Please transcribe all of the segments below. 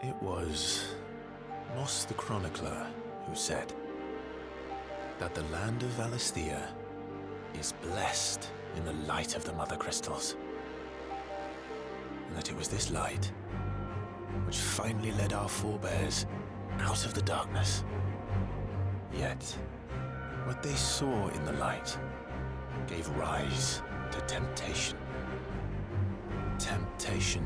It was Moss the Chronicler who said that the land of Valisthea is blessed in the light of the Mother Crystals, and that it was this light which finally led our forebears out of the darkness. Yet, what they saw in the light gave rise to temptation. Temptation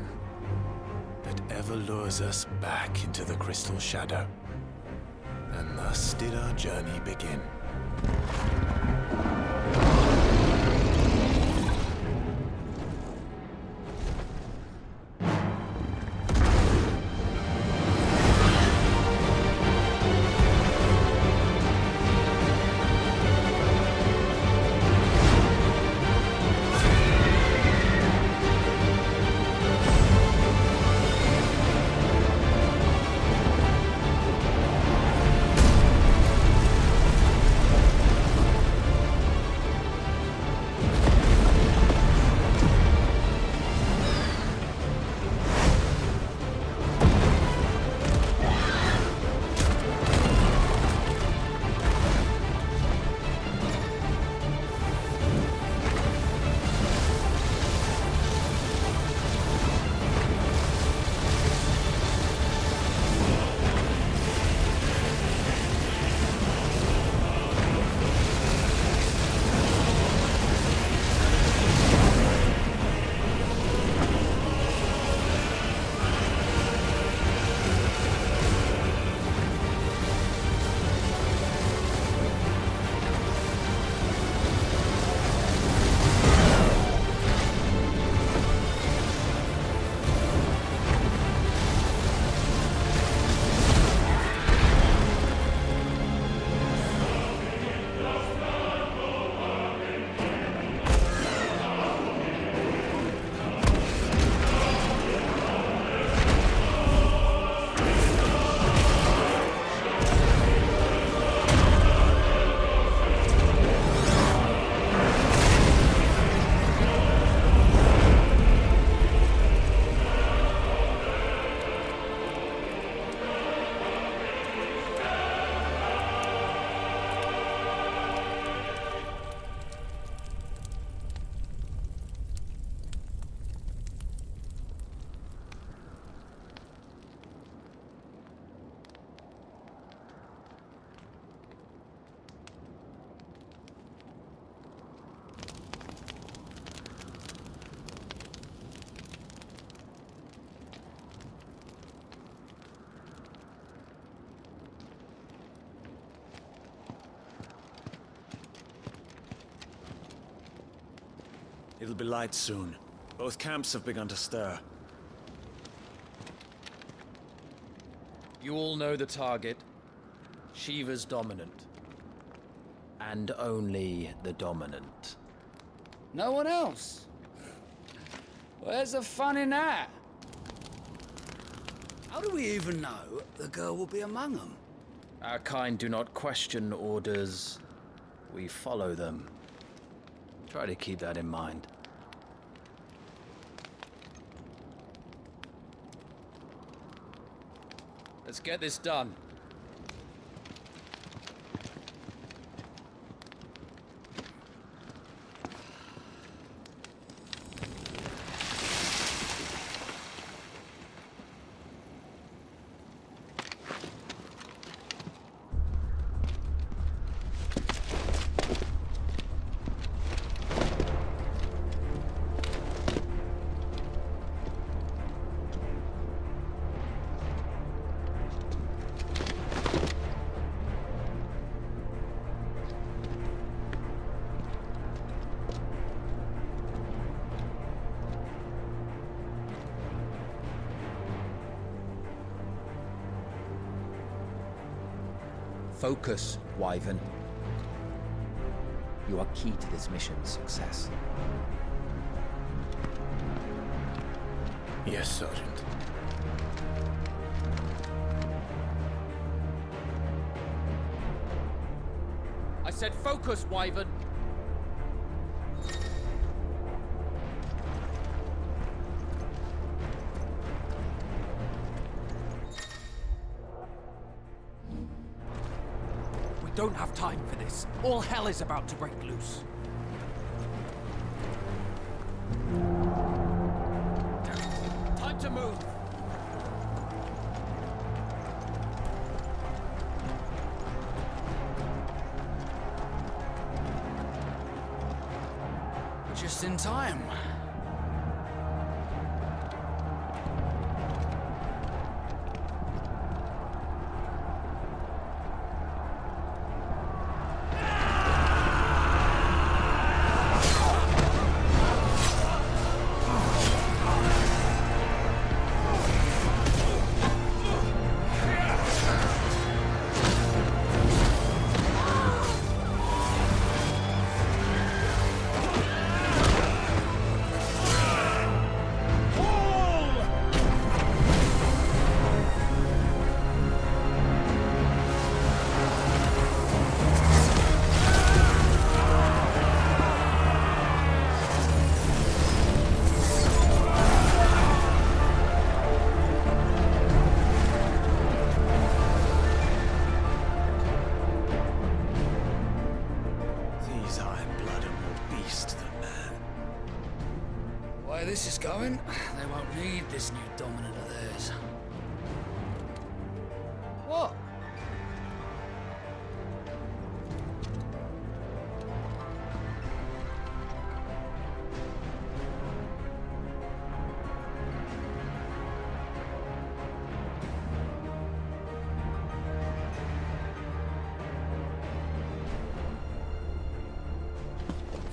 that ever lures us back into the crystal shadow. And thus did our journey begin. It'll be light soon. Both camps have begun to stir. You all know the target. Shiva's dominant. And only the dominant. No one else? Where's the fun in that? How do we even know the girl will be among them? Our kind do not question orders. We follow them. Try to keep that in mind. Let's get this done. Focus, Wyvern. You are key to this mission's success. Yes, Sergeant. I said focus, Wyvern! don't have time for this. All hell is about to break loose. Time to move. Just in time. These Iron Blood are more beast than man. Why this is going, they won't need this new dominant of theirs. What?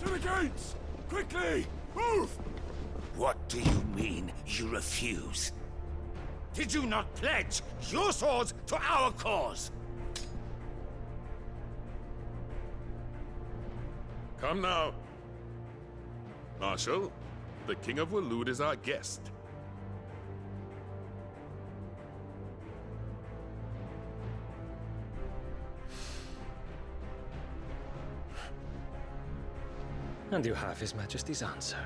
To the gates! Quickly! Move! What do you mean, you refuse? Did you not pledge your swords to our cause? Come now. Marshal, the King of Waloed is our guest. And you have His Majesty's answer.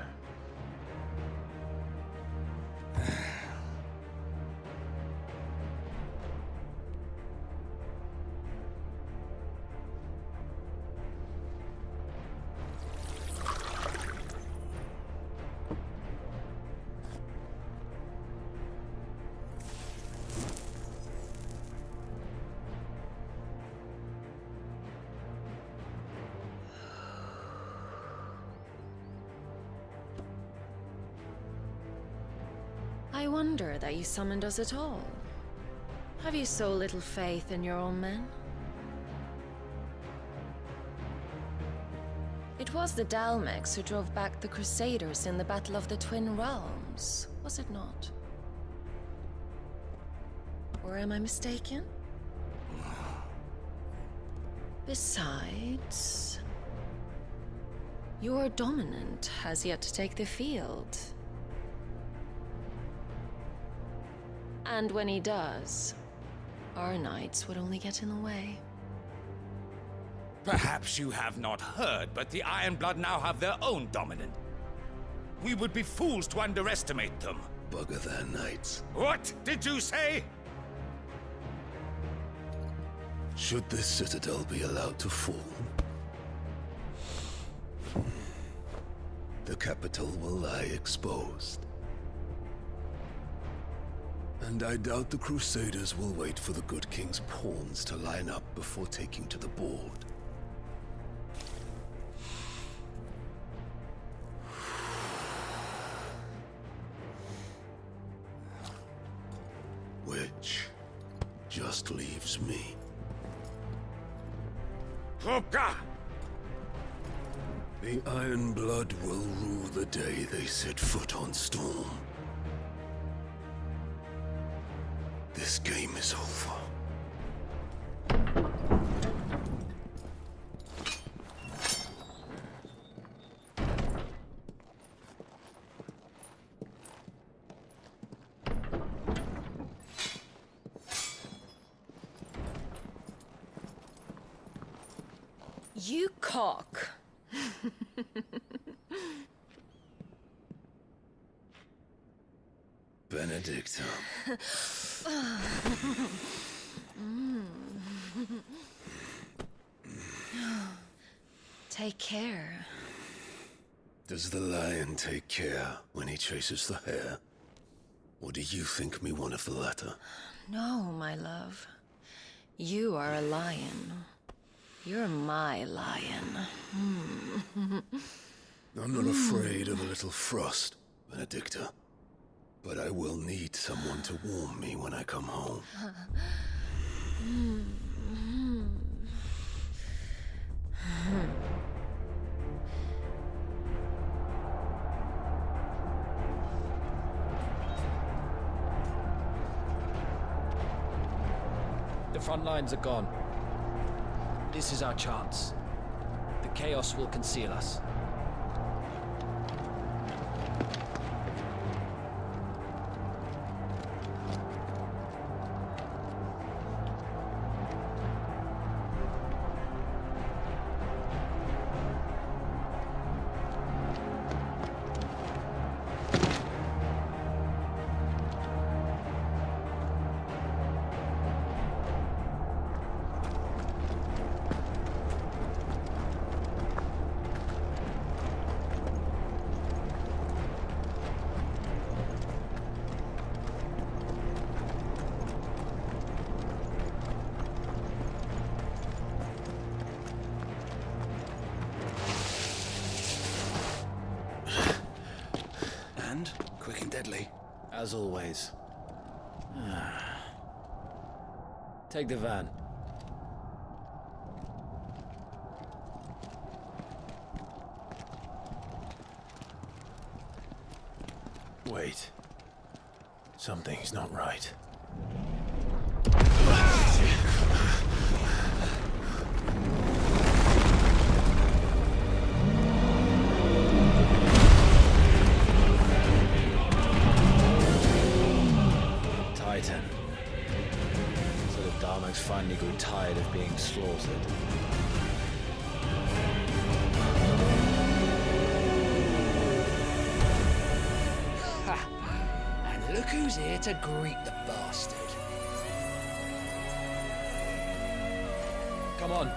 I wonder that you summoned us at all. Have you so little faith in your own men? It was the Dalmex who drove back the Crusaders in the Battle of the Twin Realms, was it not? Or am I mistaken? Besides, your dominant has yet to take the field. And when he does, our knights would only get in the way. Perhaps you have not heard, but the Iron Blood now have their own dominant. We would be fools to underestimate them. Bugger their knights. What did you say? Should this citadel be allowed to fall, the capital will lie exposed. And I doubt the Crusaders will wait for the good king's pawns to line up before taking to the board. Which just leaves me. Hopka! The Iron Blood will rule the day they set foot on Storm. This game is over. You cock. Benedictum. Take care. Does the lion take care when he chases the hare? Or do you think me one of the latter? No, my love. You are a lion. You're my lion. I'm not afraid of a little frost, Benedicta. But I will need someone to warm me when I come home. The front lines are gone. This is our chance. The chaos will conceal us. Quick and deadly. As always. Take the van. Wait. Something's not right. Titan. So the Darmaks finally grew tired of being slaughtered. And look who's here to greet the bastard. Come on.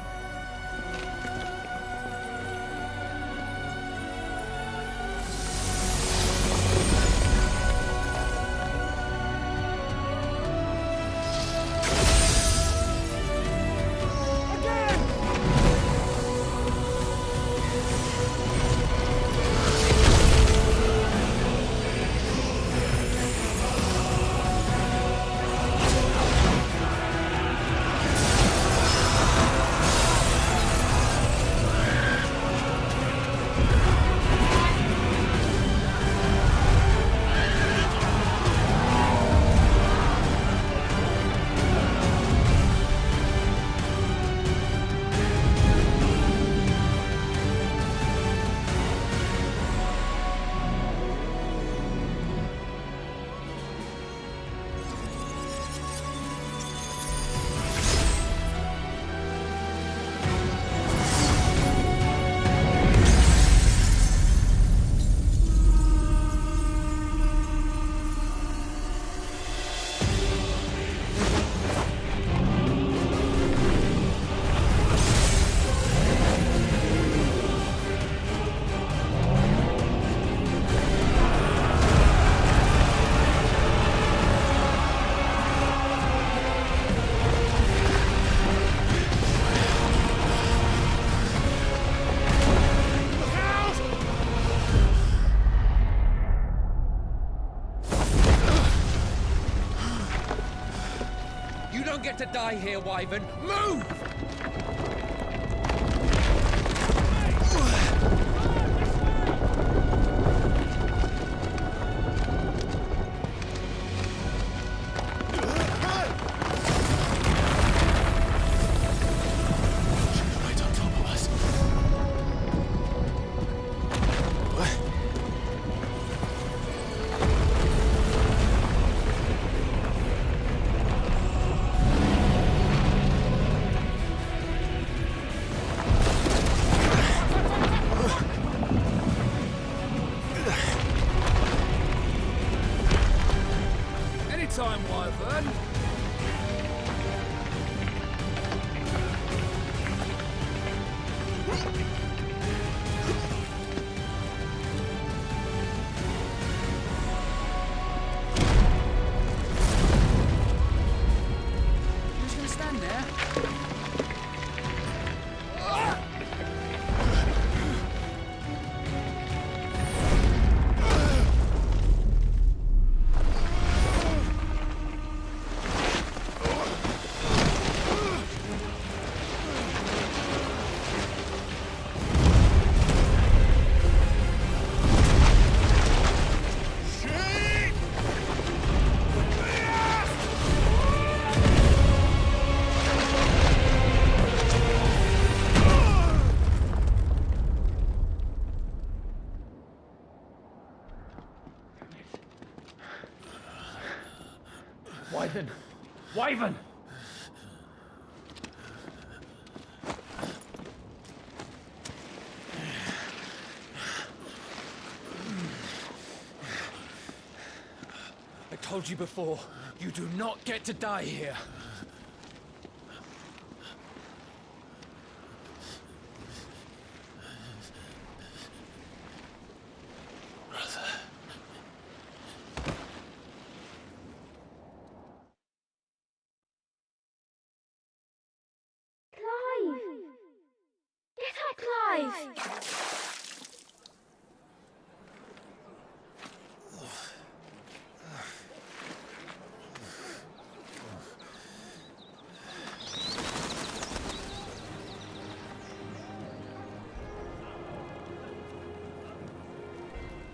You don't get to die here, Wyvern. Move! Right on top of us. Anytime, Wyvern. Wyvern! Wyvern! I told you before, you do not get to die here.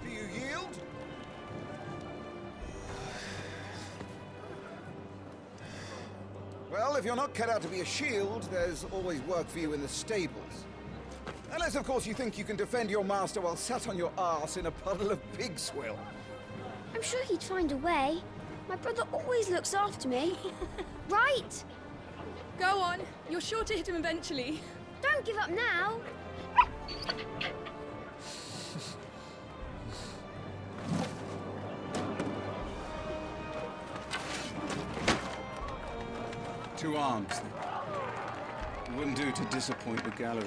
Do you yield? Well, if you're not cut out to be a shield, there's always work for you in the stables. Unless, of course, you think you can defend your master while sat on your arse in a puddle of pig swill. I'm sure he'd find a way. My brother always looks after me. Right? Go on. You're sure to hit him eventually. Don't give up now. Two arms, then. It wouldn't do to disappoint the gallery.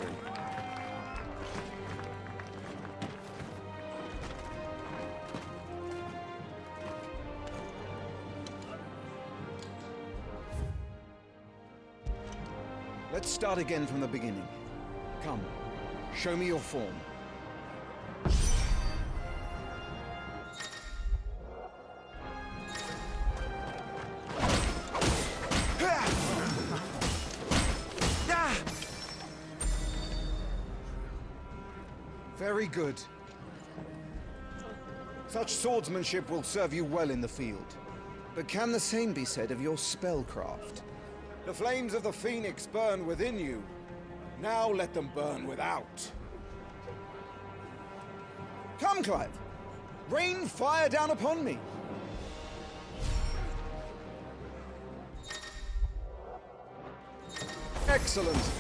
Let's start again from the beginning. Come, show me your form. Very good. Such swordsmanship will serve you well in the field. But can the same be said of your spellcraft? The flames of the Phoenix burn within you. Now let them burn without. Come, Clive. Rain fire down upon me. Excellent.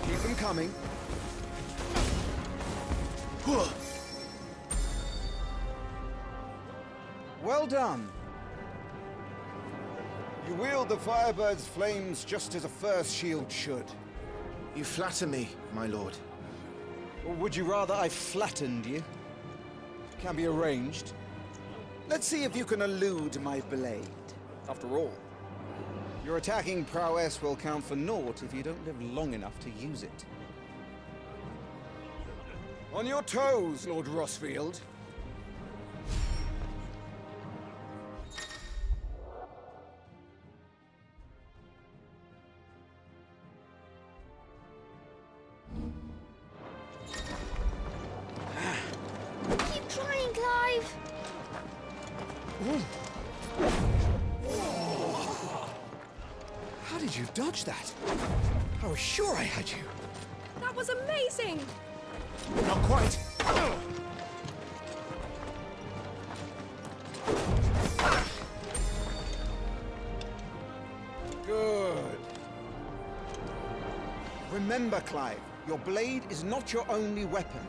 Keep them coming. Well done. You wield the Firebird's flames just as a first shield should. You flatter me, my lord. Or would you rather I flattened you? Can be arranged. Let's see if you can elude my blade. After all, your attacking prowess will count for naught if you don't live long enough to use it. On your toes, Lord Rossfield. Keep trying, Clive. How did you dodge that? I was sure I had you. That was amazing! Not quite. Good. Remember, Clive, your blade is not your only weapon.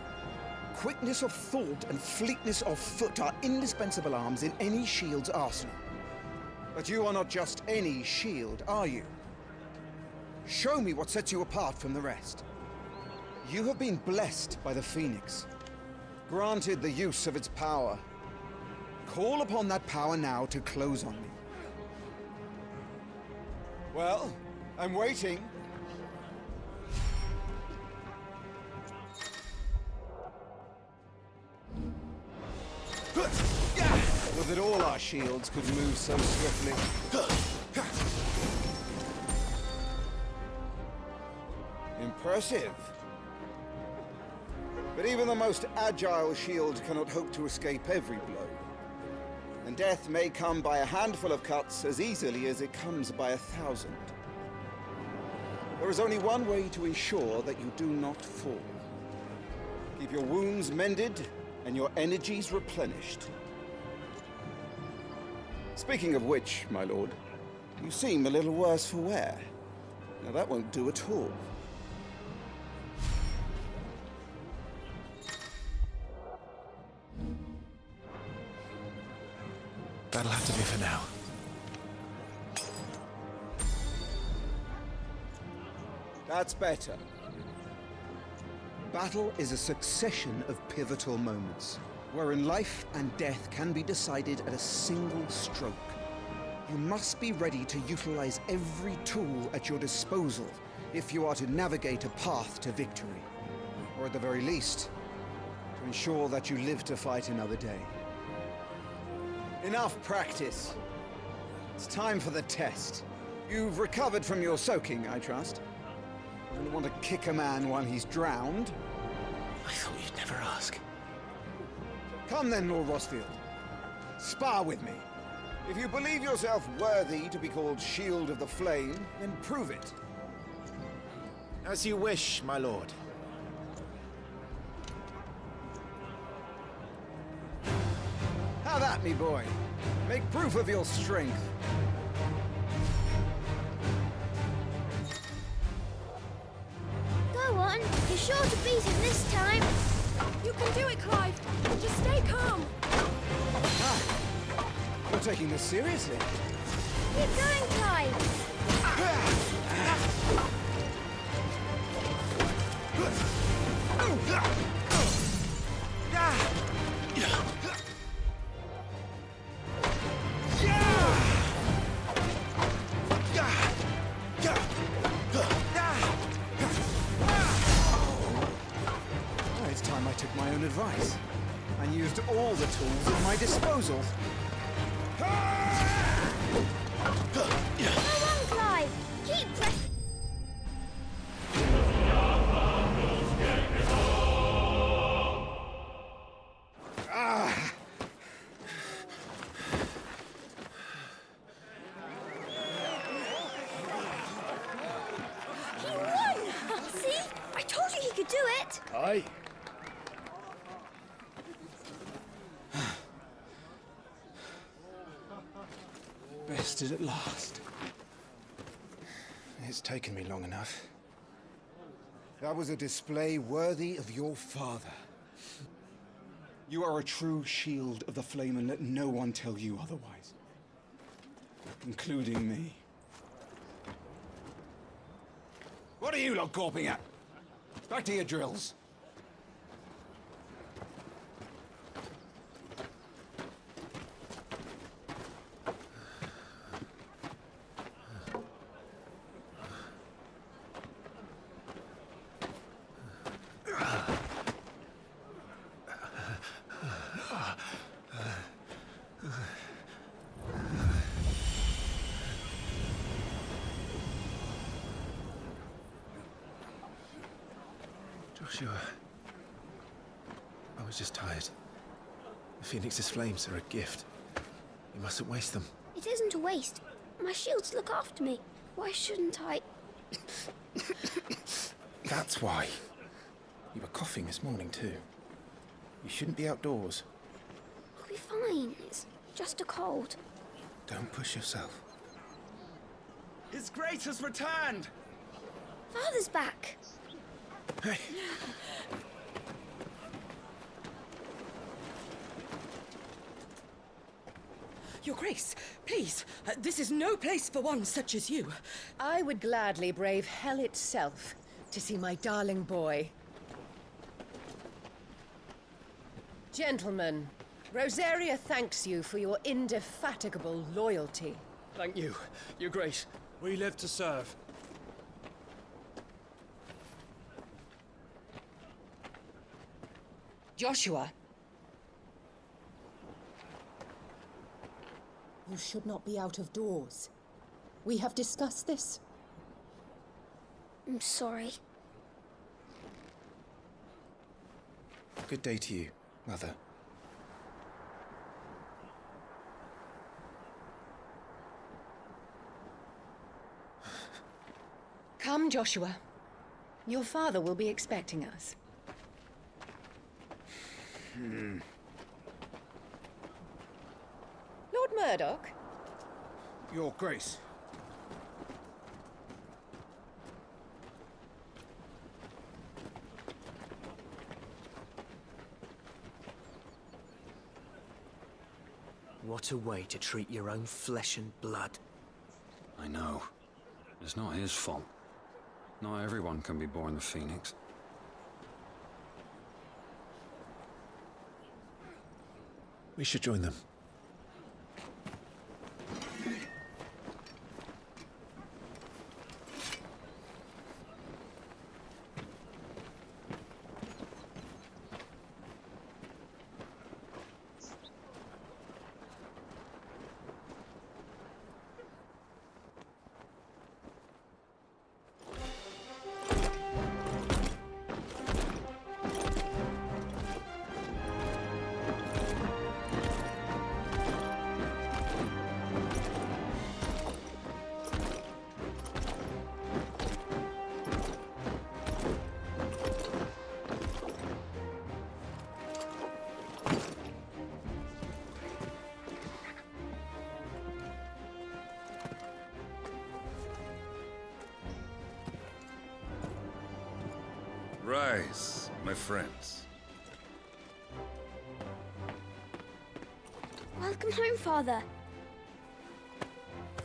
Quickness of thought and fleetness of foot are indispensable arms in any shield's arsenal. But you are not just any shield, are you? Show me what sets you apart from the rest. You have been blessed by the Phoenix, granted the use of its power. Call upon that power now to close on me. Well, I'm waiting. Would that all our shields could move so swiftly. Impressive. But even the most agile shield cannot hope to escape every blow. And death may come by a handful of cuts as easily as it comes by 1,000. There is only one way to ensure that you do not fall. Keep your wounds mended and your energies replenished. Speaking of which, my lord, you seem a little worse for wear. Now that won't do at all. That'll have to do for now. That's better. Battle is a succession of pivotal moments, wherein life and death can be decided at a single stroke. You must be ready to utilize every tool at your disposal if you are to navigate a path to victory. Or at the very least, to ensure that you live to fight another day. Enough practice. It's time for the test. You've recovered from your soaking, I trust. You don't want to kick a man while he's drowned. I thought you'd never ask. Come then, Lord Rosfield. Spar with me. If you believe yourself worthy to be called Shield of the Flame, then prove it. As you wish, my lord. How that, me boy? Make proof of your strength. Go on, you're sure to beat him this time. You can do it, Clive. Just stay calm. Ah, you're taking this seriously. Keep going, Clive. It's time I took my own advice and used all the tools at my disposal. Go on, Clive. Keep pressing. He won! See? I told you he could do it. Aye. Bested at last. It's taken me long enough. That was a display worthy of your father. You are a true shield of the flame, and let no one tell you otherwise. Including me. What are you lot gawping at? Back to your drills. Joshua, I was just tired. The Phoenix's flames are a gift. You mustn't waste them. It isn't a waste. My shields look after me. Why shouldn't I? That's why. You were coughing this morning too. You shouldn't be outdoors. I'll be fine. It's just a cold. Don't push yourself. His Grace has returned! Father's back. Hey. Your Grace, please, this is no place for one such as you. I would gladly brave hell itself to see my darling boy. Gentlemen, Rosaria thanks you for your indefatigable loyalty. Thank you, Your Grace. We live to serve. Joshua. You should not be out of doors. We have discussed this. I'm sorry. Good day to you, Mother. Come, Joshua. Your father will be expecting us. Lord Murdoch? Your Grace. What a way to treat your own flesh and blood. I know. It's not his fault. Not everyone can be born the Phoenix. We should join them. Rise, my friends. Welcome home, Father.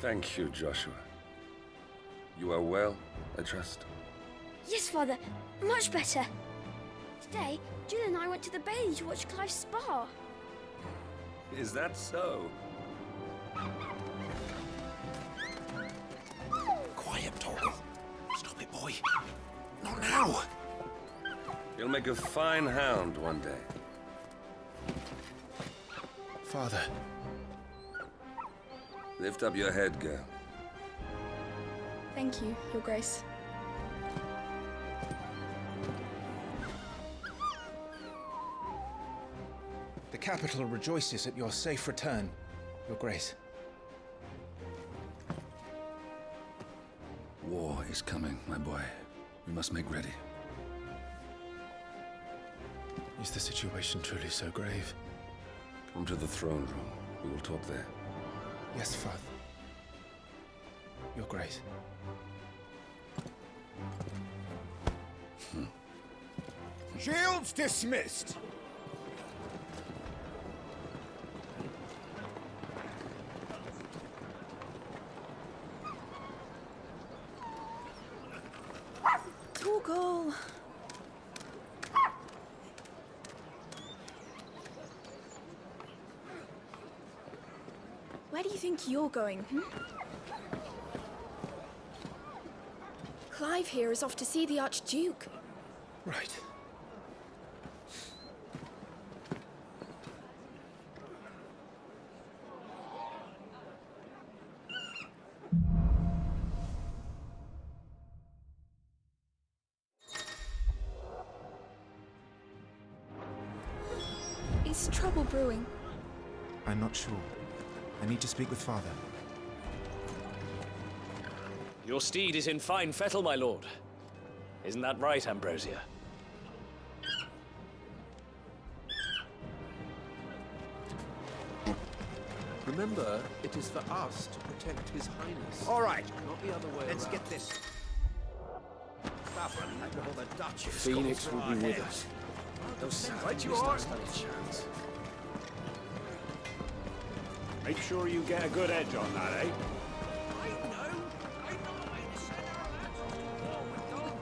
Thank you, Joshua. You are well, I trust? Yes, Father. Much better. Today, Jill and I went to the Bailey to watch Clive's spa. Is that so? Quiet, Torgal. Stop it, boy. Not now. You'll make a fine hound one day. Father. Lift up your head, girl. Thank you, Your Grace. The capital rejoices at your safe return, Your Grace. War is coming, my boy. We must make ready. Is the situation truly so grave? Come to the throne room. We will talk there. Yes, Father. Your Grace. Shields dismissed! Torgal! Where do you think you're going, Clive here is off to see the Archduke. Right. Is trouble brewing? I'm not sure. I need to speak with Father. Your steed is in fine fettle, my lord. Isn't that right, Ambrosia? Remember, it is for us to protect His Highness. All right. Not the other way Let's around. get this. The Duchess Phoenix goes will for be our with heads. us. Those Right you savages are. don't stand a chance. Make sure you get a good edge on that, eh?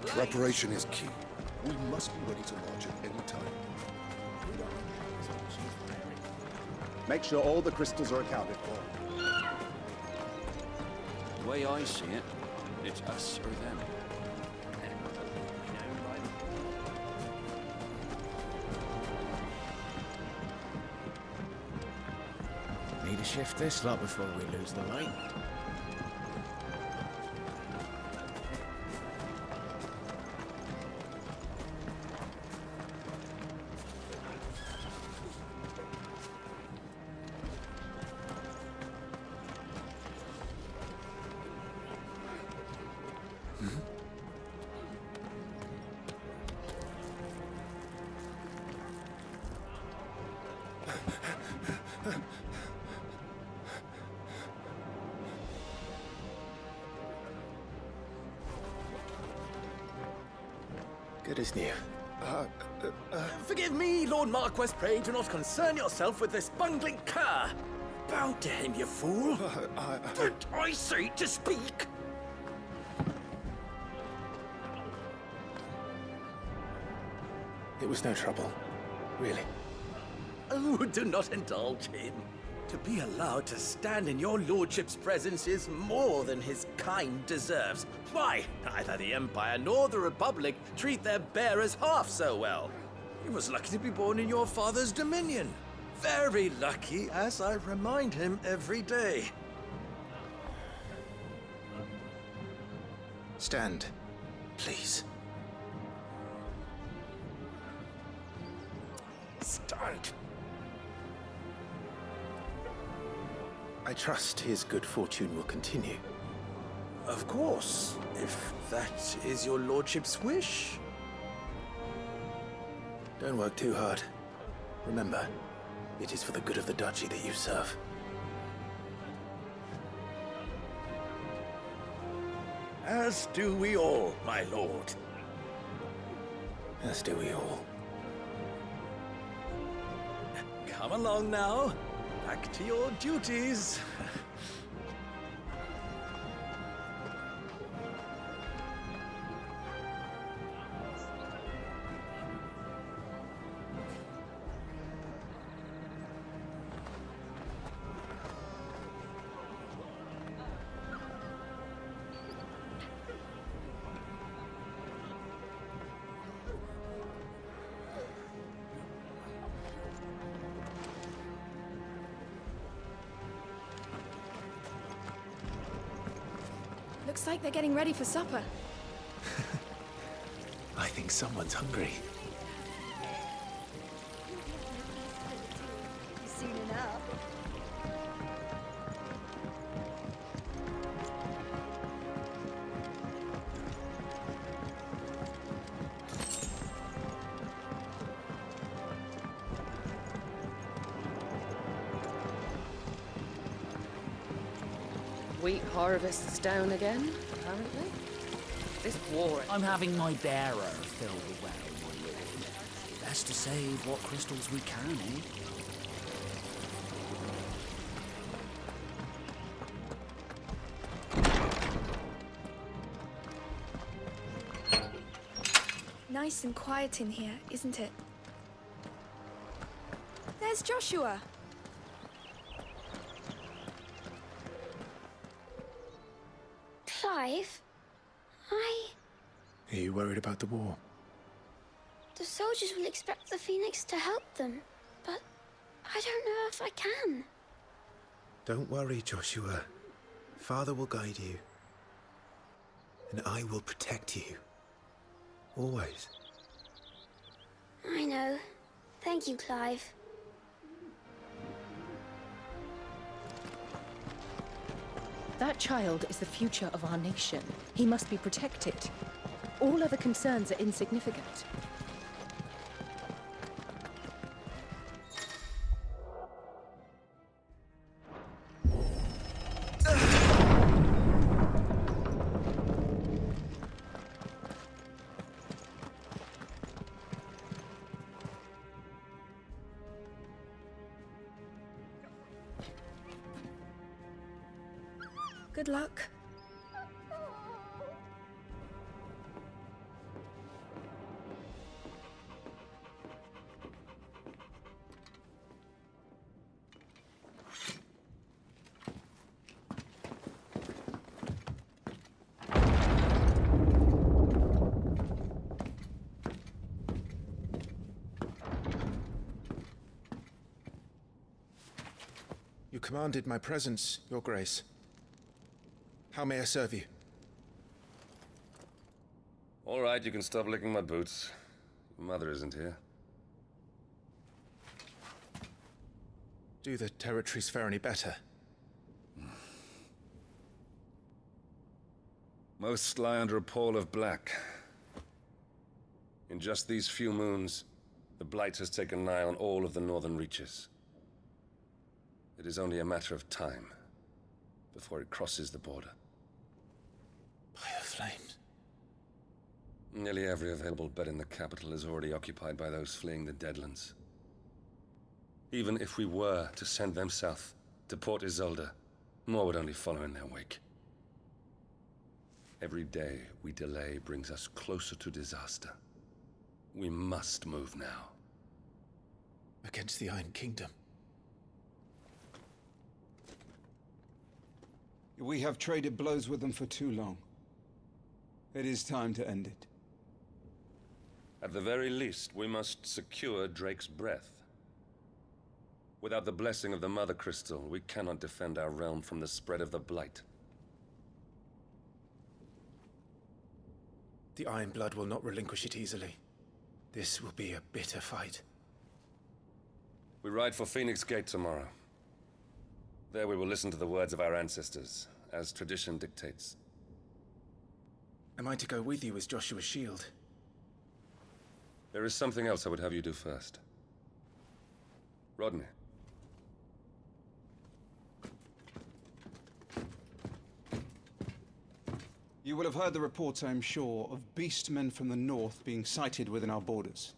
Preparation is key. We must be ready to launch at any time. Make sure all the crystals are accounted for. The way I see it, it's us or them. Need to shift this lot before we lose the light. good as new. Forgive me, Lord Marquess. Pray do not concern yourself with this bungling cur. Bow to him, you fool. Did I say to speak? It was no trouble, really. Oh, do not indulge him. To be allowed to stand in your lordship's presence is more than his kind deserves. Why, neither the Empire nor the Republic treat their bearers half so well. He was lucky to be born in your father's dominion. Very lucky, as I remind him every day. Stand, please. Stand. I trust his good fortune will continue. Of course, if that is your lordship's wish. Don't work too hard. Remember, it is for the good of the duchy that you serve. As do we all, my lord. As do we all. Come along now. Back to your duties. Looks like they're getting ready for supper. I think someone's hungry. Soon enough. Wheat harvests down again, apparently. This war... I'm having my bearer fill the well, my lord. Best to save what crystals we can, eh? Nice and quiet in here, isn't it? There's Joshua. Clive? Are you worried about the war? The soldiers will expect the Phoenix to help them, but I don't know if I can. Don't worry, Joshua. Father will guide you. And I will protect you. Always. I know. Thank you, Clive. That child is the future of our nation. He must be protected. All other concerns are insignificant. Good luck. You commanded my presence, Your Grace. How may I serve you? All right, you can stop licking my boots. Your mother isn't here. Do the territories fare any better? Most lie under a pall of black. In just these few moons, the Blight has taken nigh on all of the northern reaches. It is only a matter of time before it crosses the border. By the flames. Nearly every available bed in the capital is already occupied by those fleeing the Deadlands. Even if we were to send them south, to Port Isolde, more would only follow in their wake. Every day we delay brings us closer to disaster. We must move now. Against the Iron Kingdom. We have traded blows with them for too long. It is time to end it. At the very least, we must secure Drake's breath. Without the blessing of the Mother Crystal, we cannot defend our realm from the spread of the Blight. The Iron Blood will not relinquish it easily. This will be a bitter fight. We ride for Phoenix Gate tomorrow. There we will listen to the words of our ancestors, as tradition dictates. Am I to go with you as Joshua's shield? There is something else I would have you do first. Rodney. You will have heard the reports, I am sure, of beastmen from the north being sighted within our borders.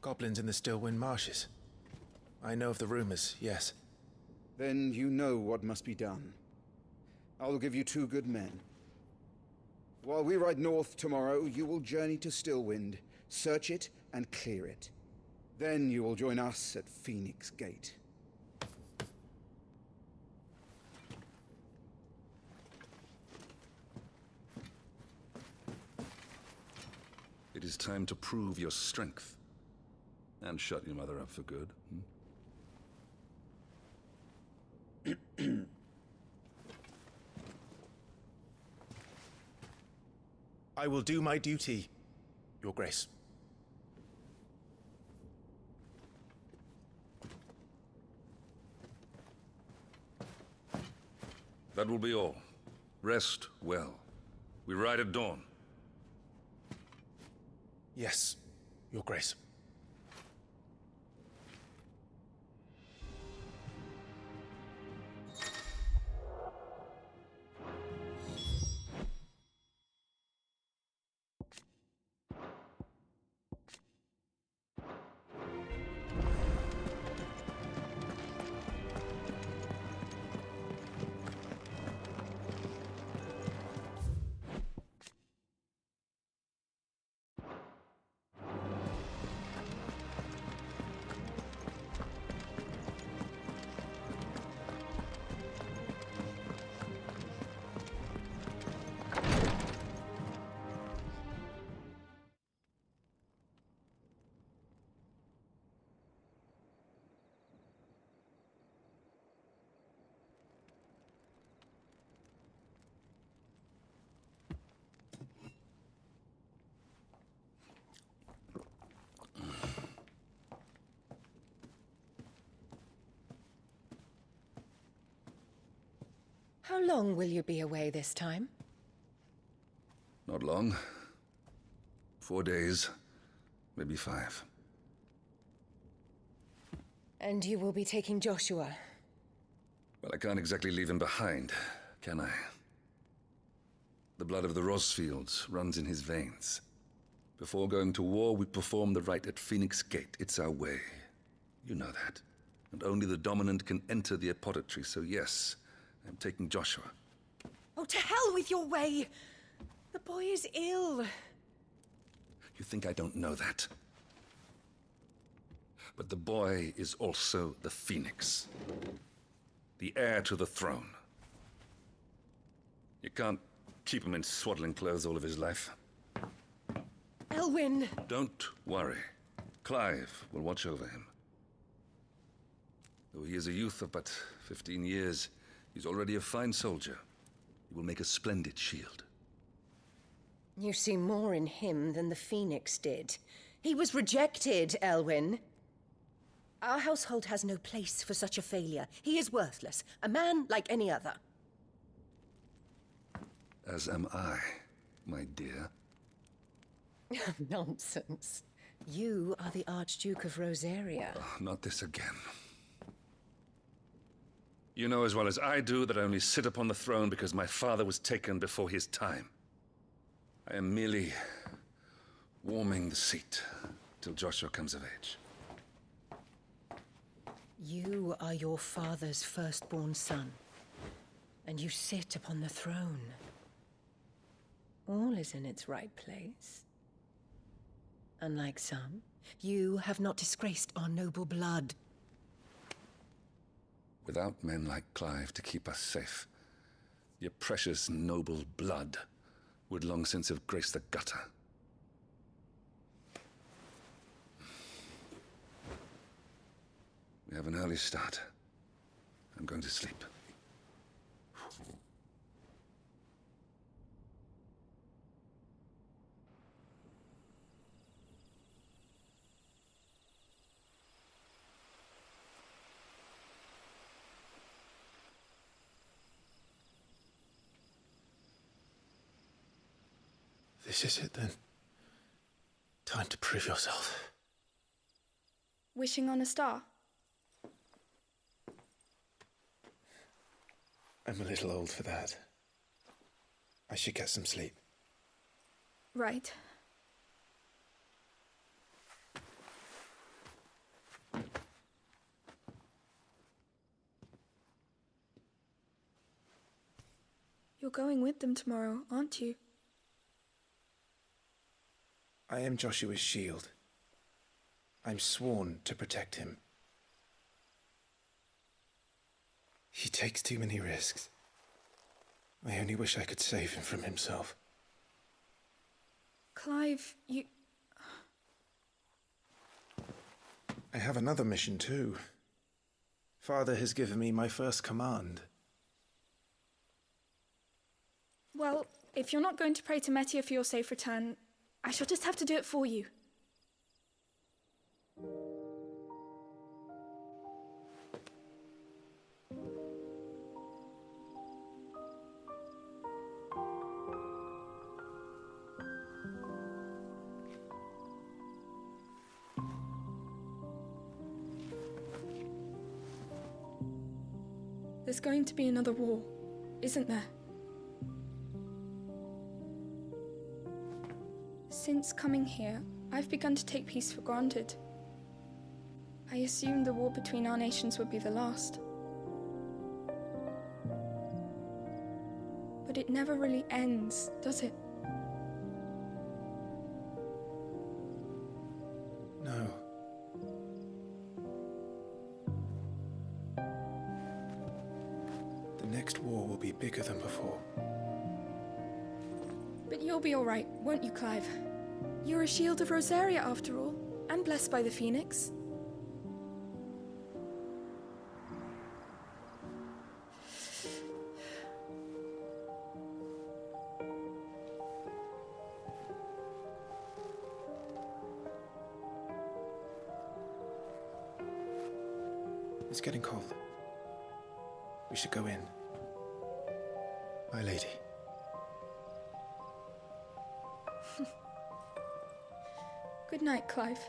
Goblins in the Stillwind Marshes. I know of the rumors, yes. Then you know what must be done. I will give you 2 good men. While we ride north tomorrow, you will journey to Stillwind, search it, and clear it. Then you will join us at Phoenix Gate. It is time to prove your strength. And shut your mother up for good. I will do my duty, Your Grace. That will be all. Rest well. We ride at dawn. Yes, Your Grace. How long will you be away this time? Not long. 4 days, maybe 5. And you will be taking Joshua? Well, I can't exactly leave him behind, can I? The blood of the Rosfields runs in his veins. Before going to war, we perform the rite at Phoenix Gate. It's our way. You know that. And only the dominant can enter the apothecary, so yes, I'm taking Joshua. Oh, to hell with your way! The boy is ill. You think I don't know that? But the boy is also the Phoenix. The heir to the throne. You can't keep him in swaddling clothes all of his life. Elwyn! Don't worry. Clive will watch over him. Though he is a youth of but 15 years, he's already a fine soldier. He will make a splendid shield. You see more in him than the Phoenix did. He was rejected, Elwyn. Our household has no place for such a failure. He is worthless, a man like any other. As am I, my dear. Nonsense. You are the Archduke of Rosaria. Oh, not this again. You know as well as I do that I only sit upon the throne because my father was taken before his time. I am merely warming the seat till Joshua comes of age. You are your father's firstborn son, and you sit upon the throne. All is in its right place. Unlike some, you have not disgraced our noble blood. Without men like Clive to keep us safe, your precious noble blood would long since have graced the gutter. We have an early start. I'm going to sleep. This is it then. Time to prove yourself. Wishing on a star? I'm a little old for that. I should get some sleep. Right. You're going with them tomorrow, aren't you? I am Joshua's shield. I'm sworn to protect him. He takes too many risks. I only wish I could save him from himself. Clive, you... I have another mission too. Father has given me my first command. Well, if you're not going to pray to Metia for your safe return, I shall just have to do it for you. There's going to be another war, isn't there? Since coming here, I've begun to take peace for granted. I assumed the war between our nations would be the last. But it never really ends, does it? No. The next war will be bigger than before. But you'll be all right, won't you, Clive? You're a shield of Rosaria, after all, and blessed by the Phoenix. It's getting cold. We should go in. My lady. Good night, Clive.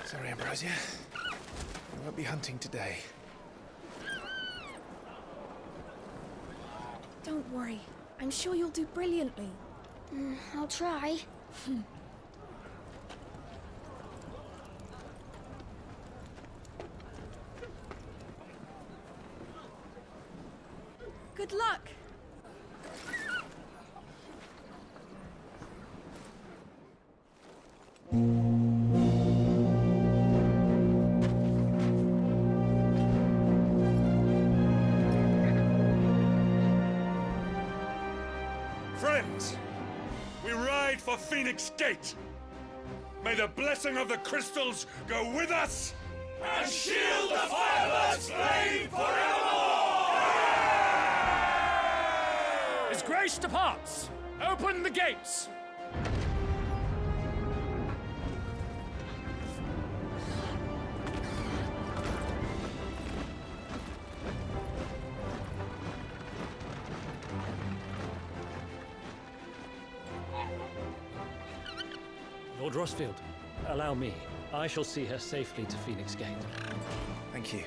Sorry, Ambrosia. We won't be hunting today. Don't worry. I'm sure you'll do brilliantly. I'll try. Good luck! Friends, we ride for Phoenix Gate. May the blessing of the crystals go with us And shield the Firebird's flame forevermore! His Grace departs! Open the gates! Lord Rosfield, allow me. I shall see her safely to Phoenix Gate. Thank you.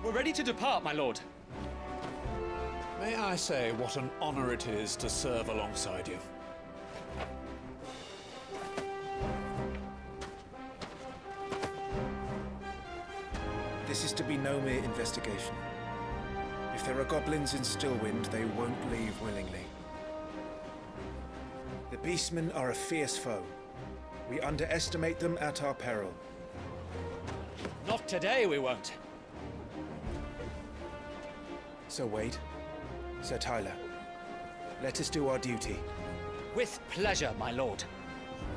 We're ready to depart, my lord. May I say what an honor it is to serve alongside you? This is to be no mere investigation. If there are goblins in Stillwind, they won't leave willingly. The Beastmen are a fierce foe. We underestimate them at our peril. Not today, we won't. Sir Wade, Sir Tyler, let us do our duty. With pleasure, my lord.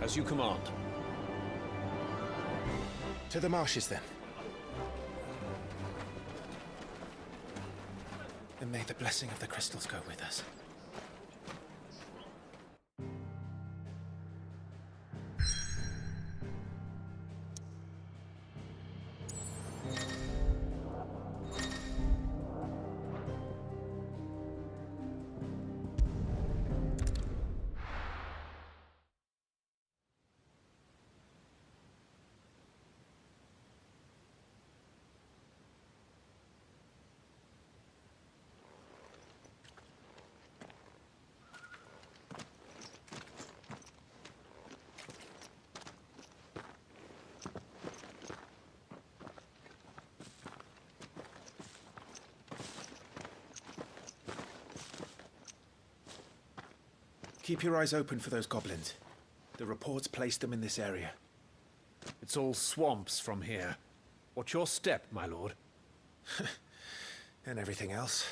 As you command. To the marshes, then. And may the blessing of the crystals go with us. Keep your eyes open for those goblins. The reports place them in this area. It's all swamps from here. What's your step, my lord? And everything else.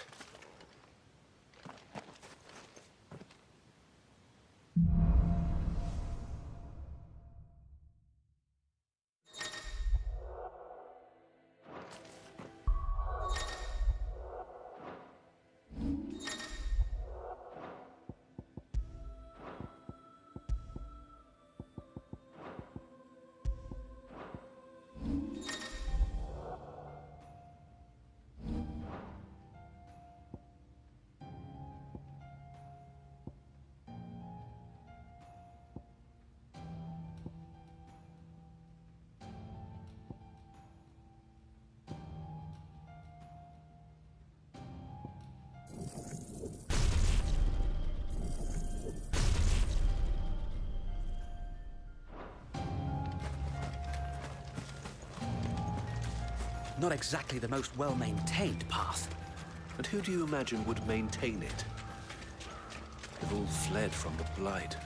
Not exactly the most well-maintained path. And who do you imagine would maintain it? They've all fled from the Blight.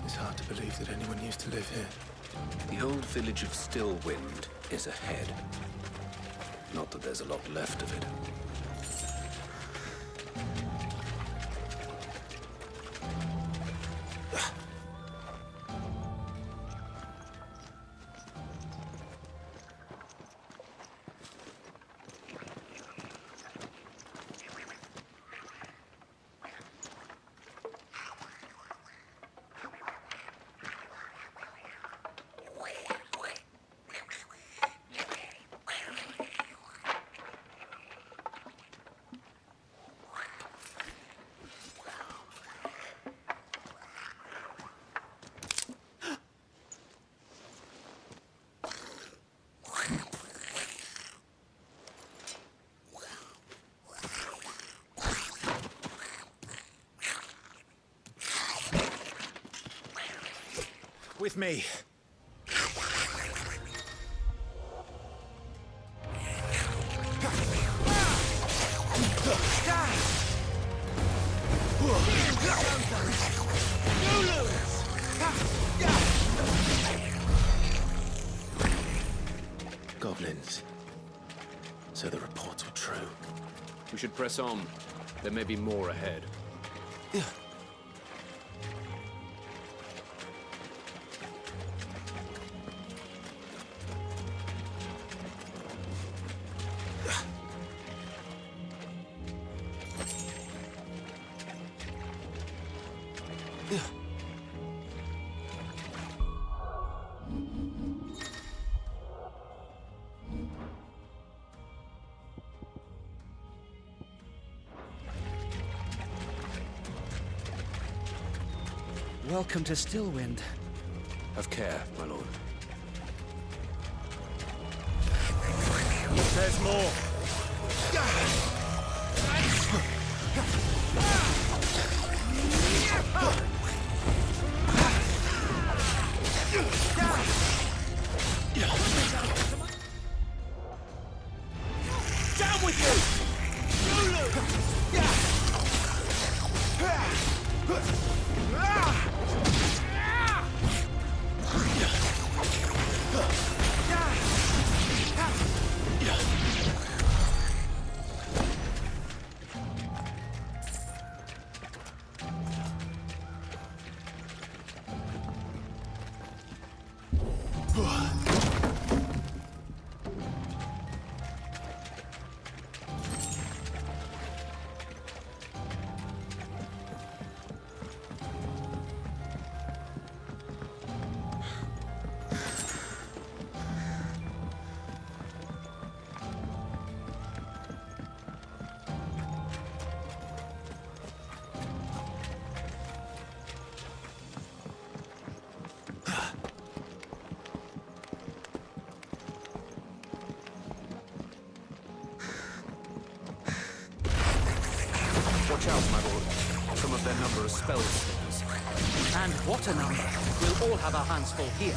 It's hard to believe that anyone used to live here. The old village of Stillwind is ahead. Not that there's a lot left of it. With me. Goblins. So the reports were true. We should press on. There may be more ahead. Welcome to Stillwind. Have care, my lord. There's more. Down with you! Watch out, my lord. Some of their number are spell slingers. And what a number! We'll all have our hands full here.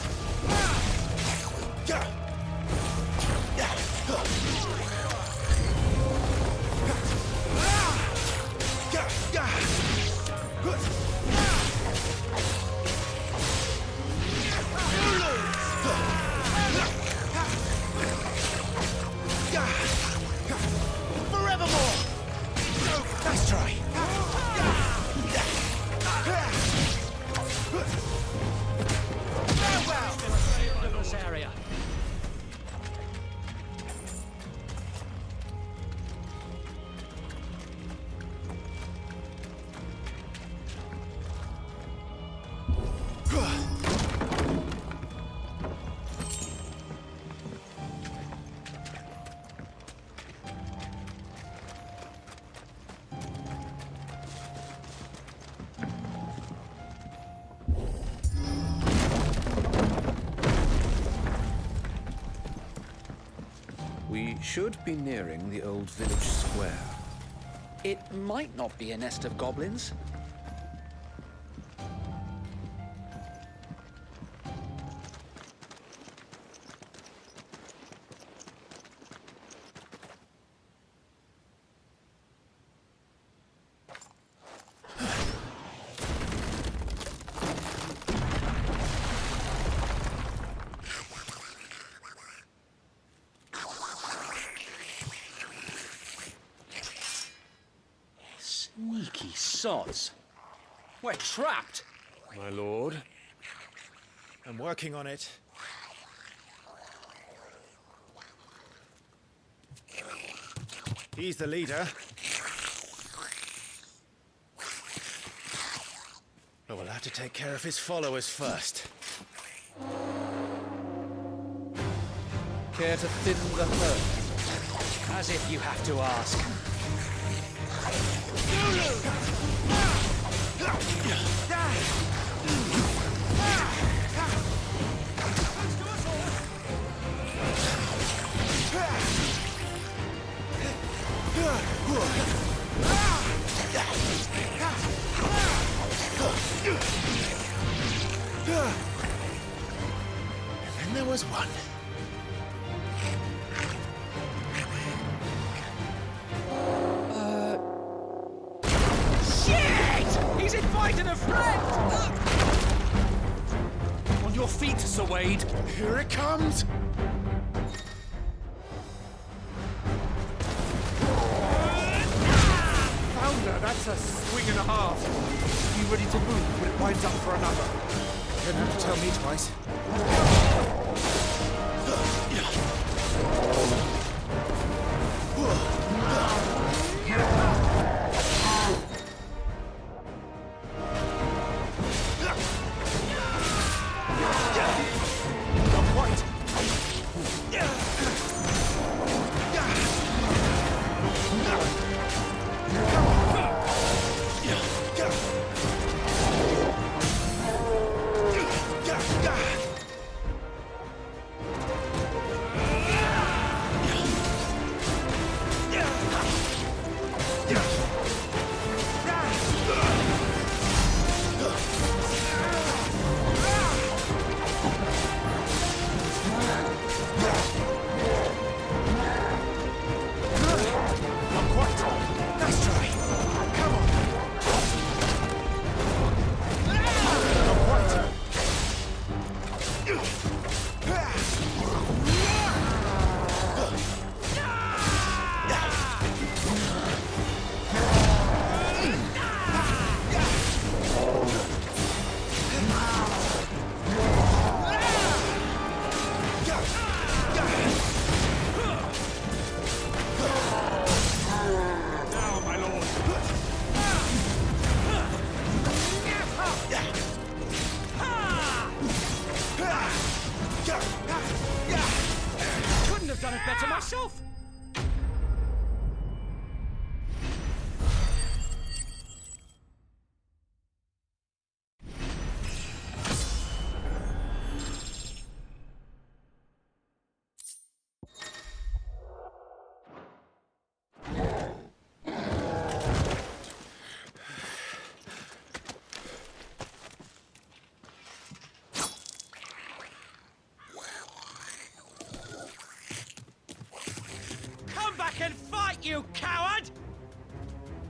Forevermore! Nice try. This area. We should be nearing the old village square. It might not be a nest of goblins. Sneaky sods. We're trapped. My lord. I'm working on it. He's the leader. But we'll have to take care of his followers first. Care to thin the herd? As if you have to ask. And there was one. Shit! He's invited a friend! On your feet, Sir Wade. Here it comes! Found That's a swing and a half. Be ready to move when it winds up for another. You don't have to tell me twice. Not quite. Couldn't have done it better myself. Come back and fight, you coward!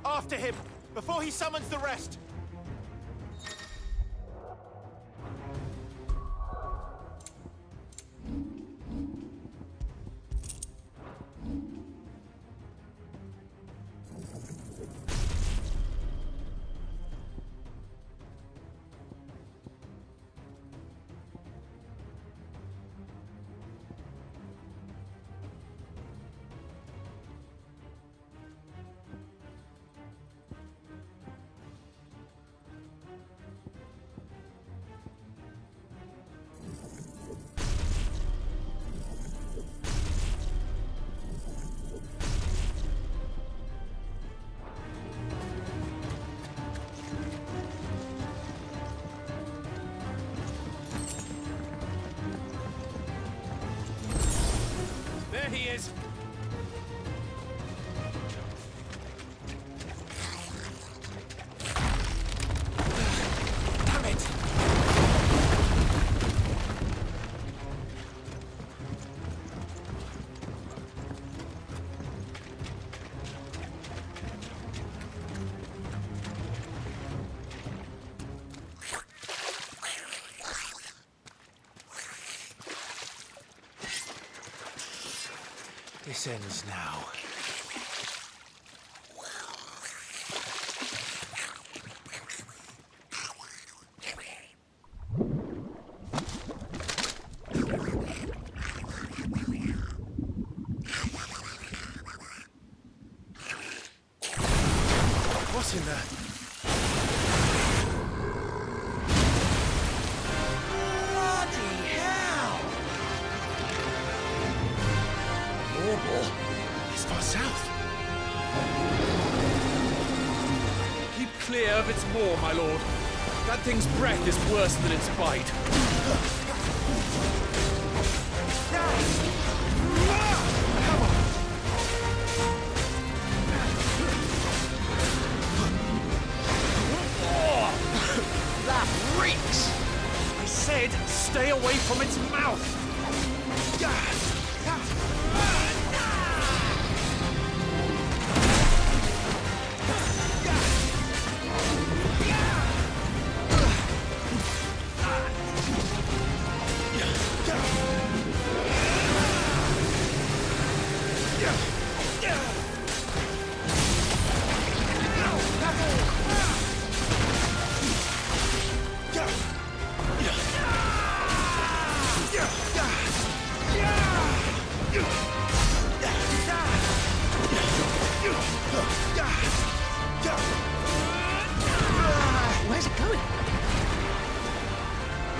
After him, before he summons the rest. There he is. Damn it! This ends now. What in the... Bloody hell! Horrible. It's far south. Keep clear of its maw, my lord. That thing's breath is worse than its bite. That reeks! I said stay away from its mouth!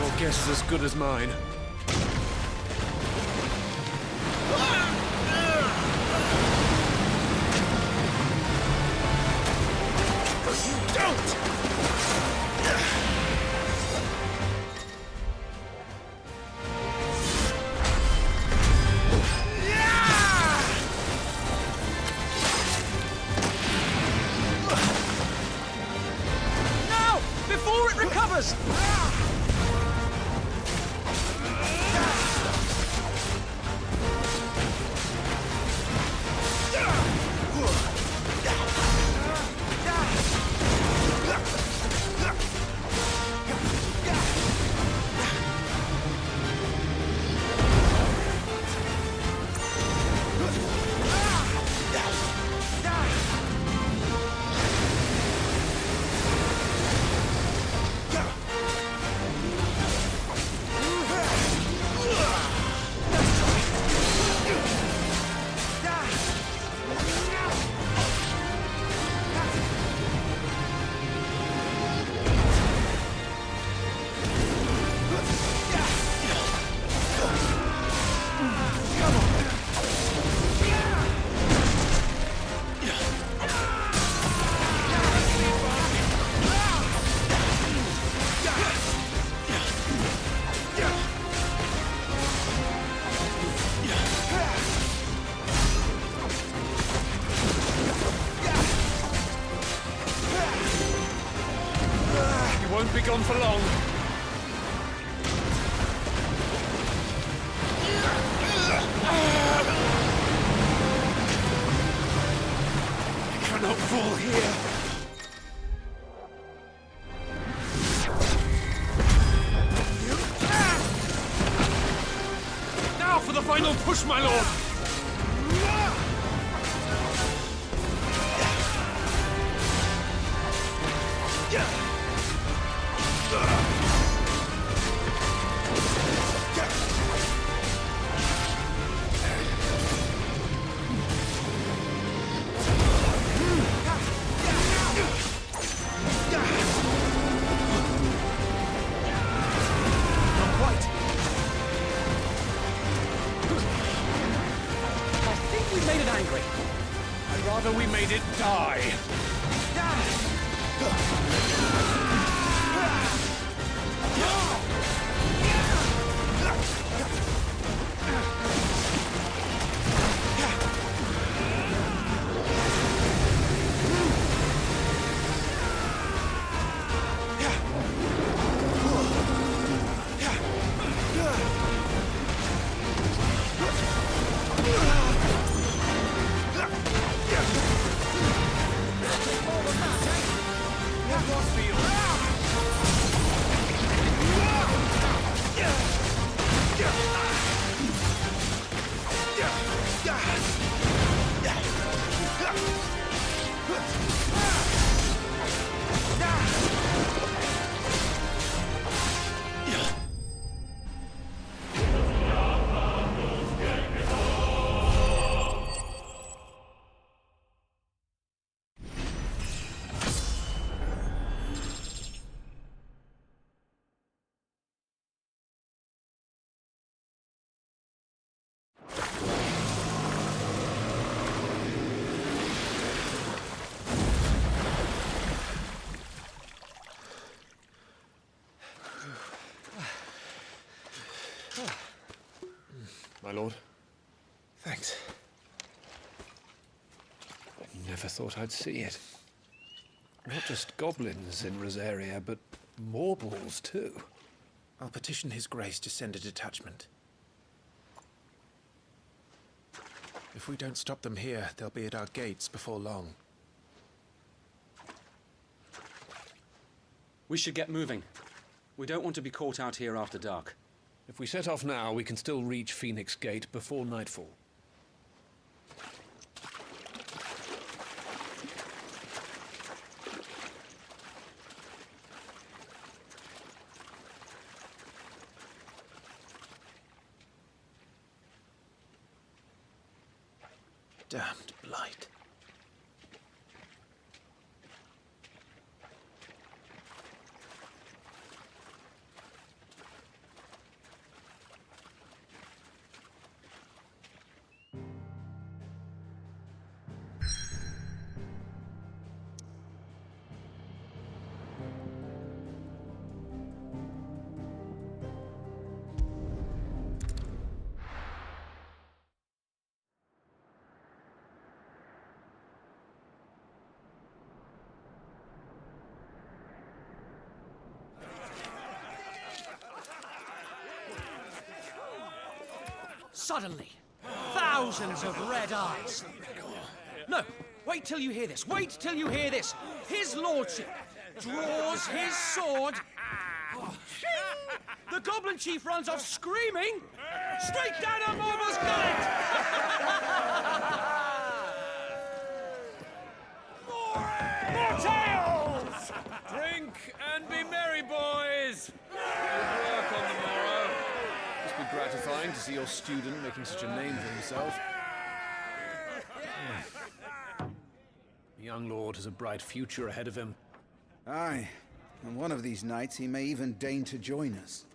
Your guess is as good as mine. Don't! Now! Before it recovers! Won't be gone for long. I cannot fall here. Now for the final push, my lord! I'd rather we made it die. My lord. Thanks. I never thought I'd see it. Not just goblins in Rosaria, but mortals too. I'll petition His Grace to send a detachment. If we don't stop them here, they'll be at our gates before long. We should get moving. We don't want to be caught out here after dark. If we set off now, we can still reach Phoenix Gate before nightfall. Damned blight. suddenly, thousands of red eyes. No, wait till you hear this. Wait till you hear this. His lordship draws his sword. The goblin chief runs off screaming, straight down a Morble's gullet! More tales! Drink and be merry, boys! Good work on the morrow. Must be gratifying to see your student making such a name for himself. The young lord has a bright future ahead of him. Aye, and one of these nights he may even deign to join us.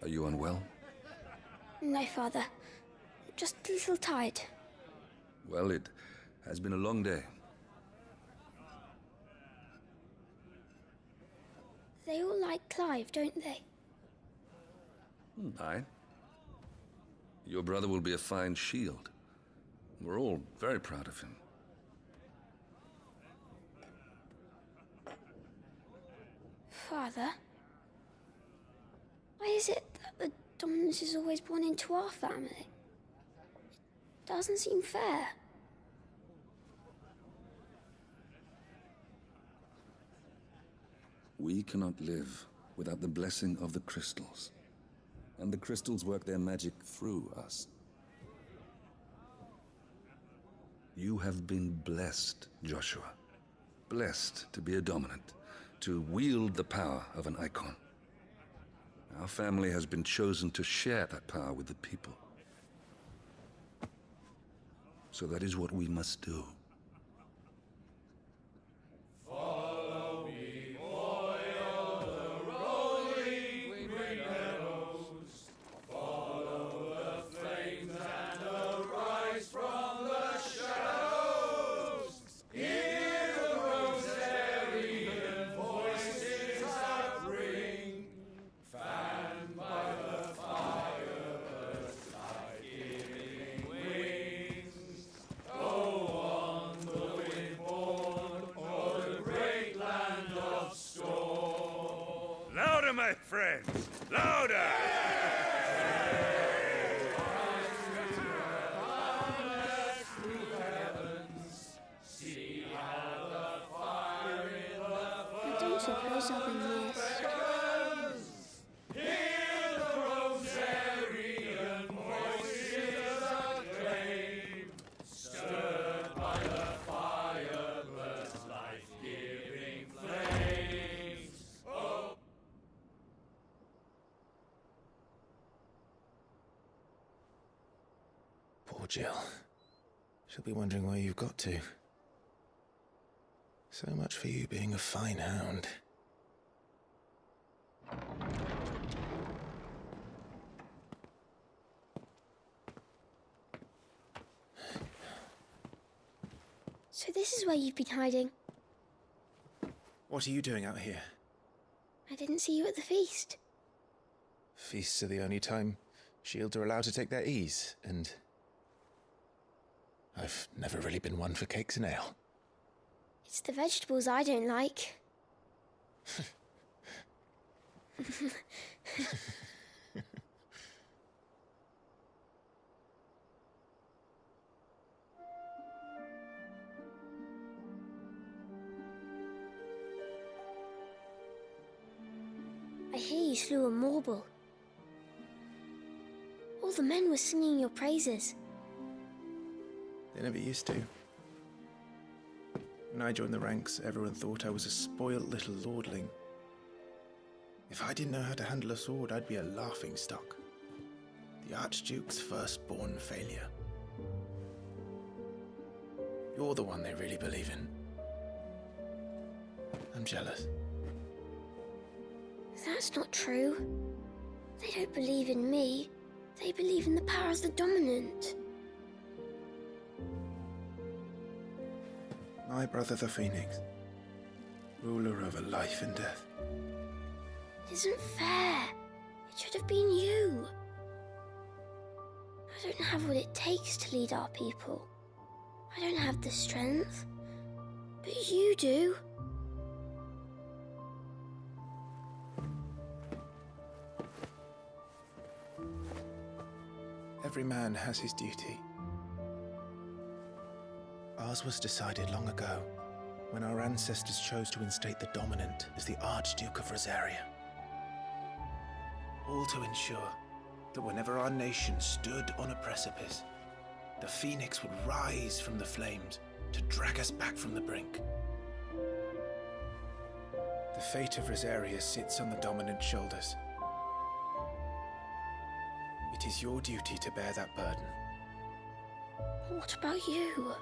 Are you unwell? No, Father. Just a little tired. Well, it has been a long day. They all like Clive, don't they? Aye. Your brother will be a fine shield. We're all very proud of him. Father? Why is it that the dominance is always born into our family? It doesn't seem fair. We cannot live without the blessing of the crystals. And the crystals work their magic through us. You have been blessed, Joshua. Blessed to be a dominant, to wield the power of an icon. Our family has been chosen to share that power with the people. So that is what we must do. Follow me, boil the rolling green meadows. Follow the flames and arise from the shadows. Hear the rosarian voices that ring. Fanned by the fire, birds like giving wings. Go on, the wind-born, o'er the great land of storm. Louder, my friends! Louder! See how the fire in the I don't suppose I've been missed. Hear the rosarian voices acclaim. Stirred by the fire, burns life-giving flames. Oh. Poor Jill. She'll be wondering where you've got to. So much for you being a fine hound. So this is where you've been hiding. What are you doing out here? I didn't see you at the feast. Feasts are the only time shields are allowed to take their ease, and I've never really been one for cakes and ale. It's the vegetables I don't like. I hear you slew a Morble. All the men were singing your praises. They never used to. When I joined the ranks, everyone thought I was a spoilt little lordling. If I didn't know how to handle a sword, I'd be a laughingstock. The Archduke's firstborn failure. You're the one they really believe in. I'm jealous. That's not true. They don't believe in me. They believe in the power of the dominant. My brother the Phoenix, ruler over life and death. It isn't fair. It should have been you. I don't have what it takes to lead our people. I don't have the strength. But you do. Every man has his duty. Ours was decided long ago, when our ancestors chose to instate the dominant as the Archduke of Rosaria. All to ensure that whenever our nation stood on a precipice, the Phoenix would rise from the flames to drag us back from the brink. The fate of Rosaria sits on the dominant's shoulders. It is your duty to bear that burden. What about you?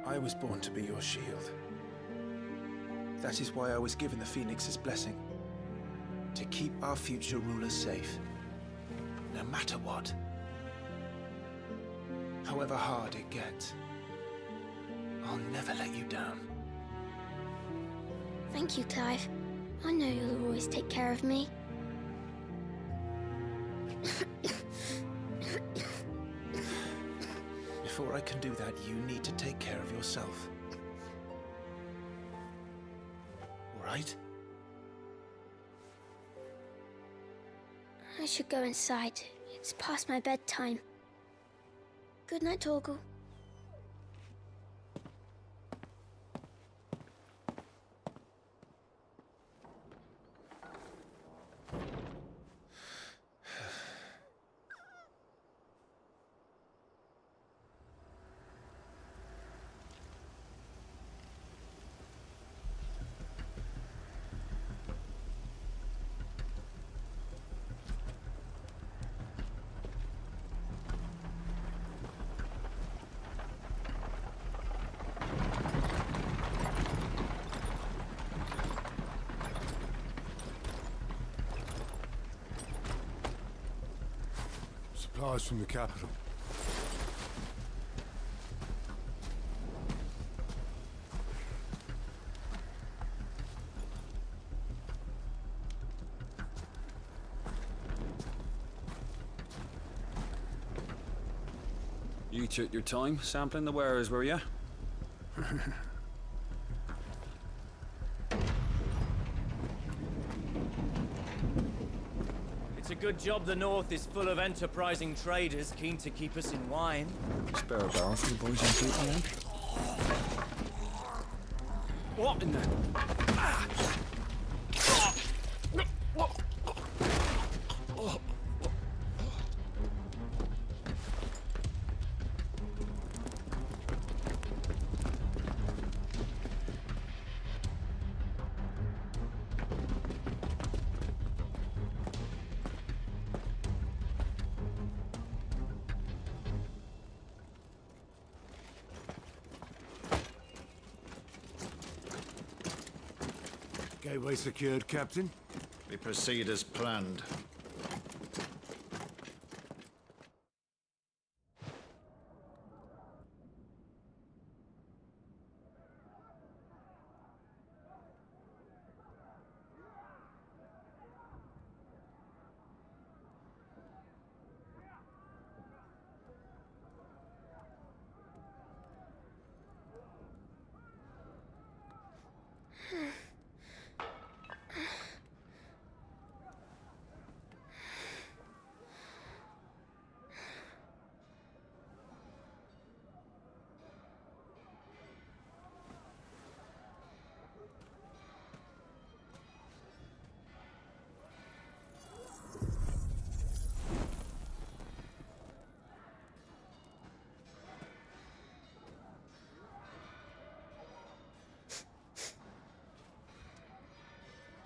I was born to be your shield. That is why I was given the Phoenix's blessing. To keep our future rulers safe. No matter what. However hard it gets. I'll never let you down. Thank you, Clive. I know you'll always take care of me. Before I can do that, you need to take care of yourself. All right? I should go inside. It's past my bedtime. Good night, Torgal. Supplies from the capital. You took your time sampling the wares, were you? It's a good job the North is full of enterprising traders keen to keep us in wine. Spare a barrel for the boys on feet, man. What in the... Gateway secured, Captain. We proceed as planned.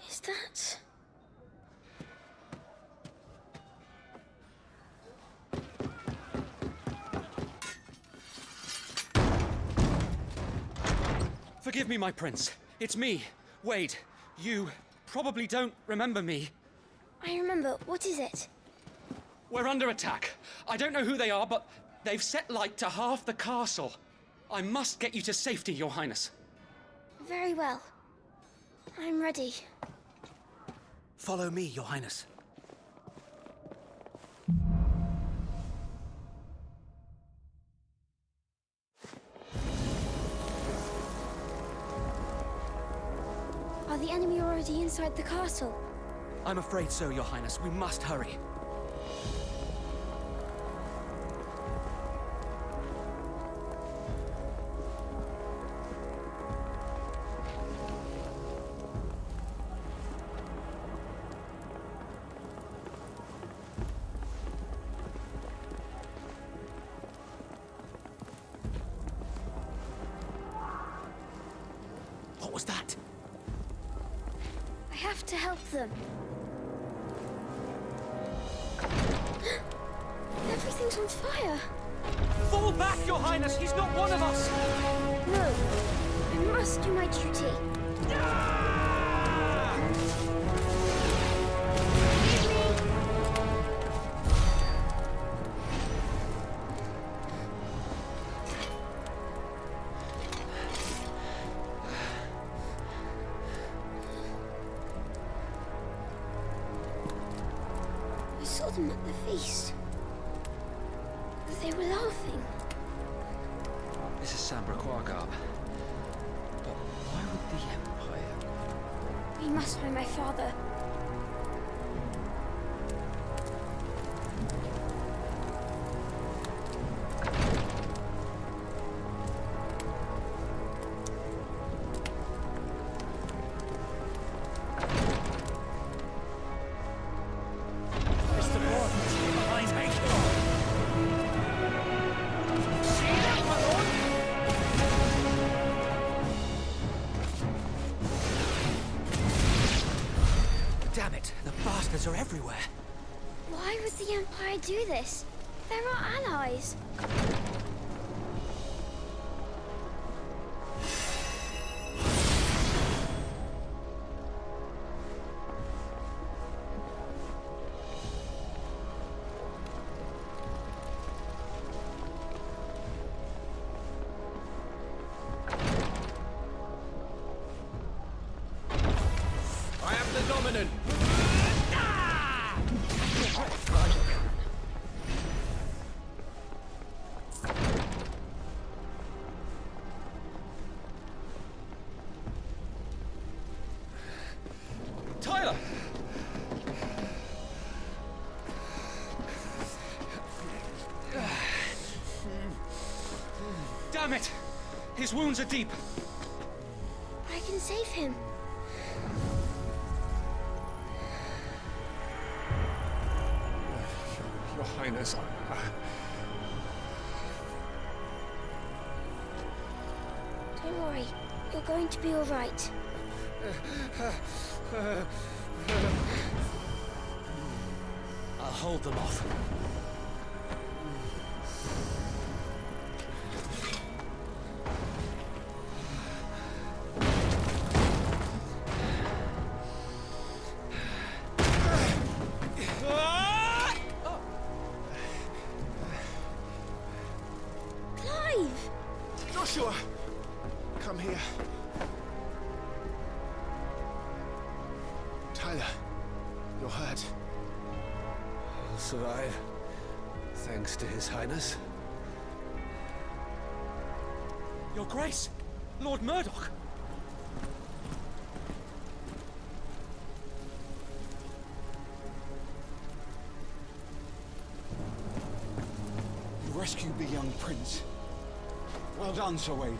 Is that... Forgive me, my prince. It's me, Wade. You probably don't remember me. I remember. What is it? We're under attack. I don't know who they are, but they've set light to half the castle. I must get you to safety, Your Highness. Very well. I'm ready. Follow me, Your Highness. Are the enemy already inside the castle? I'm afraid so, Your Highness. We must hurry. What was that? I have to help them. Everything's on fire. Fall back, Your Highness! He's not one of us! No, I must do my duty. I saw them at the feast. They were laughing. This is Sambraquargarb. But why would the Empire... We must find my father. Mr. Ward, behind me. See that, my lord? Damn it! The bastards are everywhere. Why would the Empire do this? They're our allies. I am the dominant. Tyler! Damn it! His wounds are deep. I can save him. Your Highness, Don't worry. You're going to be all right. I'll hold them off. Clive! Joshua! Come here. Tyler, you're hurt. I'll survive. Thanks to His Highness. Your Grace! Lord Murdoch! You rescued the young prince. Well done, Sir Wade.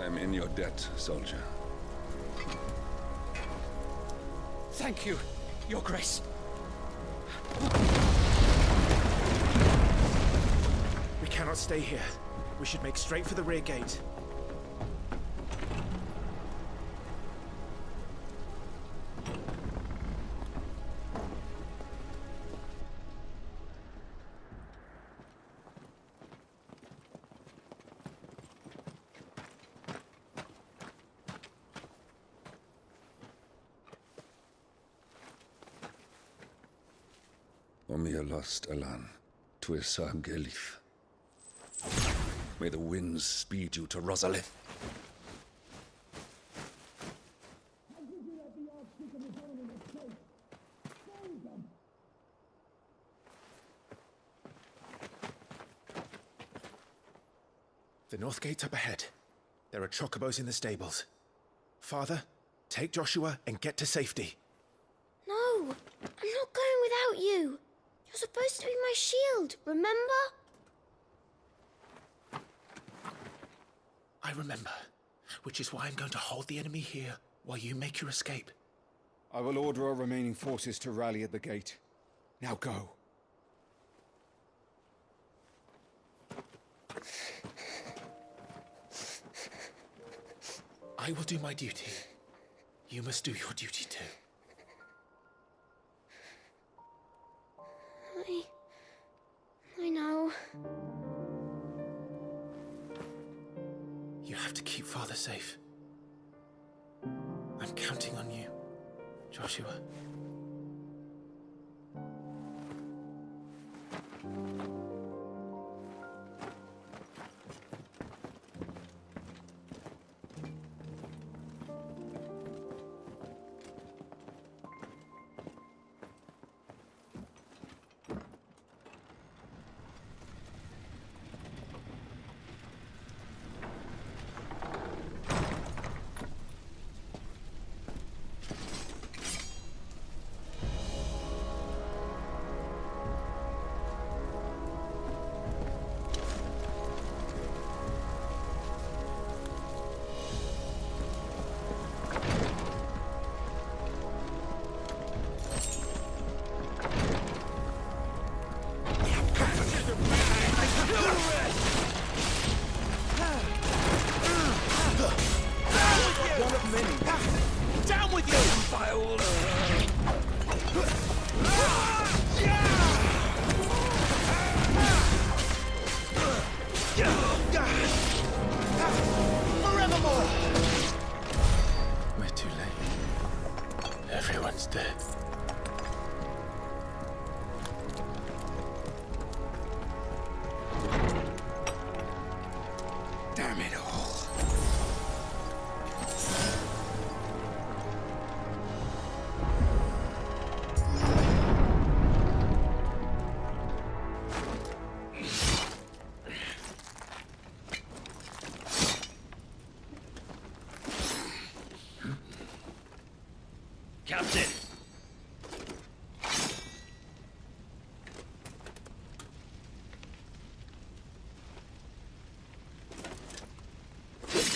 I'm in your debt, soldier. Thank you, Your Grace. We cannot stay here. We should make straight for the rear gate. mir lost Alan, Tuisam Gelif. May the winds speed you to Rosalith. The north gate's up ahead. There are chocobos in the stables. Father, take Joshua and get to safety. No, I'm not going without you. You're supposed to be my shield, remember? I remember, which is why I'm going to hold the enemy here while you make your escape. I will order our remaining forces to rally at the gate. Now go. I will do my duty. You must do your duty too. I know. You have to keep Father safe. I'm counting on you, Joshua. Down with you! Forevermore! We're too late. Everyone's dead. Damn it all. Captain!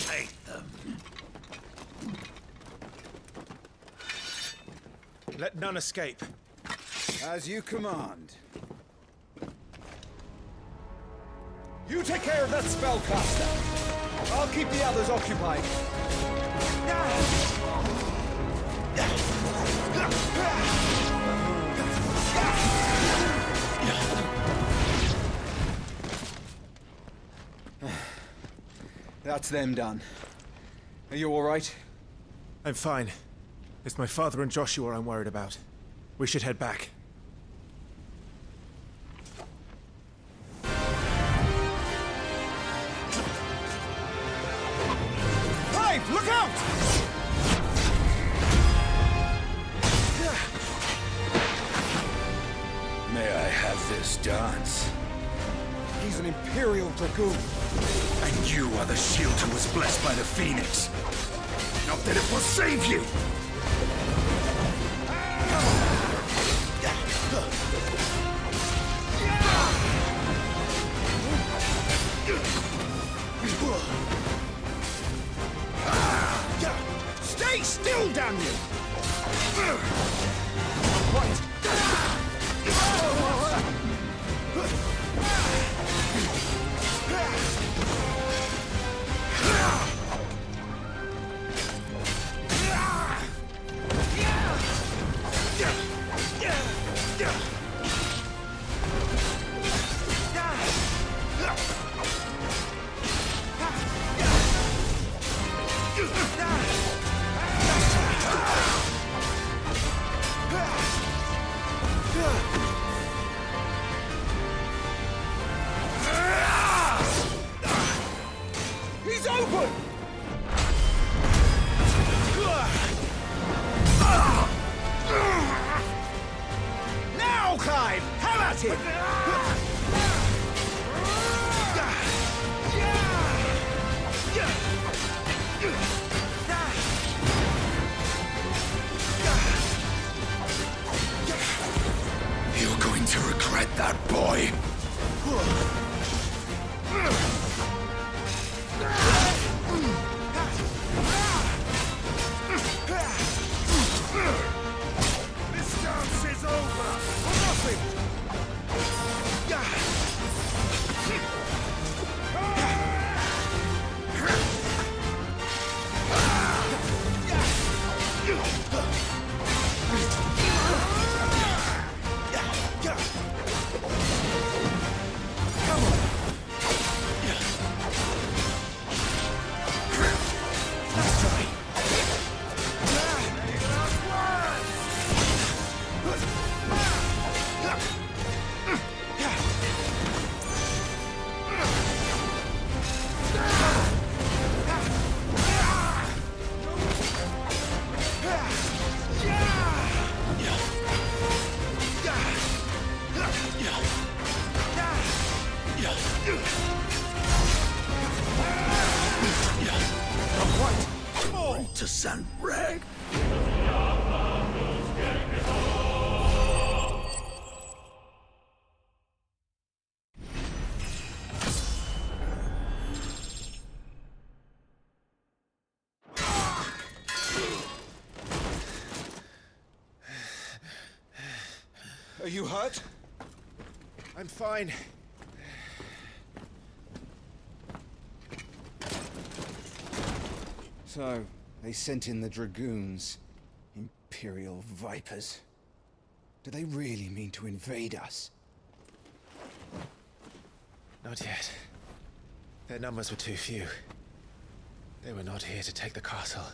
Take them. Let none escape. As you command. You take care of that spellcaster. I'll keep the others occupied. That's them done. Are you all right? I'm fine. It's my father and Joshua I'm worried about. We should head back. Brave, look out! May I have this dance? He's an Imperial Dragoon. And you are the shield who was blessed by the Phoenix. Not that it will save you! Stay still, damn you! All to sand rag. Are you hurt? I'm fine. So, they sent in the dragoons. Imperial vipers. Do they really mean to invade us? Not yet. Their numbers were too few. They were not here to take the castle.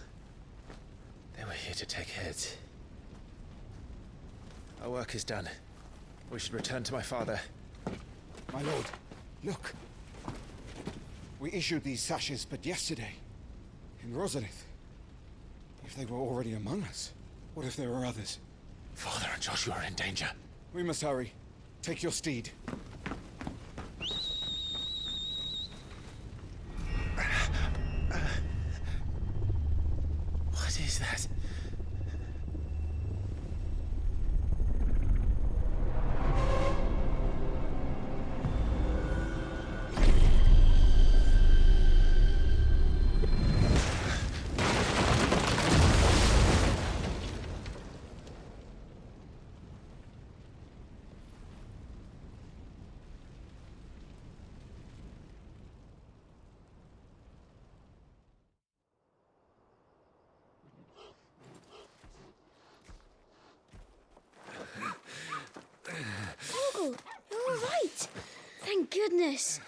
They were here to take heads. Our work is done. We should return to my father. My lord, look. We issued these sashes but yesterday. In Rosalith. If they were already among us, what if there were others? Father and Joshua are in danger. We must hurry. Take your steed. What is that? Oh, you're all right. Thank goodness.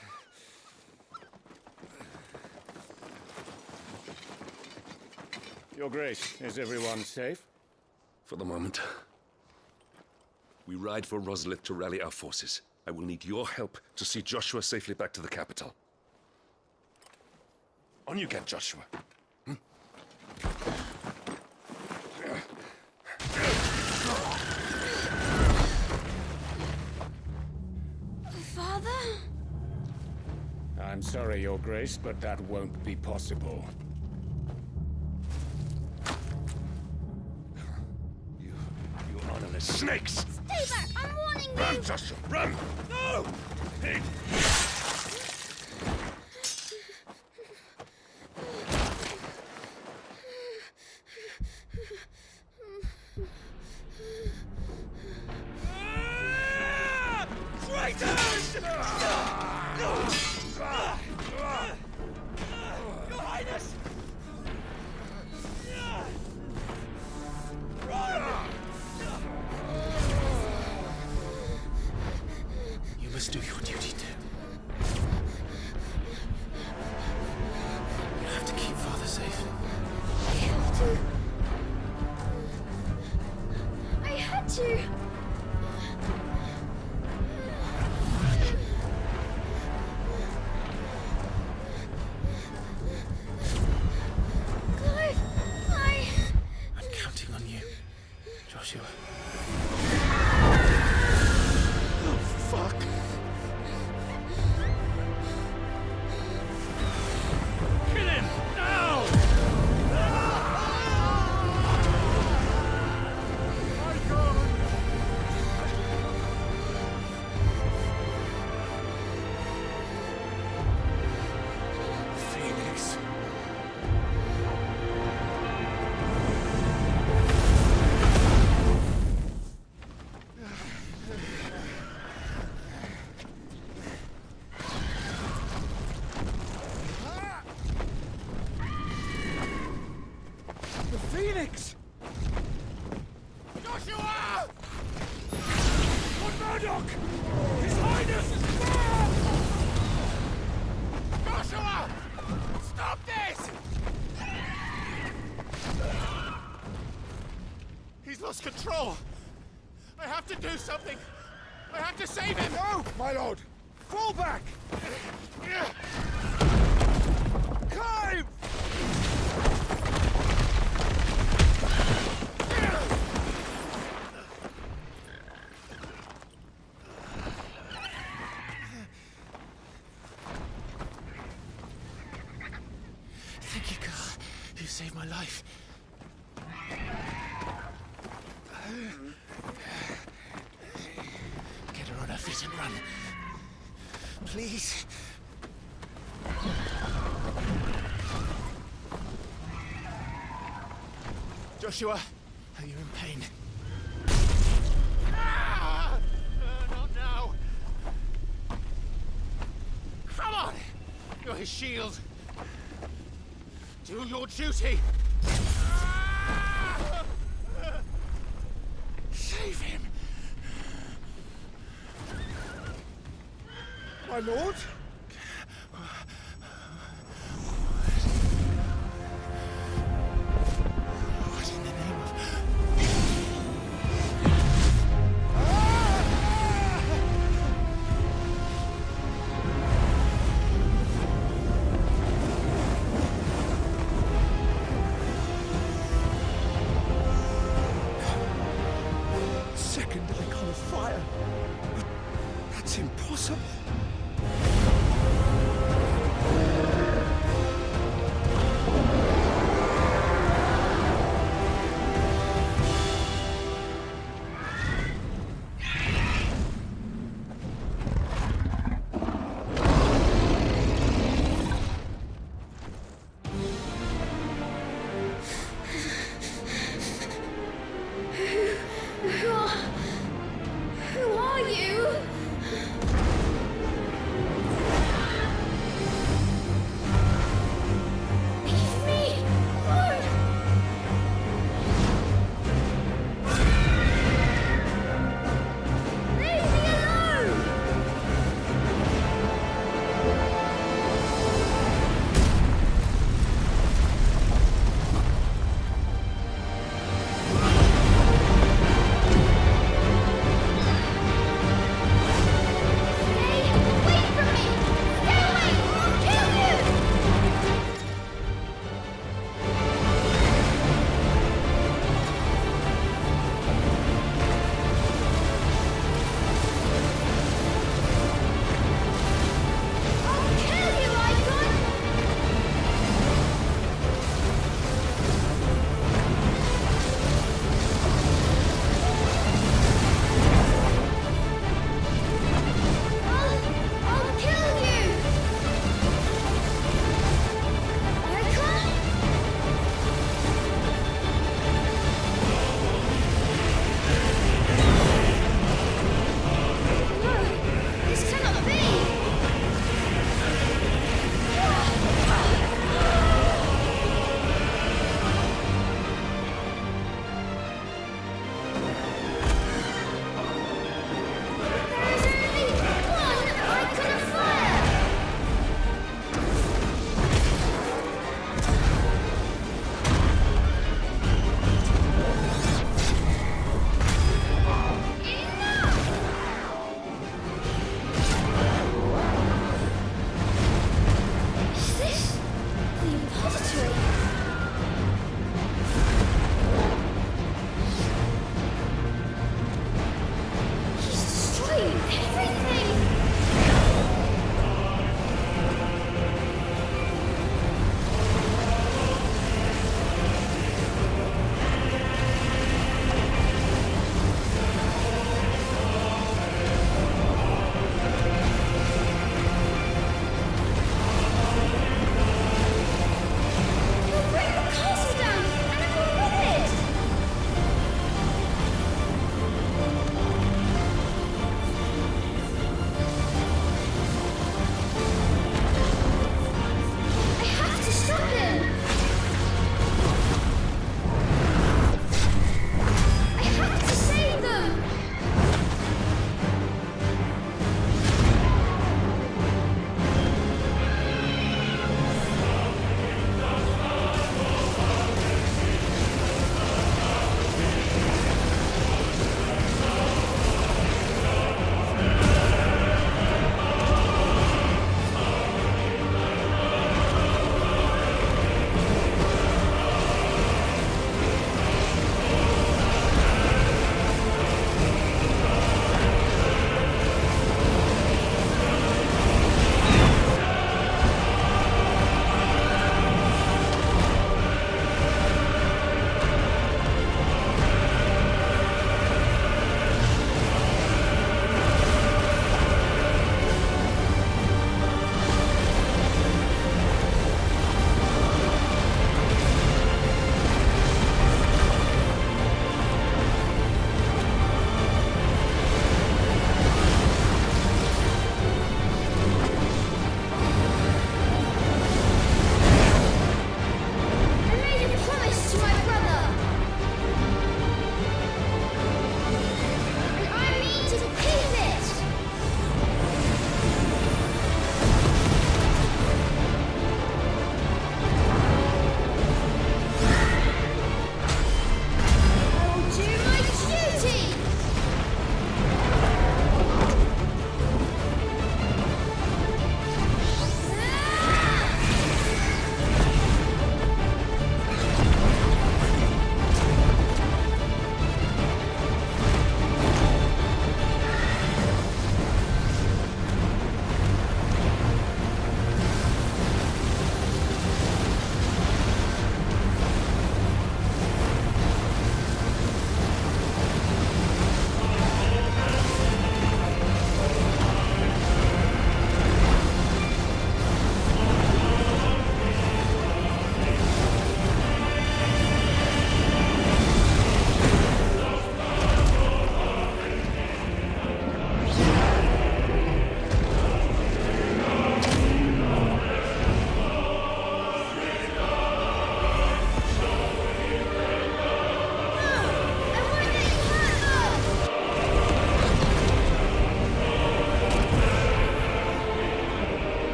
Your Grace, is everyone safe? For the moment. We ride for Rosalith to rally our forces. I will need your help to see Joshua safely back to the capital. On you get, Joshua. Father? I'm sorry, Your Grace, but that won't be possible. You honorless snakes! Stay back! I'm warning you! Run, Joshua, run! No! Pig! Traitors! Your Highness! You must do your duty too. You have to keep Father safe. I have to. I had to. I'm counting on you, Joshua. Oh, fuck. Kill him! Now! Phoenix. The Phoenix! Joshua! Lord Murdoch! His Highness is back! Joshua! Stop this! He's lost control! I have to do something! I have to save him! No, my lord! Fall back! Climb! save my life. Get her on her feet and run. Please. Joshua, are you in pain? Not now. Come on! You're his shield. Do your duty. Save him. My lord? What in the name of... Second icon of fire. But that's impossible.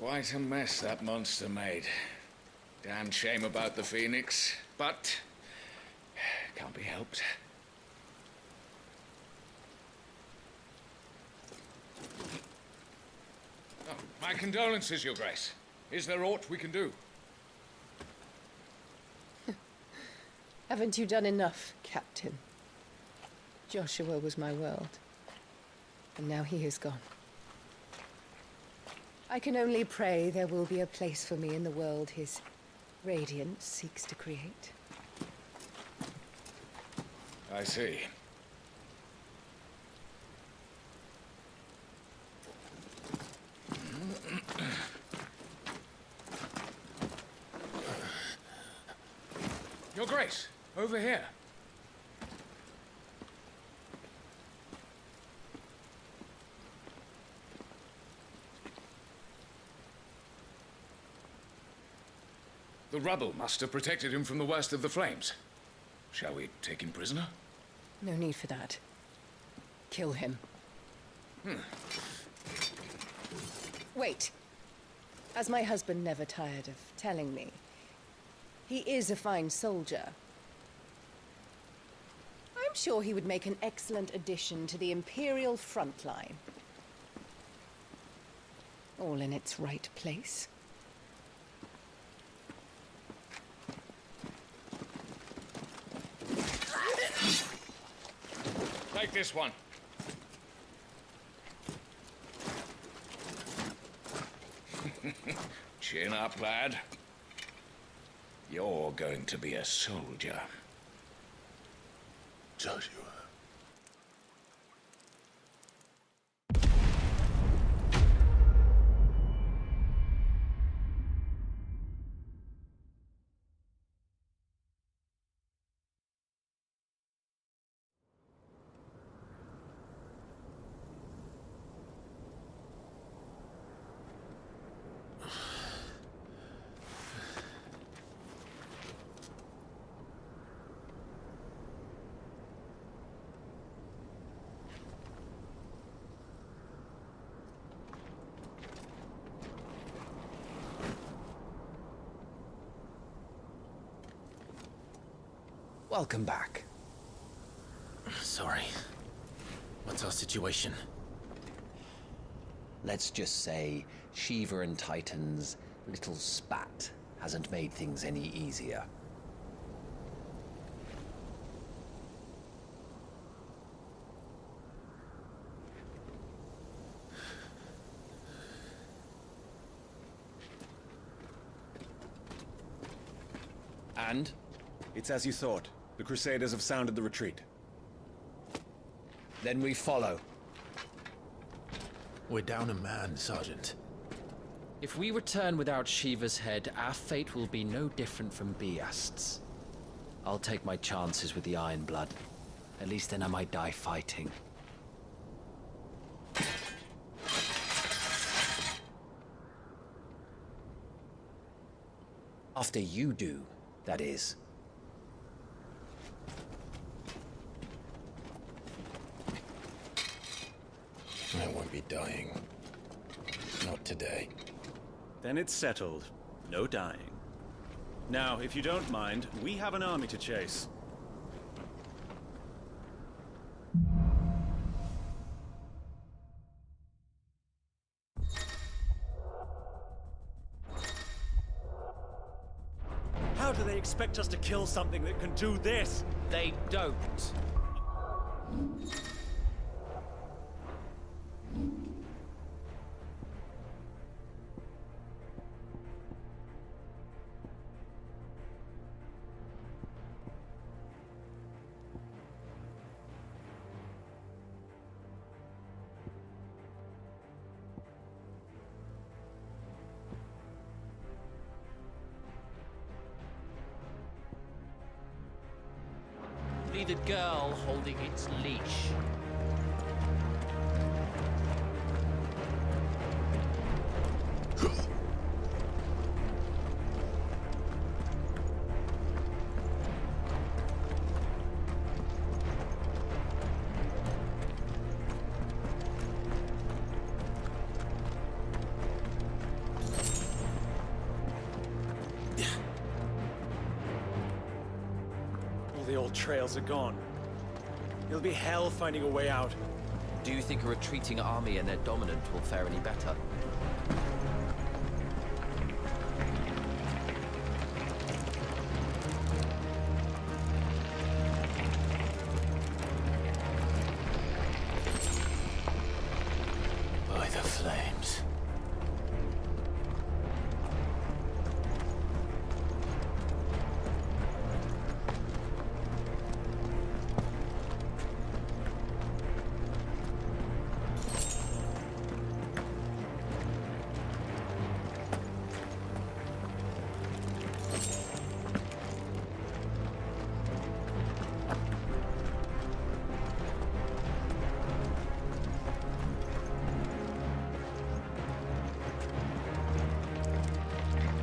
Quite a mess that monster made. Damn shame about the Phoenix, but can't be helped. Oh, my condolences, Your Grace. Is there aught we can do? Haven't you done enough, Captain? Joshua was my world, and now he is gone. I can only pray there will be a place for me in the world his radiance seeks to create. I see. Your Grace, over here. The rubble must have protected him from the worst of the flames. Shall we take him prisoner? No need for that. Kill him. Wait. As my husband never tired of telling me, he is a fine soldier. I'm sure he would make an excellent addition to the Imperial front line. All in its right place. Take this one. Chin up, lad. You're going to be a soldier. Joshua. Welcome back. Sorry. What's our situation? Let's just say Shiva and Titan's little spat hasn't made things any easier. And? It's as you thought. The Crusaders have sounded the retreat. Then we follow. We're down a man, Sergeant. If we return without Shiva's head, our fate will be no different from Biast's. I'll take my chances with the Iron Blood. At least then I might die fighting. After you do, that is. I won't be dying. Not today. Then it's settled. No dying. Now, if you don't mind, we have an army to chase. How do they expect us to kill something that can do this? They don't. Be the girl holding its leash. trails are gone. It'll be hell finding a way out. Do you think a retreating army and their dominant will fare any better? By the flames.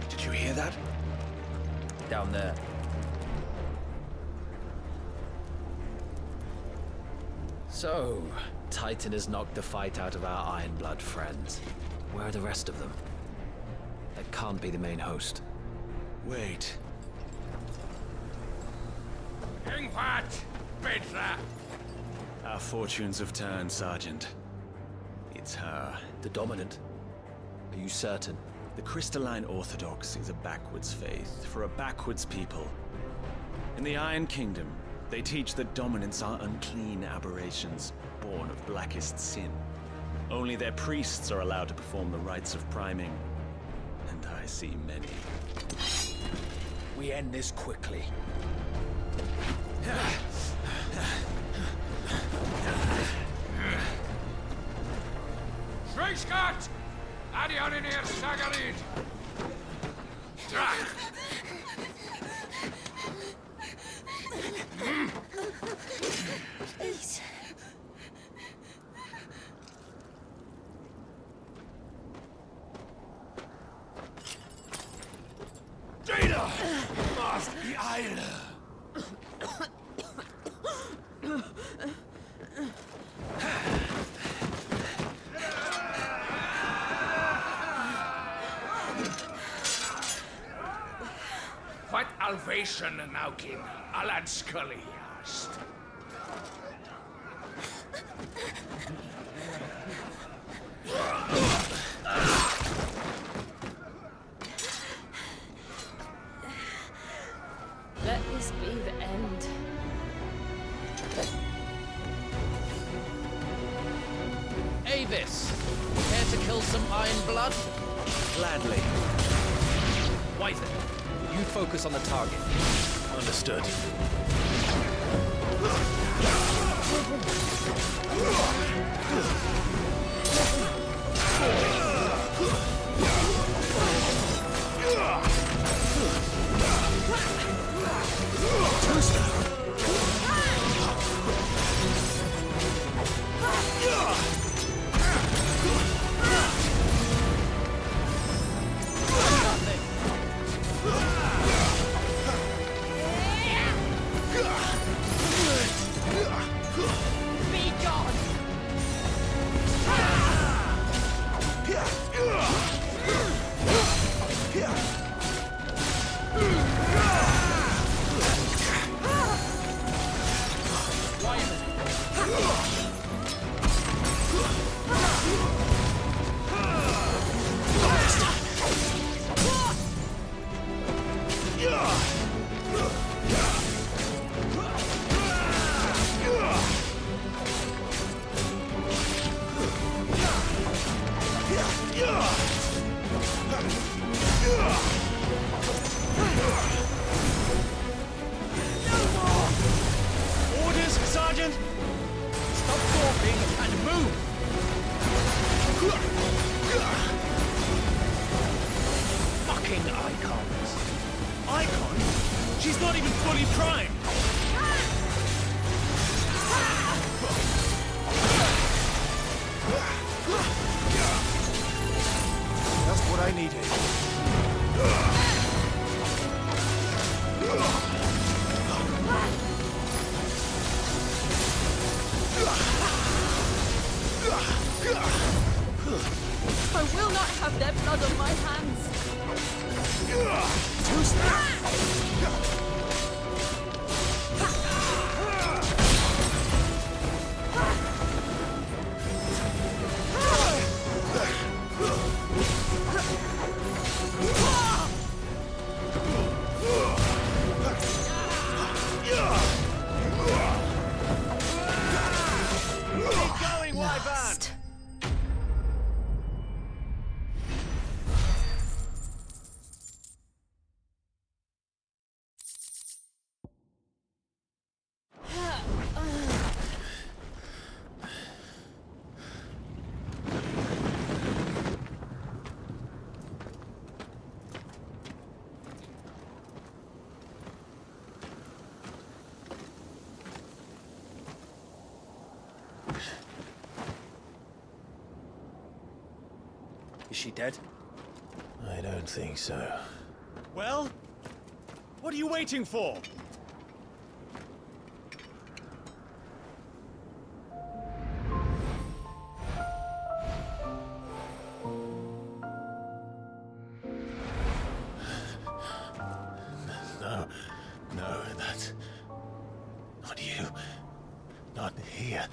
Did you hear that? Down there. So, Titan has knocked the fight out of our Ironblood friends. Where are the rest of them? That can't be the main host. Wait. Our fortunes have turned, Sergeant. It's her. The Dominant? Are you certain? The Crystalline Orthodox is a backwards faith for a backwards people. In the Iron Kingdom, they teach that dominants are unclean aberrations, born of blackest sin. Only their priests are allowed to perform the rites of priming, and I see many. We end this quickly. Schweigschgott! Adioninir Sagarid! Please. Jada! Must be Eile! What Alvation Naukin, Alad Scully asked. Let this be the end. Avis! Care to kill some Ironblood? Gladly. Wyvern, you focus on the target. Understood. Be gone! Orders, Sergeant! Stop talking and move! Fucking icons. Icon? She's not even fully primed! Just what I needed. I will not have their blood on my hands. Too Is she dead? I don't think so. Well? What are you waiting for? No, that's... not you. Not here.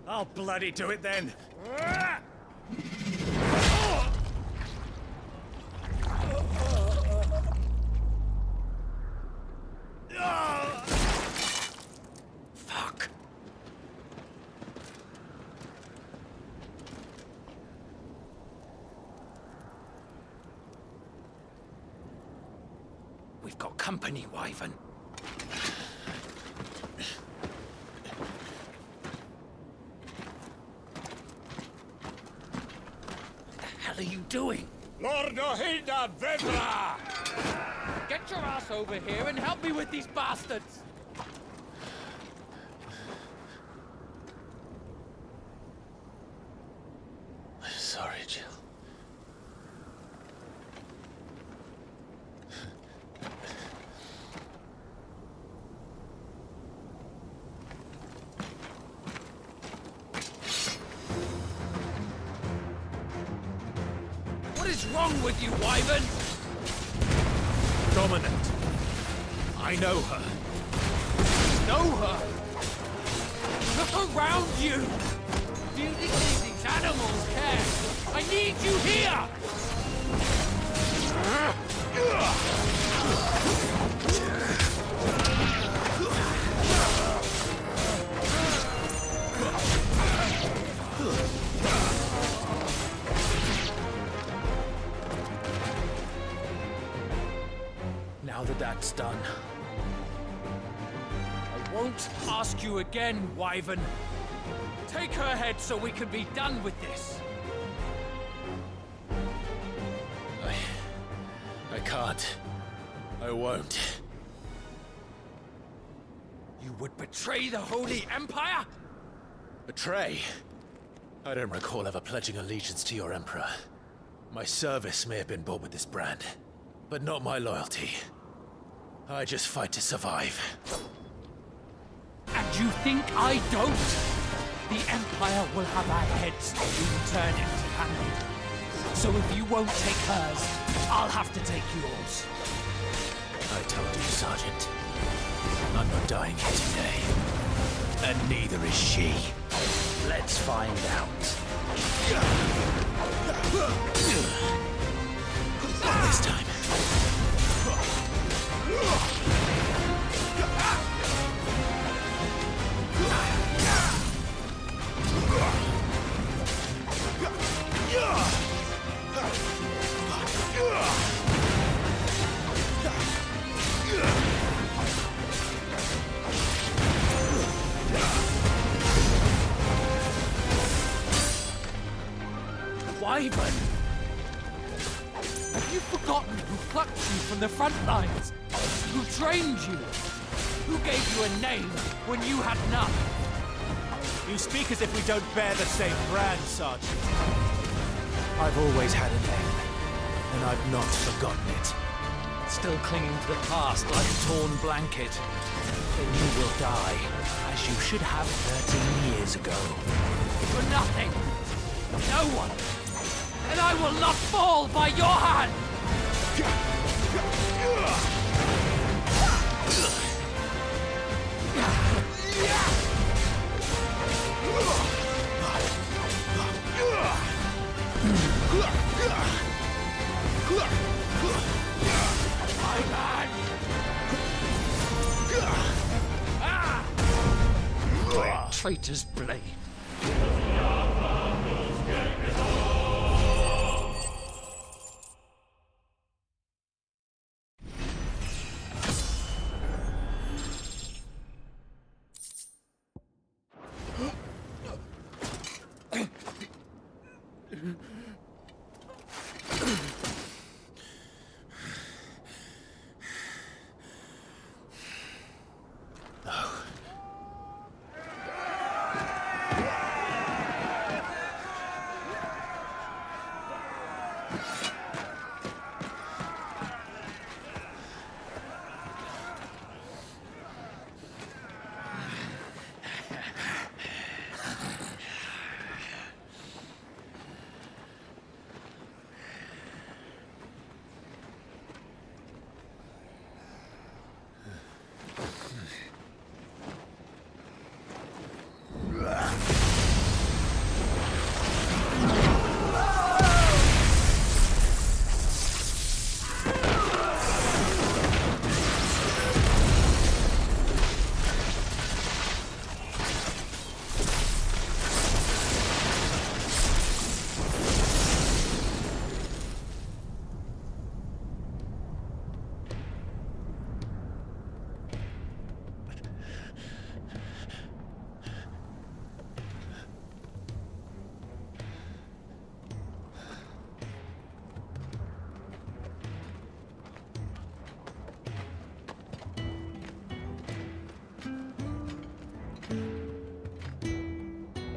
I'll bloody do it then. Fuck. We've got company, Wyvern. What the hell are you doing? Lord Ohilda Vedra! Get your ass over here and help me with these bastards! I'm sorry, Jill. What is wrong with you, Wyvern? Dominant. I know her. Know her? Look around you! Do you think these animals care? I need you here! Now that that's done, I won't ask you again, Wyvern. Take her head so we can be done with this. I can't. I won't. You would betray the Holy Empire? Betray? I don't recall ever pledging allegiance to your Emperor. My service may have been bought with this brand, but not my loyalty. I just fight to survive. And you think I don't? The Empire will have our heads being turned empty-handed. So if you won't take hers, I'll have to take yours. I told you, Sergeant. I'm not dying here today. And neither is she. let's find out. Not this time. Wyvern! Have you forgotten who plucked you from the front lines? Who trained you? Who gave you a name when you had none? You speak as if we don't bear the same brand, Sergeant. I've always had a name, and I've not forgotten it. Still clinging to the past like a torn blanket. Then you will die, as you should have 13 years ago. For nothing! No one! And I will not fall by your hand! My man! Traitor's blade.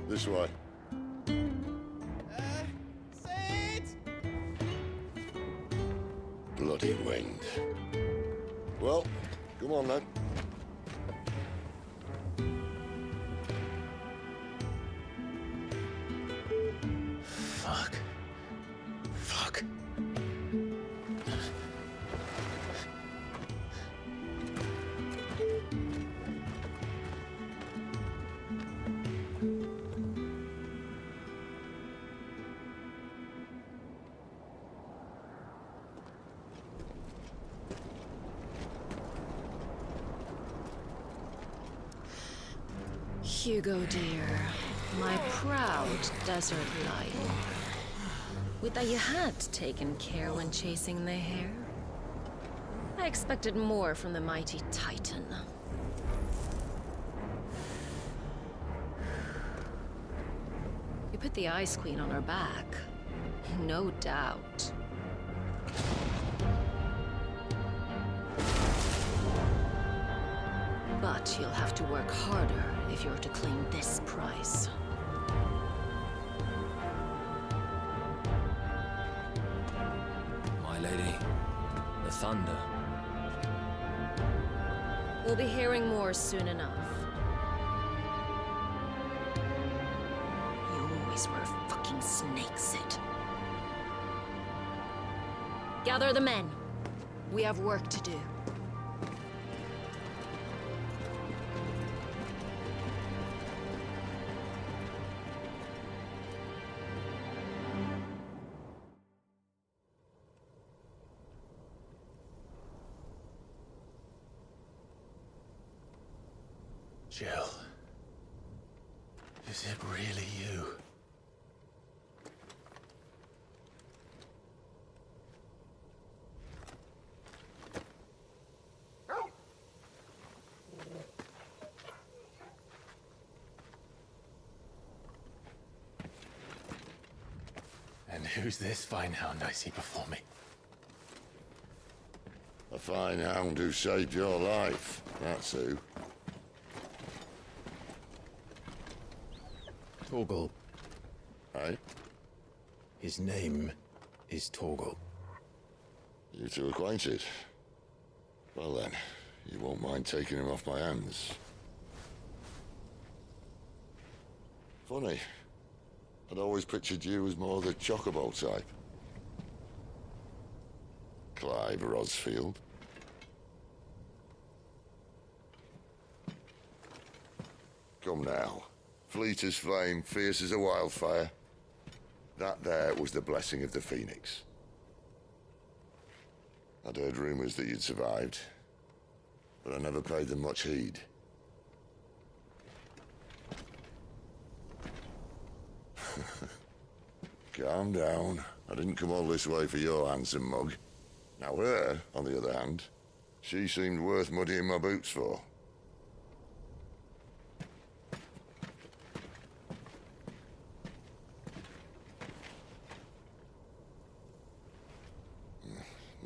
This way. Sid! Bloody wind. Well, come on then. Fuck. Fuck. Hugo, dear, my proud desert lion. Would that you had taken care when chasing the hare. I expected more from the mighty Titan. You put the Ice Queen on her back, no doubt. But you'll have to work harder if you're to claim this prize. My lady, the thunder. We'll be hearing more soon enough. You always were a fucking snake, Sid. Gather the men. We have work to do. Jill. Is it really you? And who's this fine hound I see before me? A fine hound who saved your life, that's who. Torgal. Aye? His name is Torgal. You two acquainted? Well then, you won't mind taking him off my hands. Funny. I'd always pictured you as more the chocobo type. Clive Rosfield. Come now. Fleet as flame, fierce as a wildfire. That there was the blessing of the Phoenix. I'd heard rumors that you'd survived, but I never paid them much heed. Calm down. I didn't come all this way for your handsome mug. Now her, on the other hand, she seemed worth muddying my boots for.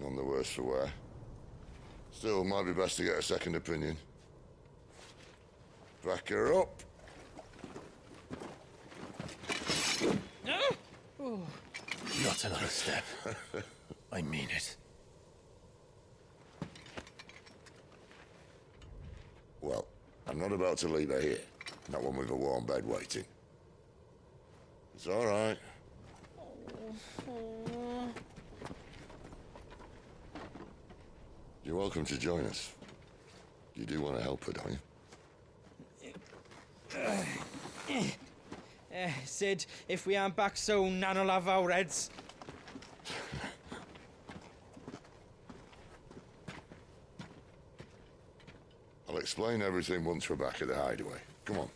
None the worse for wear. Still, might be best to get a second opinion. Back her up. Not another step. I mean it. Well, I'm not about to leave her here. Not one with a warm bed waiting. It's all right. You're welcome to join us. You do want to help her, don't you? Sid, if we aren't back soon, Nan will have our heads. I'll explain everything once we're back at the hideaway. Come on.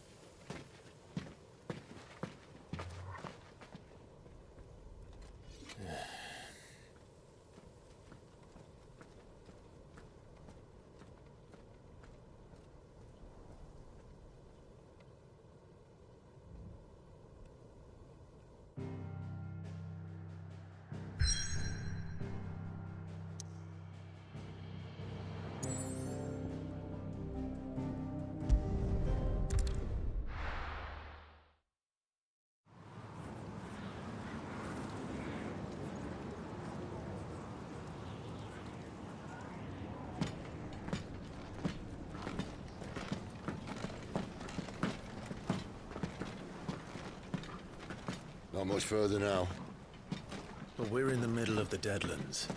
Not much further now. But we're in the middle of the Deadlands.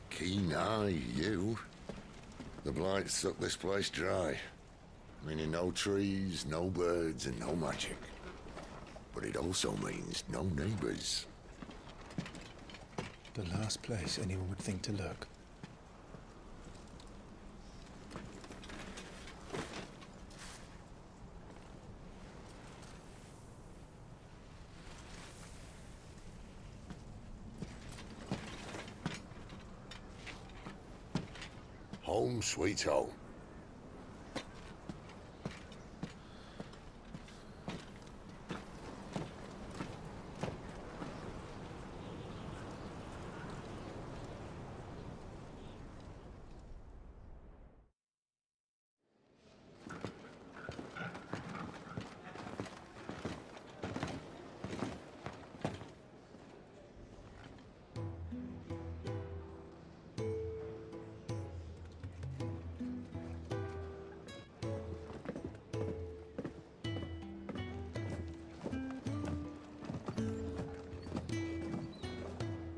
Keen eye, you. The blight sucked this place dry. Meaning no trees, no birds, and no magic. But it also means no neighbors. The last place anyone would think to look. Home sweet home.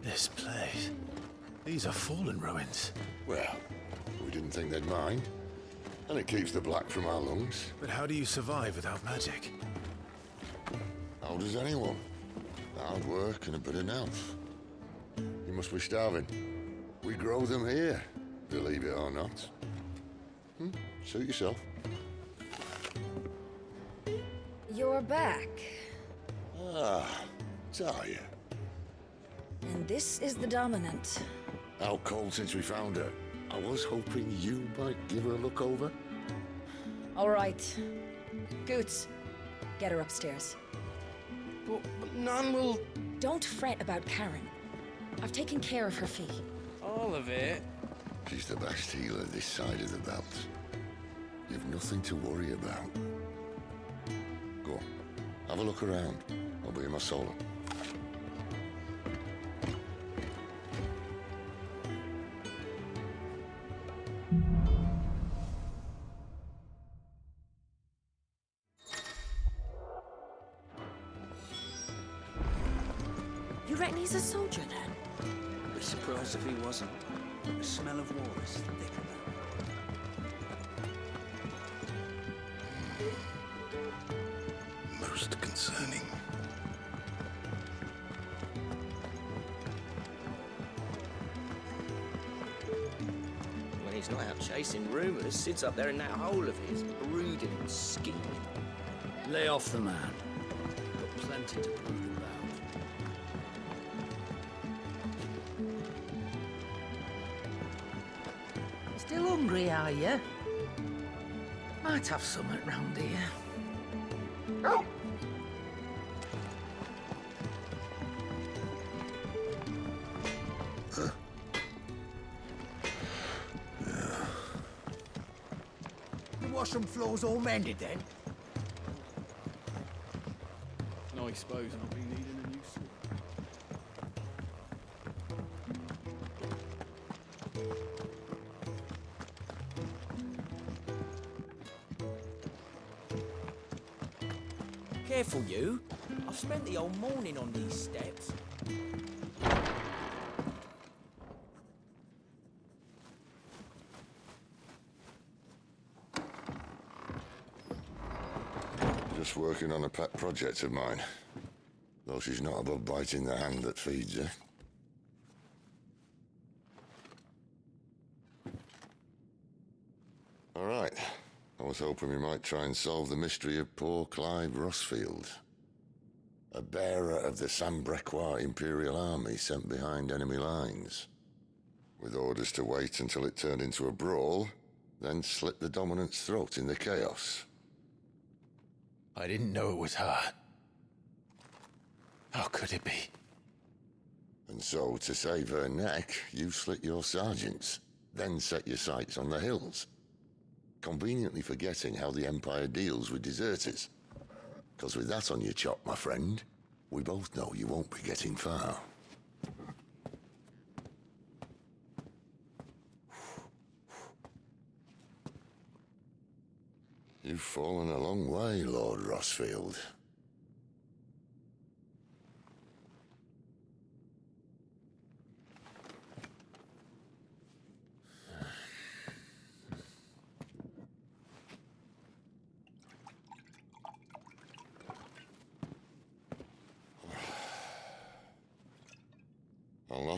This place. These are fallen ruins. Well, we didn't think they'd mind. And it keeps the black from our lungs. But how do you survive without magic? How does anyone? Hard work and a bit of nerve. You must be starving. We grow them here, believe it or not. Suit yourself. You're back. Ah, Talia. And this is the Dominant. Out cold since we found her. I was hoping you might give her a look over. All right. Goots, get her upstairs. But Nan will... Don't fret about Karen. I've taken care of her fee. All of it? She's the best healer this side of the belt. You've nothing to worry about. Go on, have a look around. I'll be in my solo. You reckon he's a soldier then? I'd be surprised if he wasn't. The smell of war is thick about. Most concerning. When he's not out chasing rumours, sits up there in that hole of his, brooding and scheming. Lay off the man. Got plenty to brood about. Still hungry, are you? Might have something round here. The washroom floor's all mended then? I suppose I'll be needing a new suit. Careful, you. I've spent the whole morning on these steps. Just working on a pet project of mine. Though she's not above biting the hand that feeds her. All right. I was hoping we might try and solve the mystery of poor Clive Rossfield. A bearer of the Sambrequois Imperial Army sent behind enemy lines. With orders to wait until it turned into a brawl, then slit the Dominant's throat in the chaos. I didn't know it was her. How could it be? And so, to save her neck, you slit your sergeants, then set your sights on the hills. Conveniently forgetting how the Empire deals with deserters. Because with that on your chop, my friend, we both know you won't be getting far. You've fallen a long way, Lord Rossfield.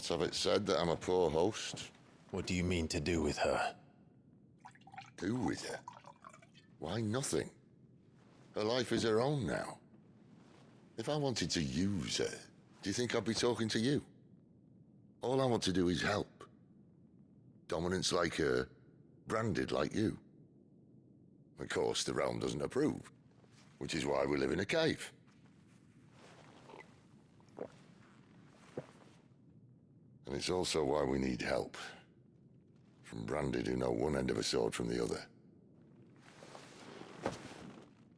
Let's have it said that I'm a poor host. What do you mean to do with her? Do with her? Why, nothing. Her life is her own now. If I wanted to use her, do you think I'd be talking to you? All I want to do is help. Dominants like her, branded like you. Of course, the realm doesn't approve, which is why we live in a cave. And it's also why we need help. From branded who know one end of a sword from the other.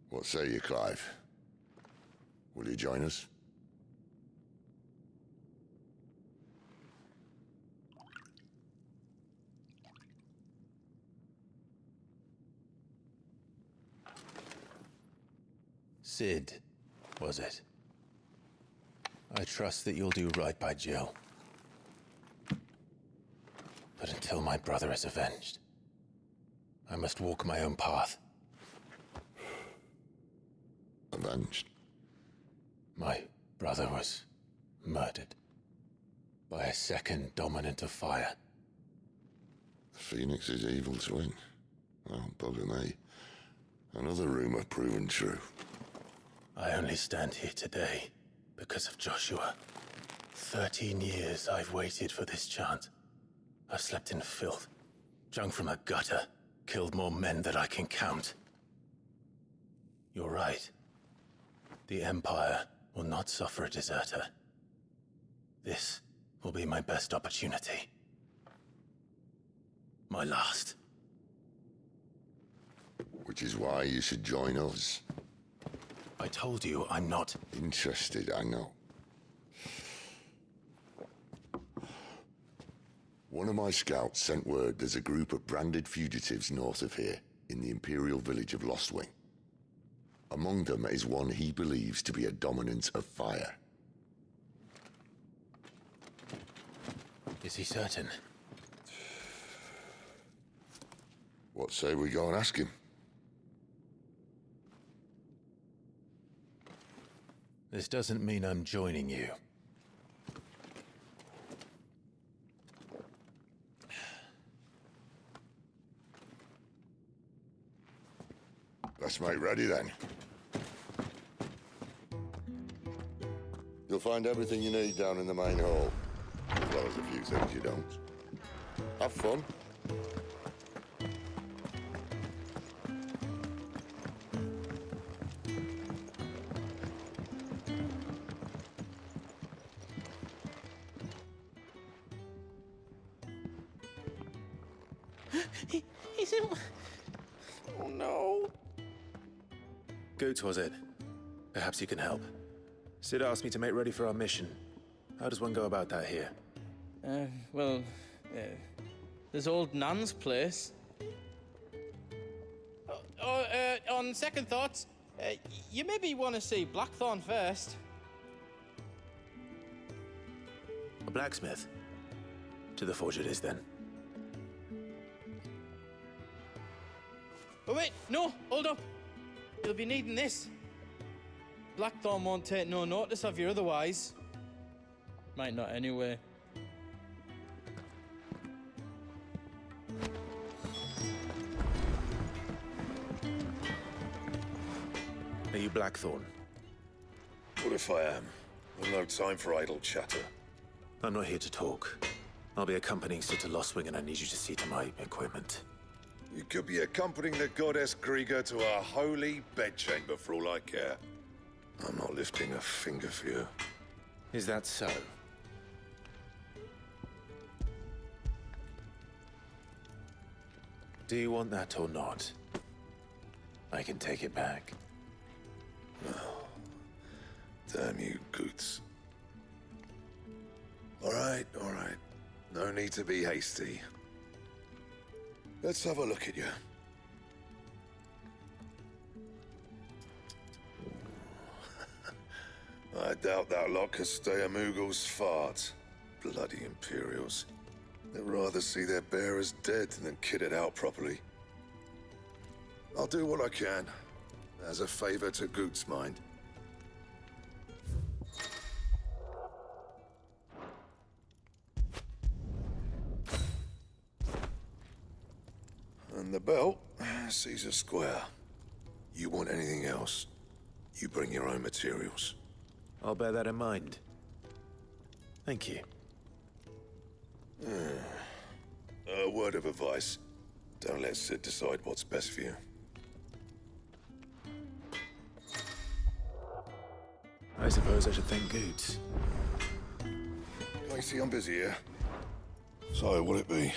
What say you, Clive? Will you join us? Sid, was it? I trust that you'll do right by Jill. But until my brother is avenged, I must walk my own path. Avenged? My brother was murdered by a second dominant of fire. The Phoenix's evil twin. Oh, bugger me. Another rumor proven true. I only stand here today because of Joshua. 13 years I've waited for this chance. I've slept in filth, drunk from a gutter, killed more men than I can count. You're right. The Empire will not suffer a deserter. This will be my best opportunity. My last. Which is why you should join us. I told you I'm not... Interested, I know. One of my scouts sent word there's a group of branded fugitives north of here, in the Imperial village of Lostwing. Among them is one he believes to be a dominant of fire. Is he certain? What say we go and ask him? This doesn't mean I'm joining you. Let's make ready then. You'll find everything you need down in the main hall, as well as a few things you don't. Have fun. He's in... Oh no. Goots, was it? Perhaps you can help. Sid asked me to make ready for our mission. How does one go about that here? Well, there's old Nan's place. On second thoughts, you maybe want to see Blackthorn first. A blacksmith? To the forge it is, then. Oh wait, no, hold up. You'll be needing this. Blackthorn won't take no notice of you otherwise. Might not anyway. Are you Blackthorn? What if I am? I've no time for idle chatter. I'm not here to talk. I'll be accompanying Sid to Lostwing, and I need you to see to my equipment. You could be accompanying the goddess Krieger to a holy bedchamber for all I care. I'm not lifting a finger for you. Is that so? Do you want that or not? I can take it back. Oh, damn you, Goots. All right. No need to be hasty. Let's have a look at you. I doubt that lot could stay a Moogle's fart. Bloody Imperials. They'd rather see their bearers dead than kitted out properly. I'll do what I can, as a favor to Goot's mind. And the belt, Caesar Square. You want anything else, you bring your own materials. I'll bear that in mind. Thank you. A word of advice. Don't let Sid decide what's best for you. I suppose I should thank Goots. I see I'm busy here. So, what'll it be?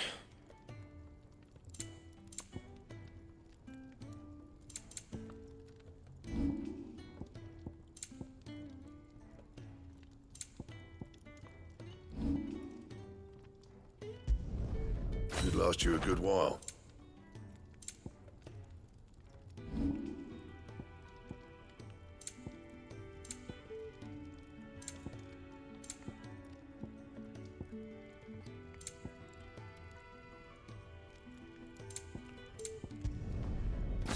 Could last you a good while.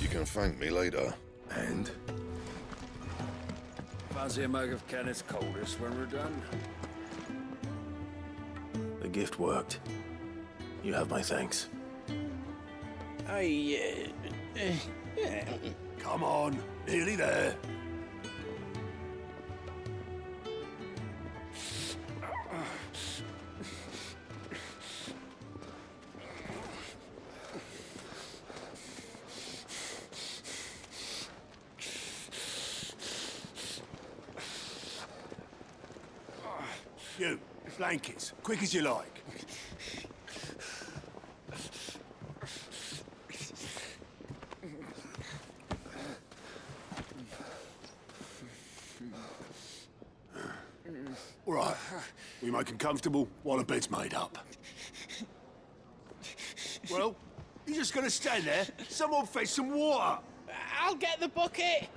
You can thank me later. And? Fancy a mug of Kenneth's coldest when we're done? The gift worked. You have my thanks. Come on, nearly there. You, blankets, quick as you like. All right, we make 'em comfortable while the bed's made up. Well, you just gonna stand there? Someone fetch some water. I'll get the bucket.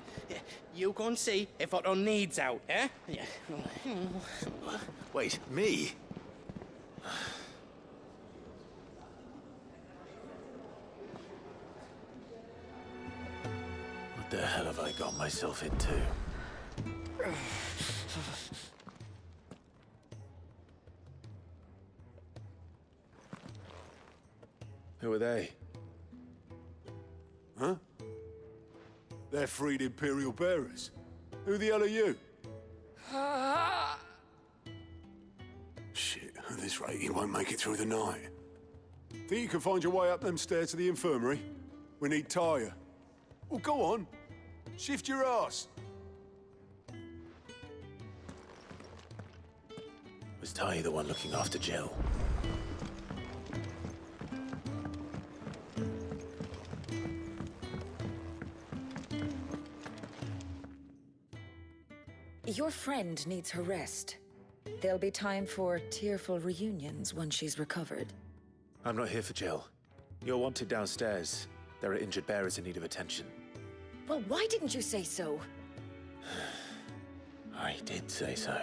You go and see if Otto needs out, eh? Wait, me? What the hell have I got myself into? Who are they? Huh? They're freed Imperial bearers. Who the hell are you? Shit, at this rate, you won't make it through the night. Think you can find your way up them stairs to the infirmary? We need Tyre. Well, go on. Shift your ass. Was Ty the one looking after Jill? Your friend needs her rest. There'll be time for tearful reunions once she's recovered. I'm not here for Jill. You're wanted downstairs. There are injured bearers in need of attention. Well, why didn't you say so? I did say so.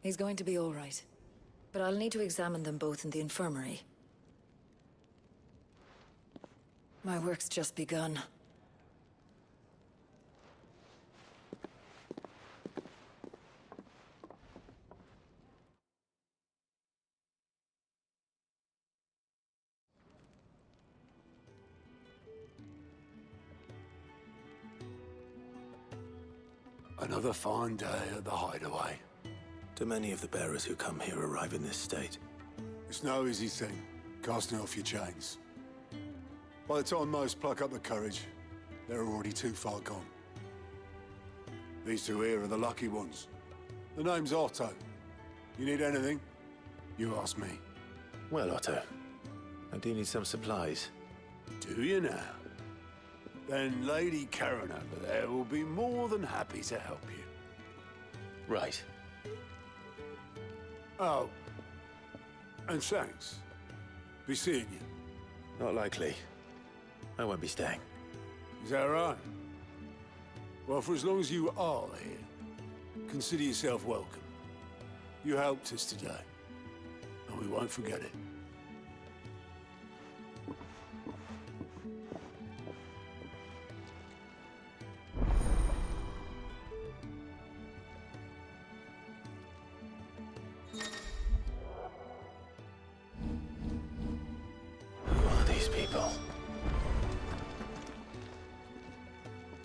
He's going to be all right. But I'll need to examine them both in the infirmary. My work's just begun. Another fine day at the hideaway. Do many of the bearers who come here arrive in this state? It's no easy thing, casting off your chains. By the time most pluck up the courage, they're already too far gone. These two here are the lucky ones. The name's Otto. You need anything, you ask me. Well, Otto, I do need some supplies. Do you now? Then Lady Karen over there will be more than happy to help you. Right. Oh. And thanks. Be seeing you. Not likely. I won't be staying. Is that right? Well, for as long as you are here, consider yourself welcome. You helped us today, and we won't forget it. Who are these people?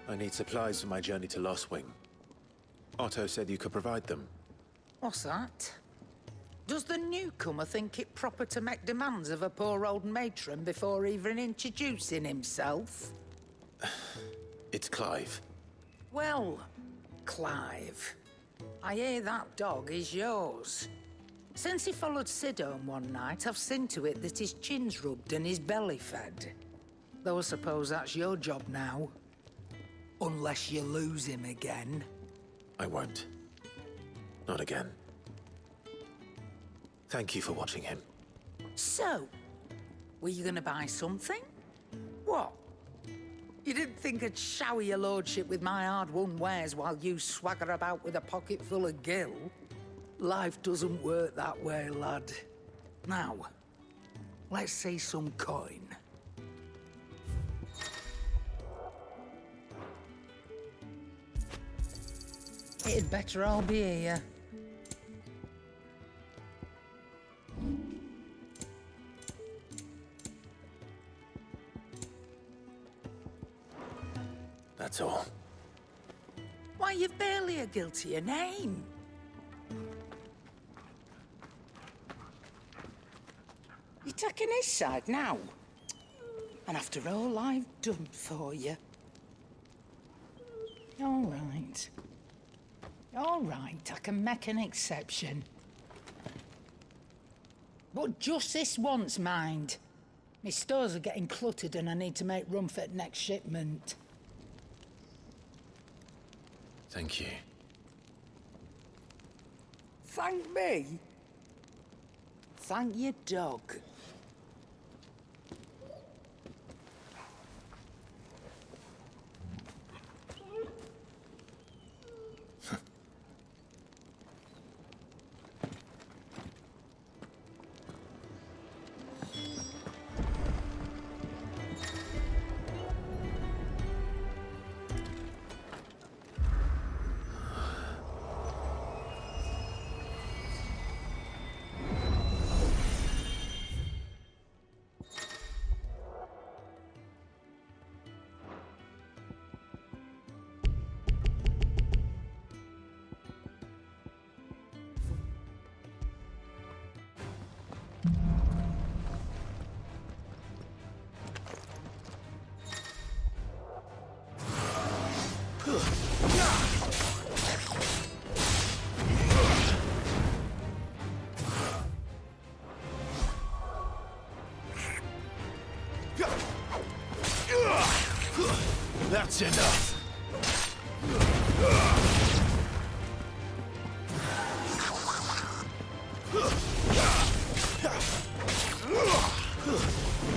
I need supplies for my journey to Lost Wing. Otto said you could provide them. What's that? Does the newcomer think it proper to make demands of a poor old matron before even introducing himself? It's Clive. Well, Clive, I hear that dog is yours. Since he followed Sid home one night, I've seen to it that his chin's rubbed and his belly fed. Though I suppose that's your job now. Unless you lose him again. I won't. Not again. Thank you for watching him. So, were you gonna buy something? What? You didn't think I'd shower your lordship with my hard-won wares while you swagger about with a pocket full of gil? Life doesn't work that way, lad. Now, let's see some coin. It'd better all be here. That's all. Why, you've barely a guiltier name. You're taking his side now? And after all I've done for you? All right. All right, I can make an exception. But just this once, mind. My stores are getting cluttered and I need to make room for the next shipment. Thank you. Thank me? Thank your dog. That's enough.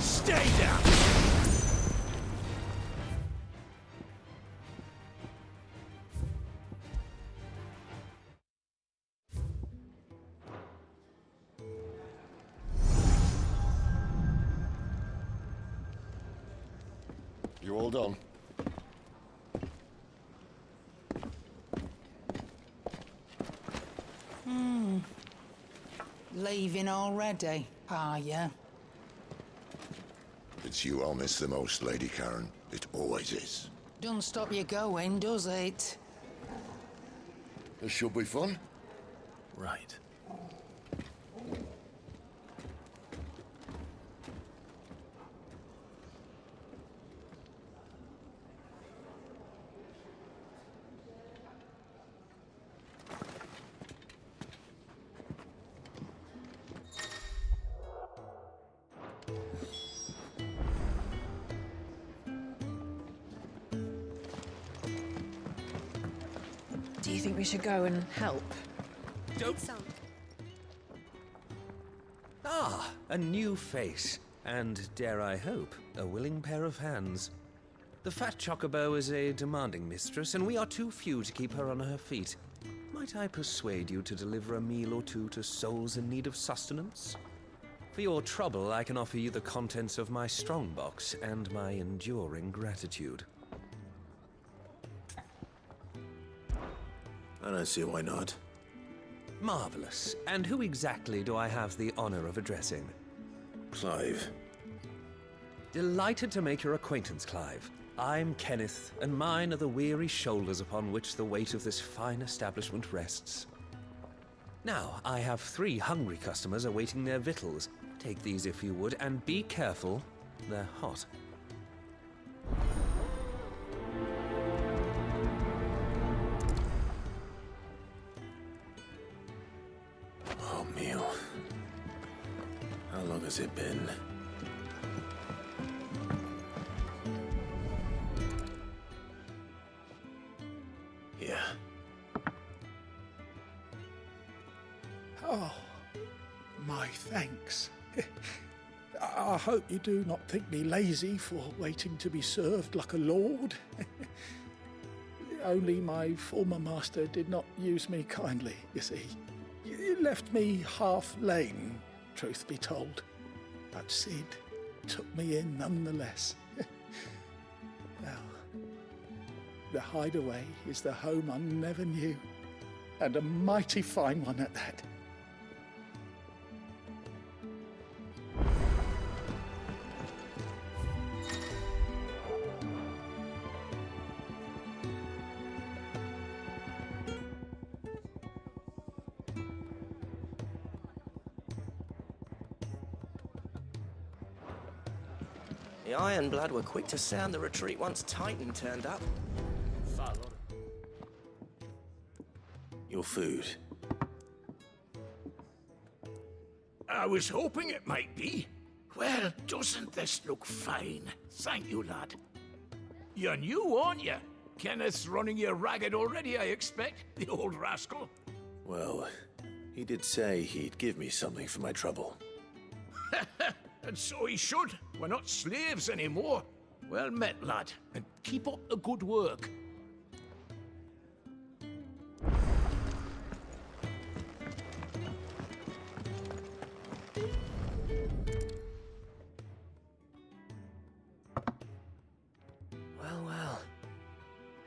Stay down. You all done? Leaving already, are you? It's you I'll miss the most, Lady Karen. It always is. Don't stop you going, does it? This should be fun. Right. Do you think we should go and help? Don't. Ah, a new face. And, dare I hope, a willing pair of hands. The fat chocobo is a demanding mistress, and we are too few to keep her on her feet. might I persuade you to deliver a meal or two to souls in need of sustenance? For your trouble, I can offer you the contents of my strongbox and my enduring gratitude. I don't see why not. Marvelous. And who exactly do I have the honor of addressing? Clive. Delighted to make your acquaintance, Clive. I'm Kenneth, and mine are the weary shoulders upon which the weight of this fine establishment rests. Now, I have 3 hungry customers awaiting their victuals. Take these if you would, and be careful, they're hot. Oh, meal. How long has it been? Here. Oh, my thanks. I hope you do not think me lazy for waiting to be served like a lord. Only my former master did not use me kindly, you see. You left me half lame, truth be told. But Sid took me in nonetheless. Well, the Hideaway is the home I never knew, and a mighty fine one at that. The Ironblood were quick to sound the retreat once Titan turned up. Followed. Your food. I was hoping it might be. Well, doesn't this look fine? Thank you, lad. You're new, aren't you? Kenneth's running you ragged already, I expect, the old rascal. Well, he did say he'd give me something for my trouble. And so he should. We're not slaves anymore. Well met, lad, and keep up the good work. Well.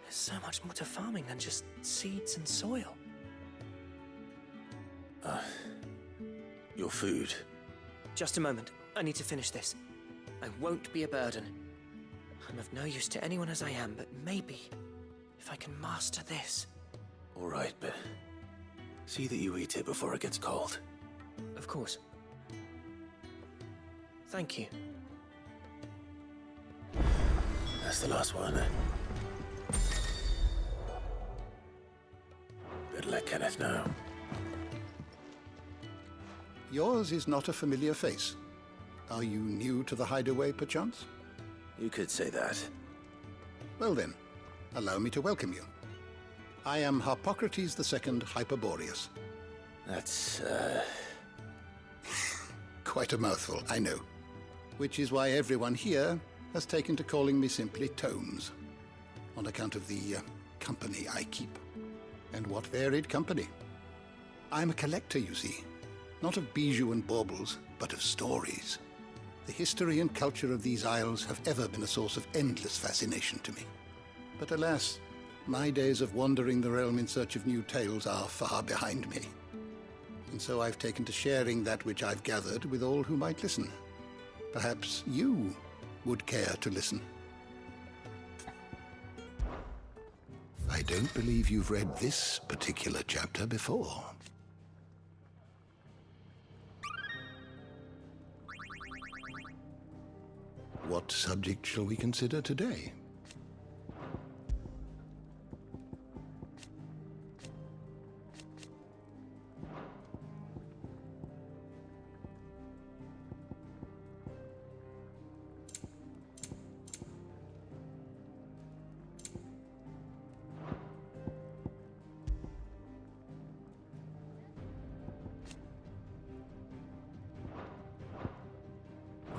There's so much more to farming than just seeds and soil. Your food. Just a moment. I need to finish this. I won't be a burden. I'm of no use to anyone as I am, but maybe if I can master this. All right, but see that you eat it before it gets cold. Of course. Thank you. That's the last one. Better let Kenneth know. Yours is not a familiar face. Are you new to the Hideaway, perchance? You could say that. Well then, allow me to welcome you. I am Harpocrates II Hyperboreus. That's, Quite a mouthful, I know. Which is why everyone here has taken to calling me simply Tomes, on account of the company I keep. And what varied company. I'm a collector, you see. Not of bijou and baubles, but of stories. The history and culture of these isles have ever been a source of endless fascination to me. But alas, my days of wandering the realm in search of new tales are far behind me. And so I've taken to sharing that which I've gathered with all who might listen. Perhaps you would care to listen. I don't believe you've read this particular chapter before. What subject shall we consider today?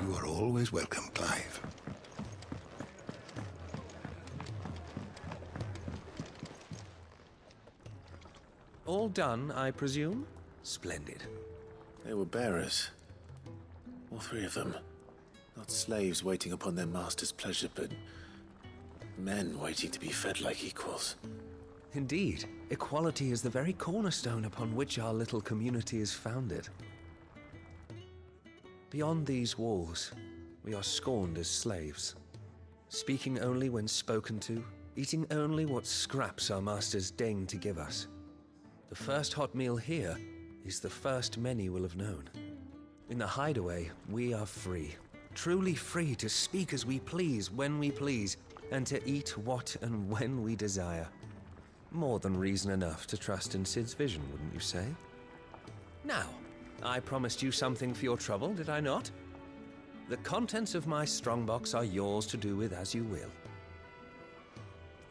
You are always welcome, Clive. All done, I presume? Splendid. They were bearers. All three of them. Not slaves waiting upon their master's pleasure, but men waiting to be fed like equals. Indeed, equality is the very cornerstone upon which our little community is founded. Beyond these walls, we are scorned as slaves, speaking only when spoken to, eating only what scraps our masters deign to give us. The first hot meal here is the first many will have known. In the hideaway, we are free, truly free to speak as we please, when we please, and to eat what and when we desire. More than reason enough to trust in Sid's vision, wouldn't you say? Now, I promised you something for your trouble, did I not? The contents of my strongbox are yours to do with as you will.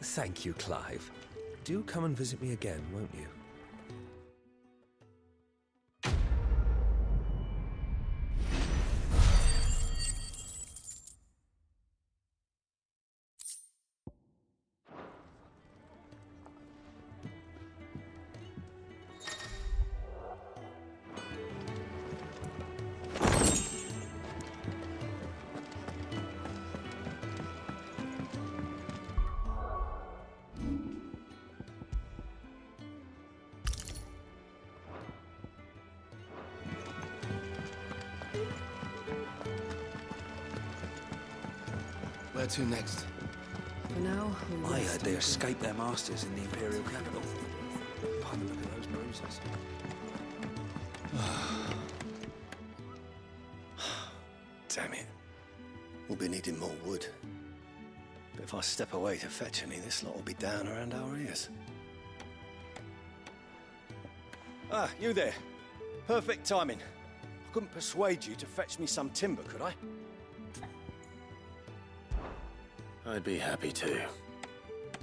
Thank you, Clive. Do come and visit me again, won't you? Where to next? For now, I heard they escaped their masters in the Imperial capital. Have a look at those bruises. Damn it. We'll be needing more wood. But if I step away to fetch any, this lot will be down around our ears. Ah, you there. Perfect timing. I couldn't persuade you to fetch me some timber, could I? I'd be happy to.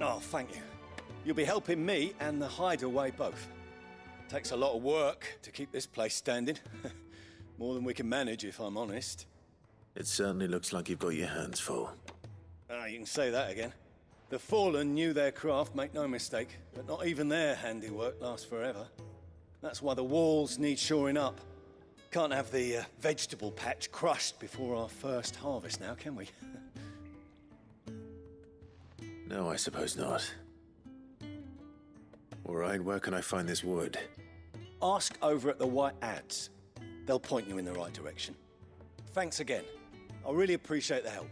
Oh, thank you. You'll be helping me and the hideaway both. Takes a lot of work to keep this place standing. More than we can manage, if I'm honest. It certainly looks like you've got your hands full. Ah, you can say that again. The Fallen knew their craft, make no mistake, but not even their handiwork lasts forever. That's why the walls need shoring up. Can't have the vegetable patch crushed before our first harvest now, can we? No, I suppose not. All right, where can I find this wood? Ask over at the White Ads. They'll point you in the right direction. Thanks again. I really appreciate the help.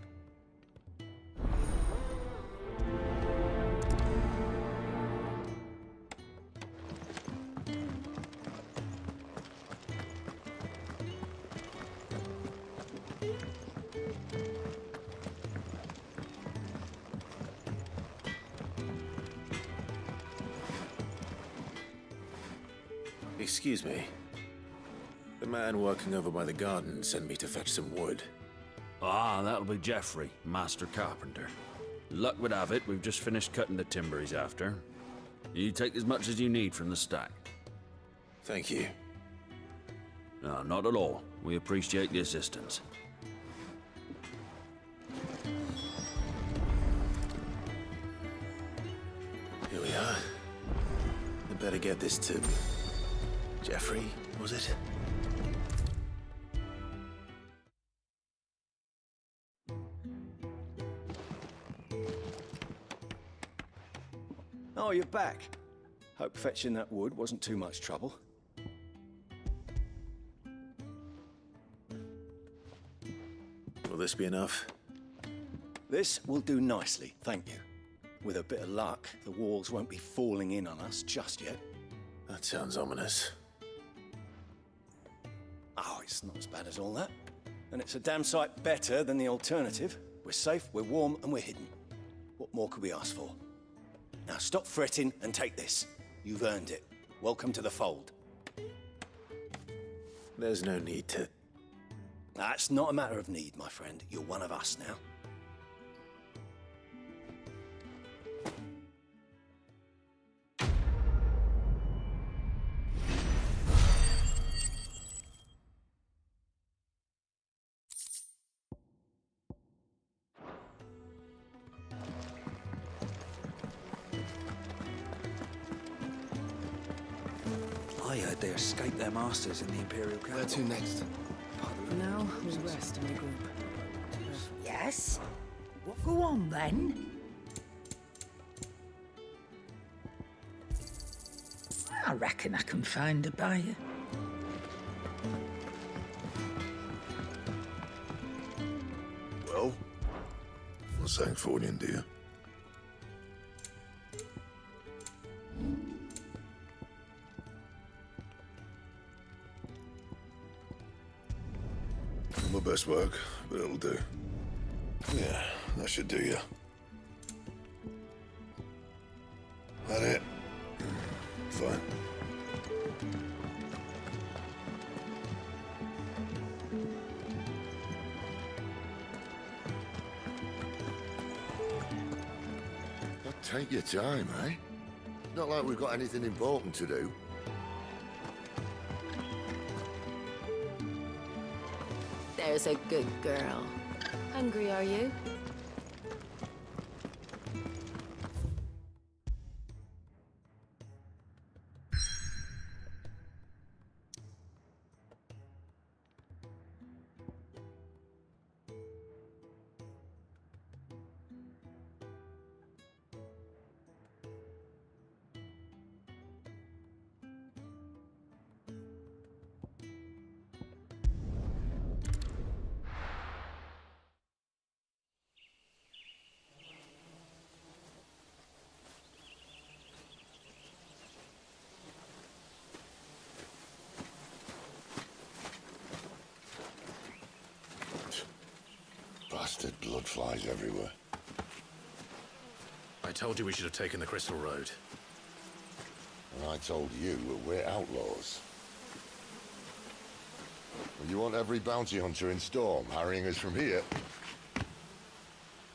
Excuse me. The man working over by the garden sent me to fetch some wood. Ah, that'll be Geoffrey, Master Carpenter. Luck would have it, we've just finished cutting the timber he's after. You take as much as you need from the stack. Thank you. No, not at all. We appreciate the assistance. Here we are. I'd better get this to... Geoffrey, was it? Oh, you're back. Hope fetching that wood wasn't too much trouble. Will this be enough? This will do nicely, thank you. With a bit of luck, the walls won't be falling in on us just yet. That sounds ominous. Oh, it's not as bad as all that. And it's a damn sight better than the alternative. We're safe, we're warm, and we're hidden. What more could we ask for? Now stop fretting and take this. You've earned it. Welcome to the fold. There's no need to... That's not a matter of need, my friend. You're one of us now. I heard they escaped their masters in the Imperial camp. Where to next? For now, we'll rest and regroup. Yes? Well, go on then. I reckon I can find a buyer. Well, what's saying forwarding, dear? My best work, but it'll do. Yeah, that should do you. That it? Fine. Take your time, eh? Not like we've got anything important to do. There's a good girl. Hungry, are you? Bastard blood flies everywhere. I told you we should have taken the Crystal Road. And I told you we're outlaws. Well, you want every bounty hunter in Storm harrying us from here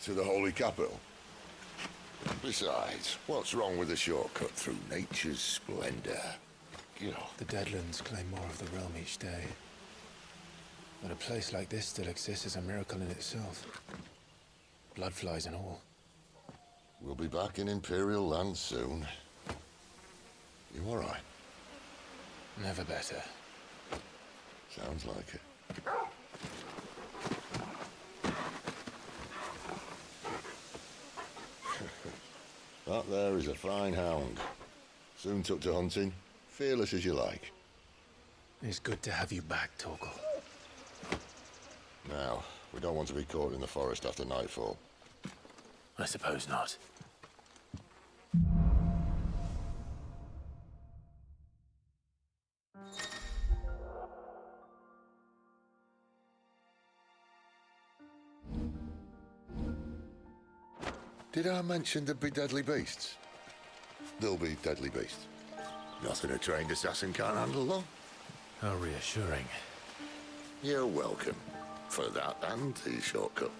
to the Holy Capital? Besides, what's wrong with a shortcut through nature's splendor? You know. The Deadlands claim more of the realm each day. But a place like this still exists is a miracle in itself. Bloodflies and all. We'll be back in Imperial land soon. You all right? Never better. Sounds like it. That there is a fine hound. Soon took to hunting. Fearless as you like. It's good to have you back, Torgal. Now, we don't want to be caught in the forest after nightfall. I suppose not. Did I mention there'd be deadly beasts? There'll be deadly beasts. Nothing a trained assassin can't handle, though. How reassuring. You're welcome. For that and the shortcut.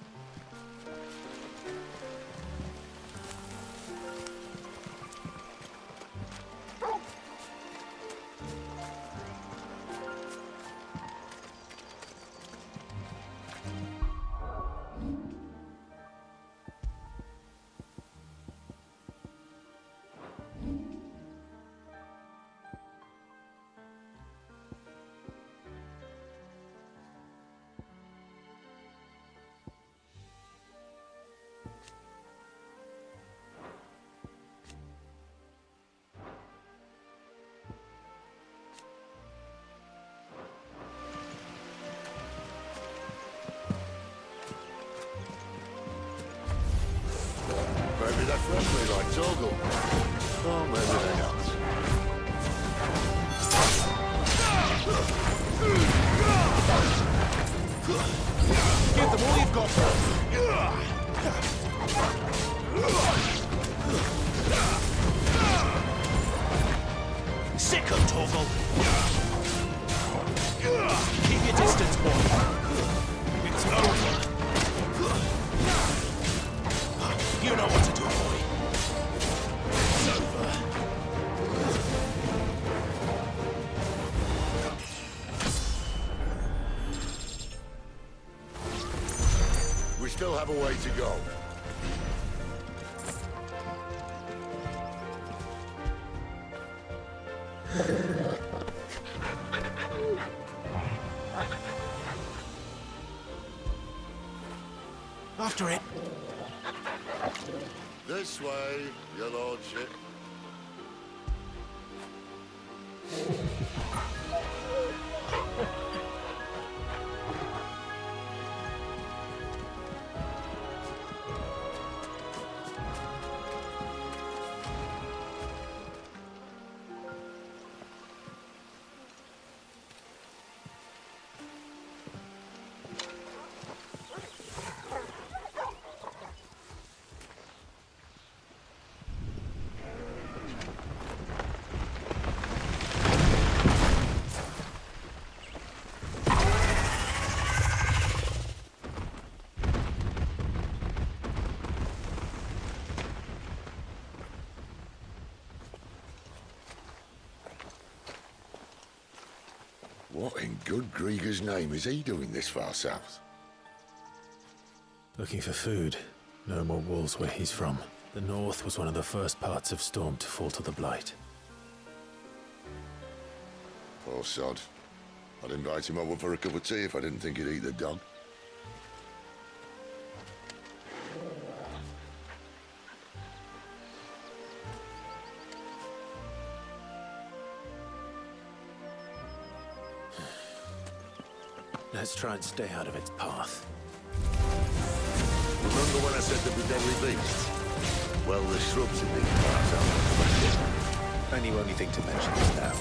Maybe they're friendly like Torgal. Or maybe they're not. Give them all you've got. Sick of Torgal. Keep your distance, boy. It's over. You know what to do, boy. It's over. We still have a way to go. This way, your lordship. What in good Grieger's name is he doing this far south? Looking for food. No more wolves where he's from. The north was one of the first parts of Storm to fall to the Blight. Poor sod. I'd invite him over for a cup of tea if I didn't think he'd eat the dog. Let's try and stay out of its path. Remember when I said there'd be deadly beasts? Well, the shrubs in these parts aren't. And you only think to mention this now.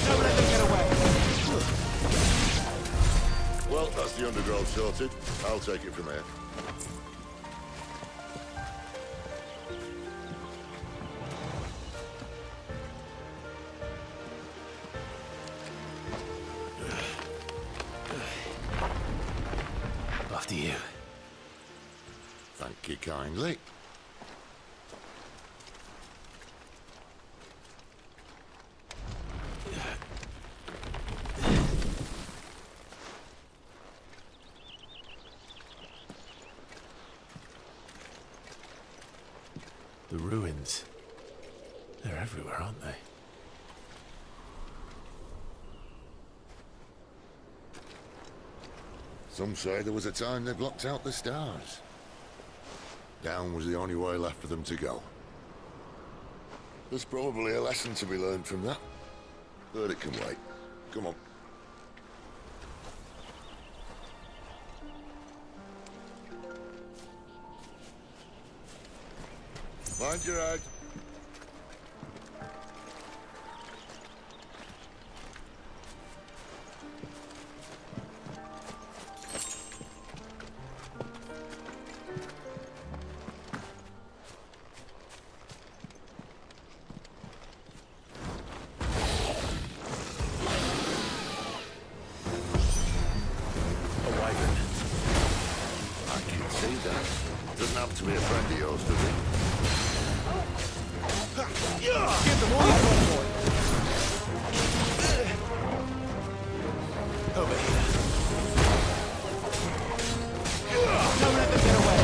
Don't let them get away. Well, that's the undergrowth sorted. I'll take it from here. After you. Thank you kindly. The ruins. They're everywhere, aren't they? Some say there was a time they blocked out the stars. Down was the only way left for them to go. There's probably a lesson to be learned from that. But it can wait. Come on. Mind your head. Doesn't happen to be a friend of yours, does he? Give them all you've got, boy. Over here. Don't let them get away.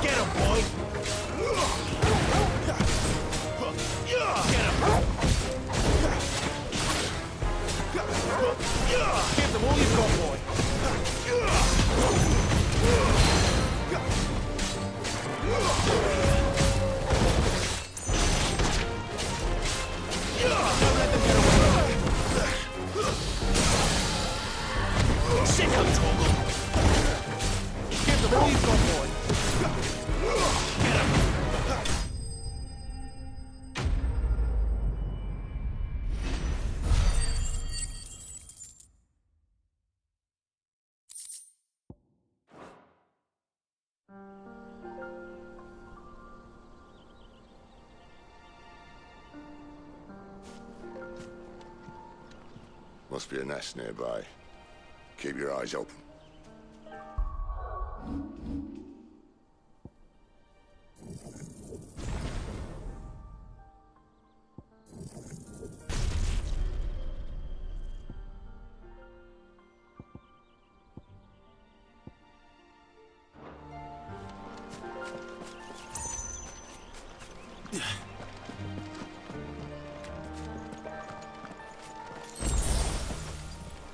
Get him, boy. Get him. Give them all you've got, boy. Don't let them get away. Sick of trouble. Give them all you've got, boy. Get him. Must be a nest nearby. Keep your eyes open.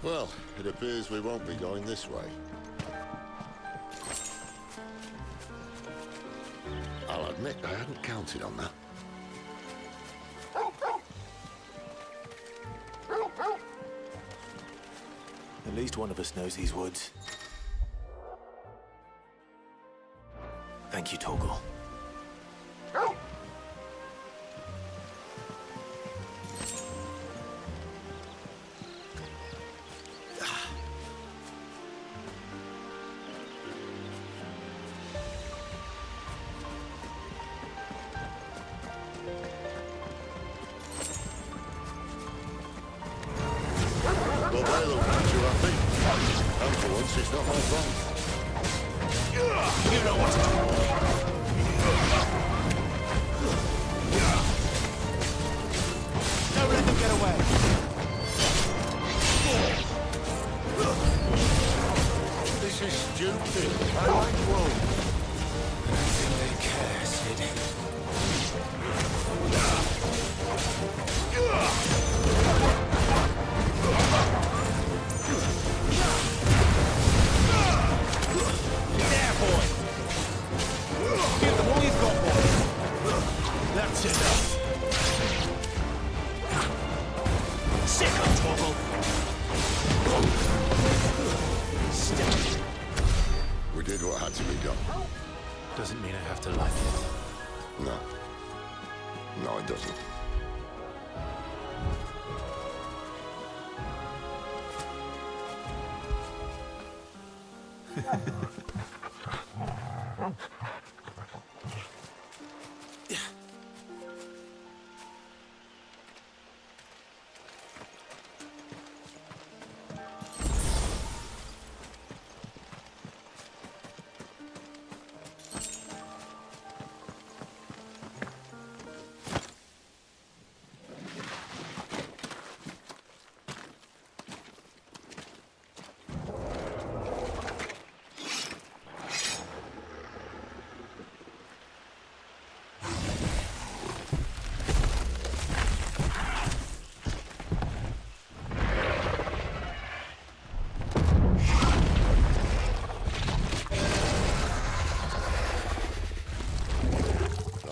Well, it appears we won't be going this way. I'll admit I hadn't counted on that. At least one of us knows these woods. Thank you, Torgal. Well, they look at you, I think. And for once, it's not my fault. You know what to do. Don't let them get away. This is stupid. I like wool. I don't think they care, Sid. There, boy. Give them all you've got, boy. That's enough. Sick of Torgal. Step. We did what had to be done. Doesn't mean I have to like it. No. No, it doesn't.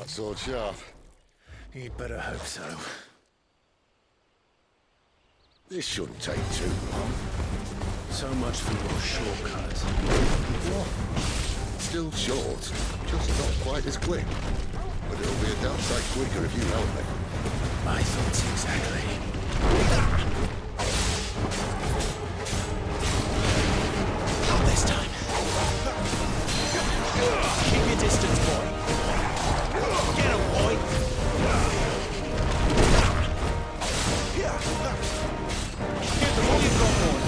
Sword sharp. You'd better hope so. This shouldn't take too long. So much for your shortcut. What? Still short, just not quite as quick. But it'll be a damn sight quicker if you help me. My thoughts exactly. Not this time. Keep your distance, boy. Get him, boy! Give them all you've got, boy!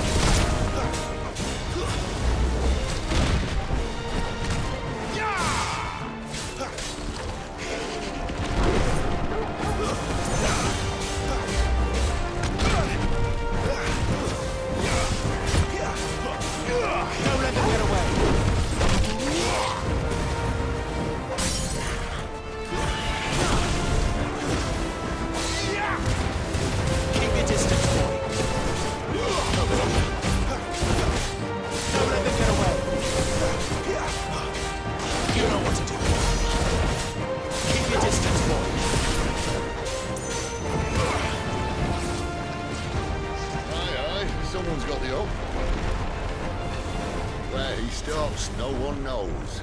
Don't let them get away! Keep your distance, boy. Don't let them get away. You know what to do. Keep your distance, boy. Aye, someone's got the up. Where he stops, no one knows.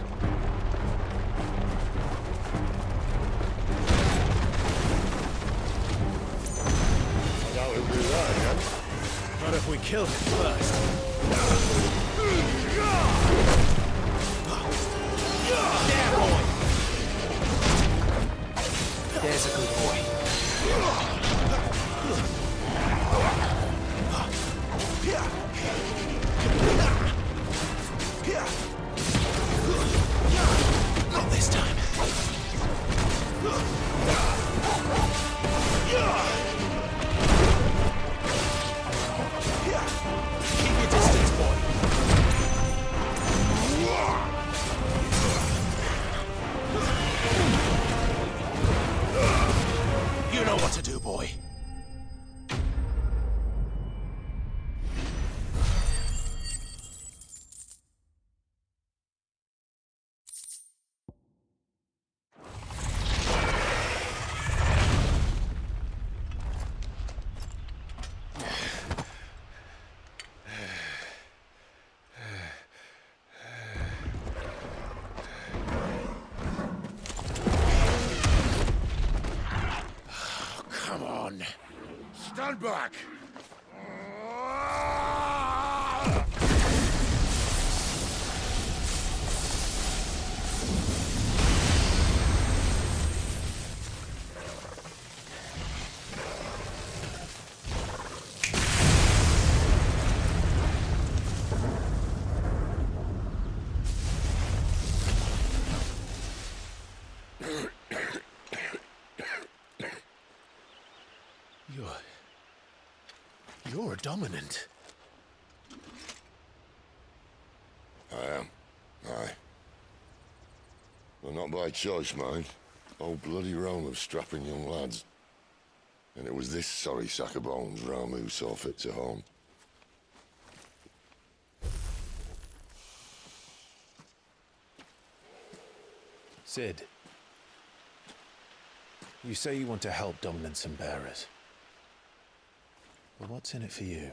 Now he'll do that again. Not if we kill him first. There, boy! There's a good boy. Not this time. Keep your distance, boy. do, boy? Come on. Stand back! You're a dominant. I am. Aye. Well, not by choice, mind. Whole bloody realm of strapping young lads. And it was this sorry sack of bones realm who saw fit to home. Sid, you say you want to help dominants and bearers. Well, what's in it for you?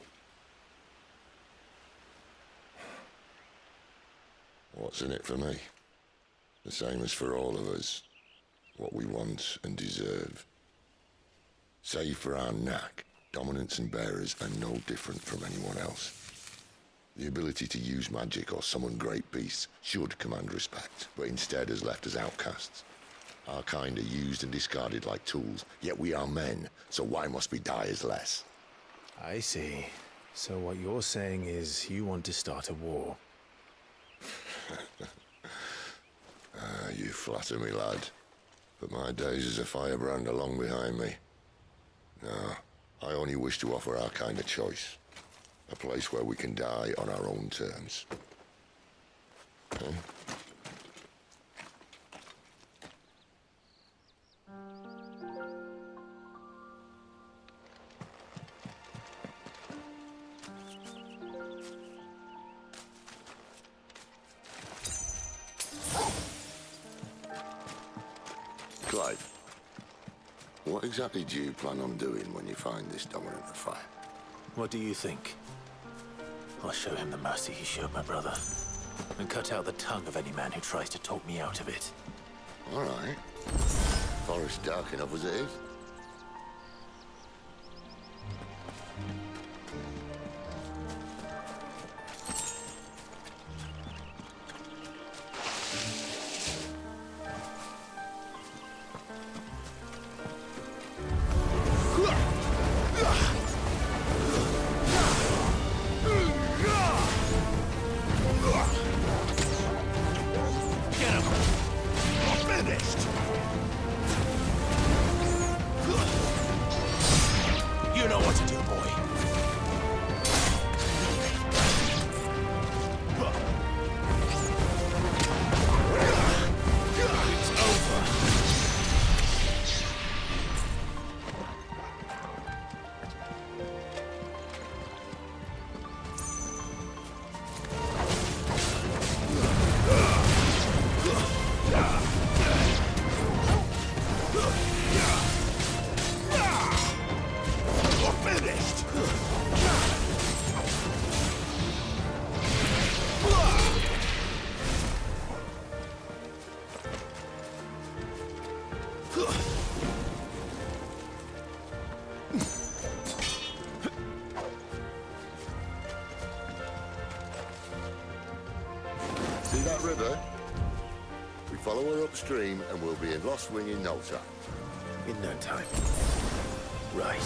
What's in it for me? The same as for all of us. What we want and deserve. Save for our knack, dominants and bearers are no different from anyone else. The ability to use magic or summon great beasts should command respect, but instead has left us outcasts. Our kind are used and discarded like tools, yet we are men, so why must we die as less? I see. So what you're saying is you want to start a war. You flatter me, lad. But my days as a firebrand are long behind me. No, I only wish to offer our kind a choice. A place where we can die on our own terms. Huh? Clive, what exactly do you plan on doing when you find this dominant of fire? What do you think? I'll show him the mercy he showed my brother, and cut out the tongue of any man who tries to talk me out of it. All right. Forest dark enough as it is. You know what to do, boy. It's over. See that river? We follow her upstream and we'll be in Lost Wing in no time. In no time. Right.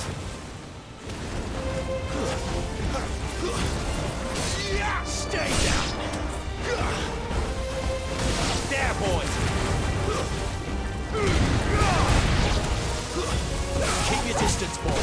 Stay down! There, boys! Keep your distance, boy.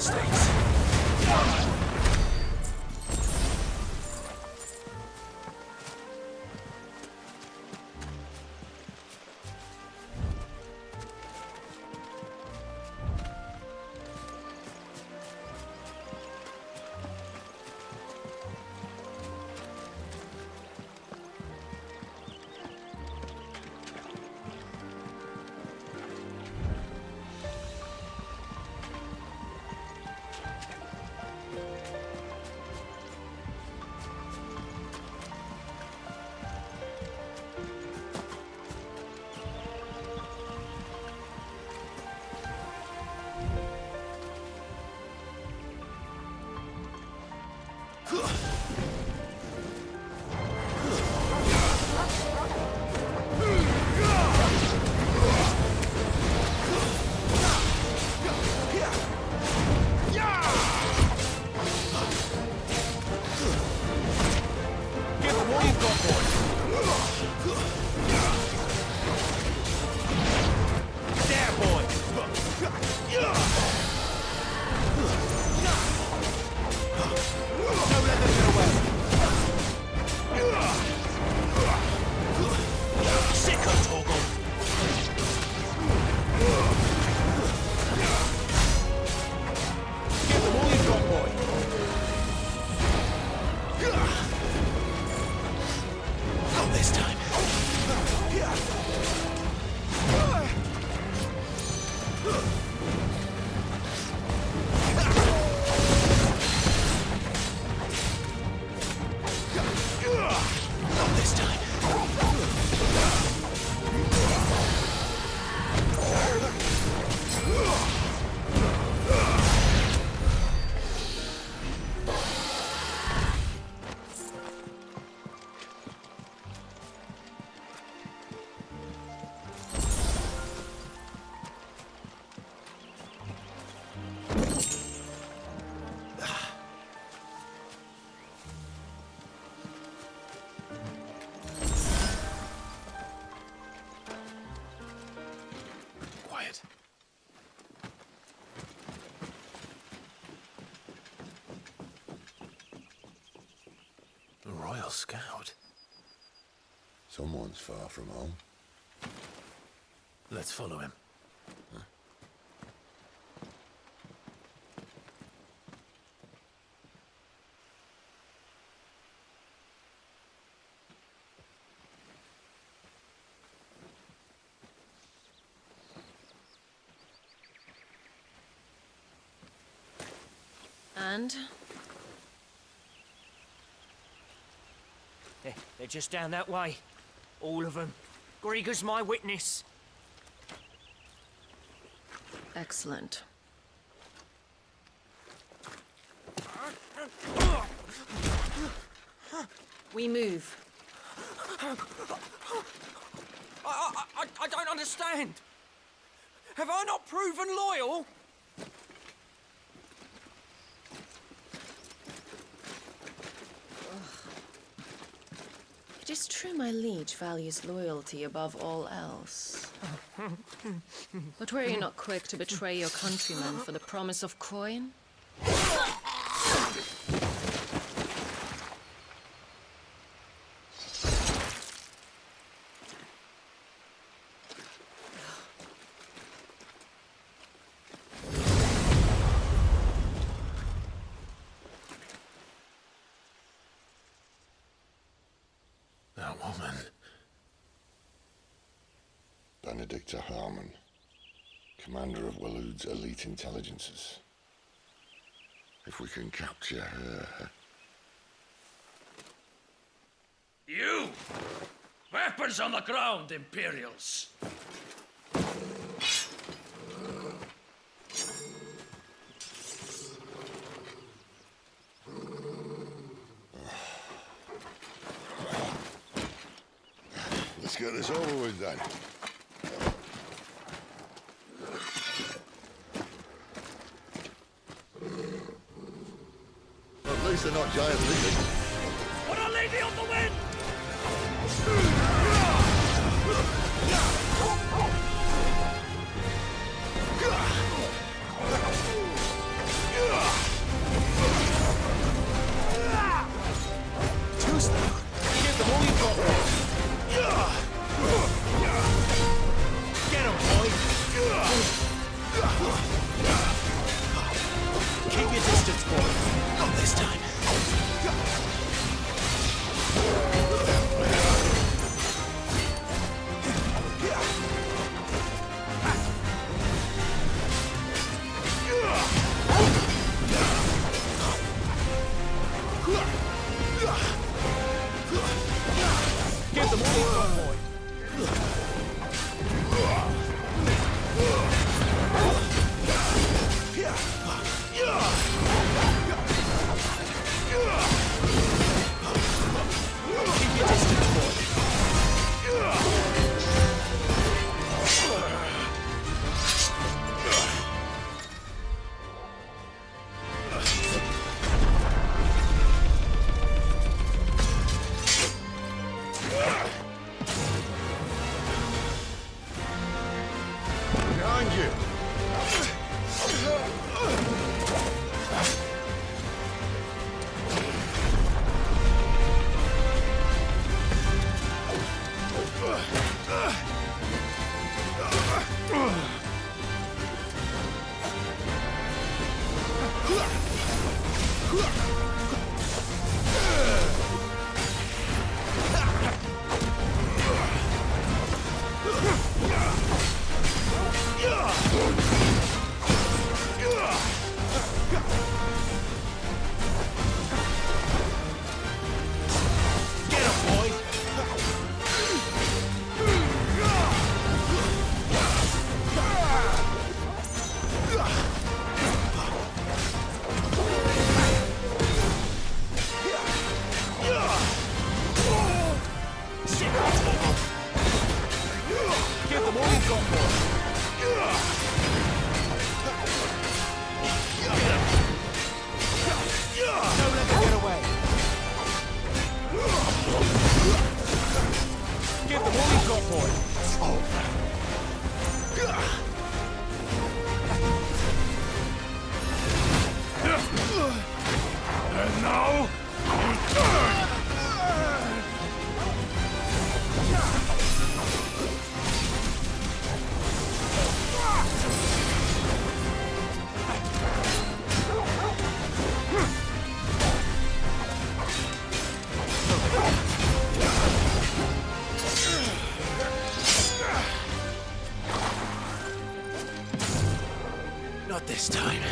mistakes. A Royal Scout? Someone's far from home. Let's follow him. And? They're just down that way. All of them. Grieger's my witness. Excellent. We move. I don't understand. Have I not proven loyal? It is true my liege values loyalty above all else. But were you not quick to betray your countrymen for the promise of coin? That woman. Benedicta Harmon, commander of Waloed's elite intelligences. If we can capture her... You! Weapons on the ground, Imperials! Let's get this over with then. At least they're not giant lizards. Put a lady on the wind! Keep your distance, boy. Not this time. Give them all you've got, boy. Keep your distance, boy. Behind you! Get him, boy. Give them all you've got, boy. Don't let them get away. Give them all you've got, boy. And now, return! Not this time.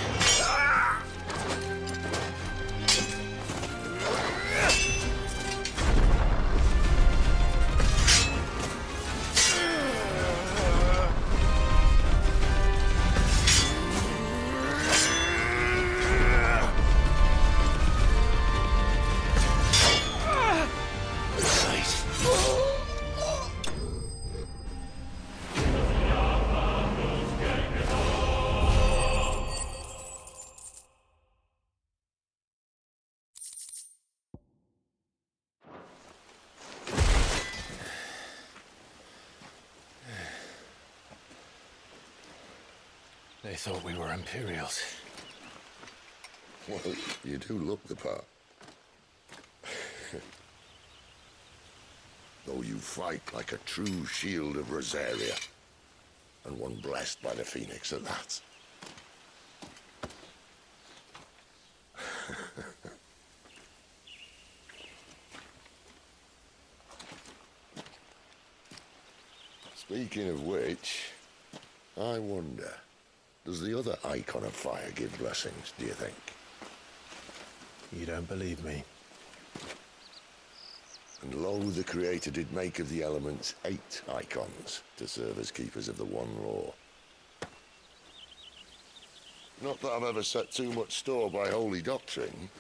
They thought we were Imperials. Well, you do look the part. Though you fight like a true shield of Rosaria. And one blessed by the Phoenix at that. Speaking of which, I wonder, does the other icon of fire give blessings, do you think? You don't believe me? And lo, the Creator did make of the elements 8 icons to serve as keepers of the one law. Not that I've ever set too much store by holy doctrine,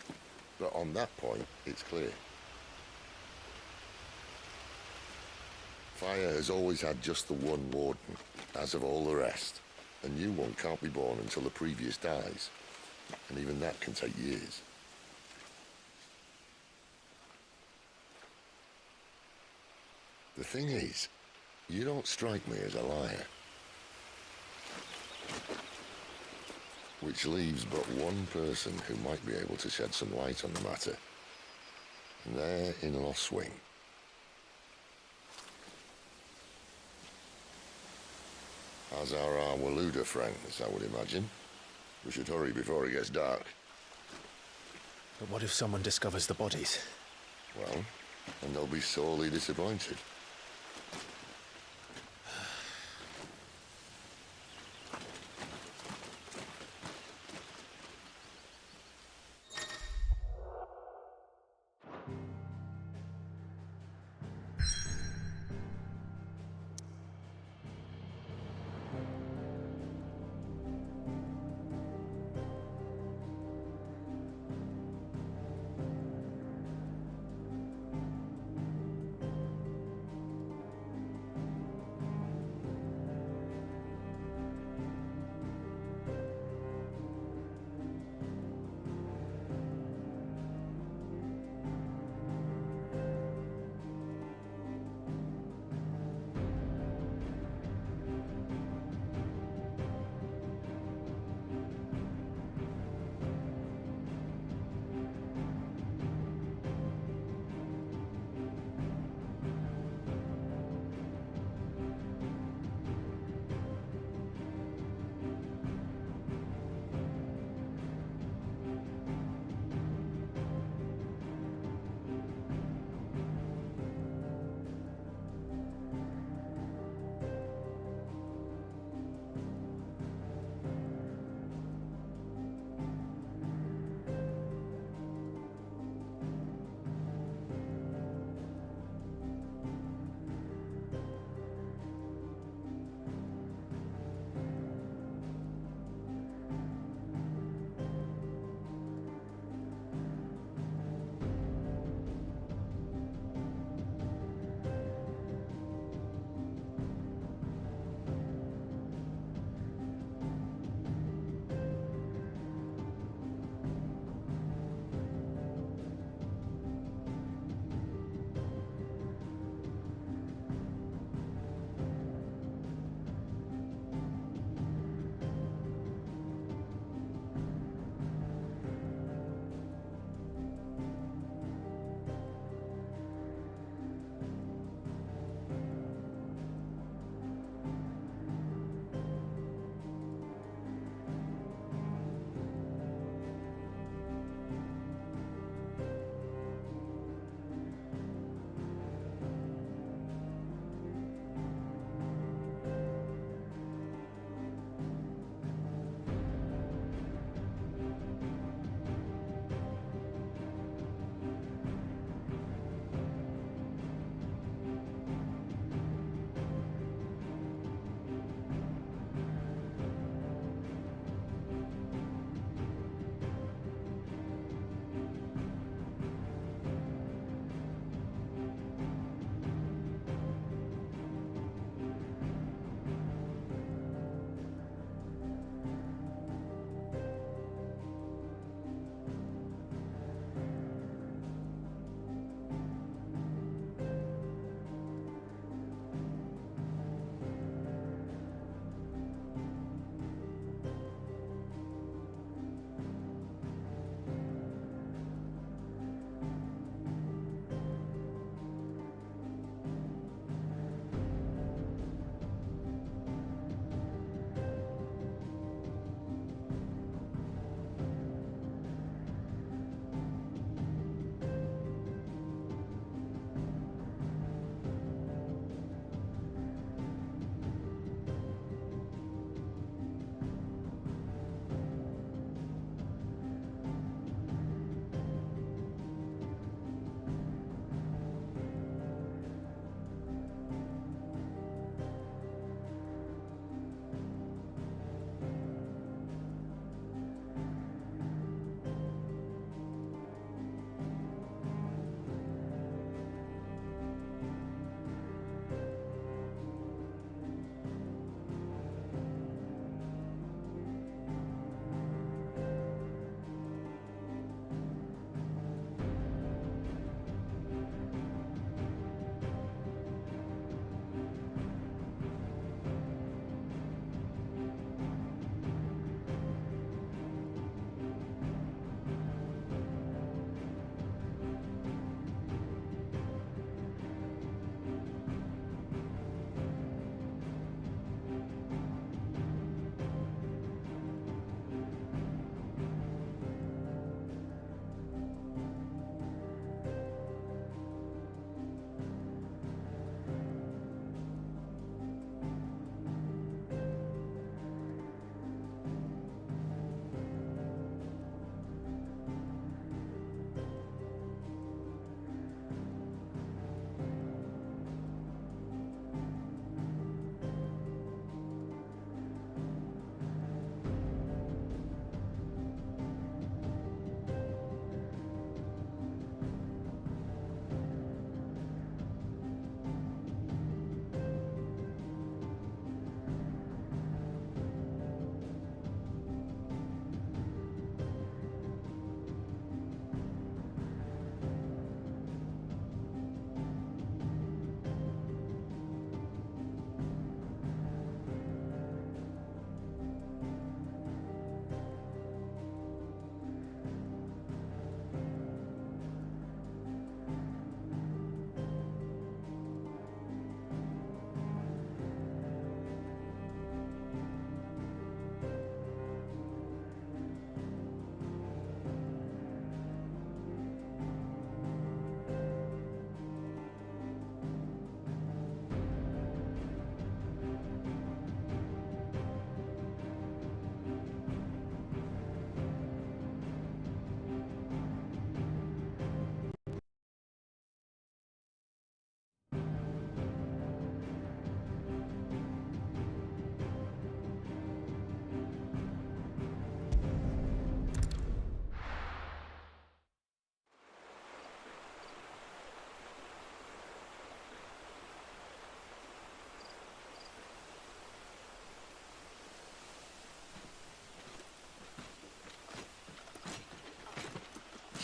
but on that point, it's clear. Fire has always had just the one warden, as of all the rest. A new one can't be born until the previous dies, and even that can take years. The thing is, you don't strike me as a liar. Which leaves but one person who might be able to shed some light on the matter. And they're in Lost Swing. As are our Waluda friends, I would imagine. We should hurry before it gets dark. But what if someone discovers the bodies? Well, and they'll be sorely disappointed.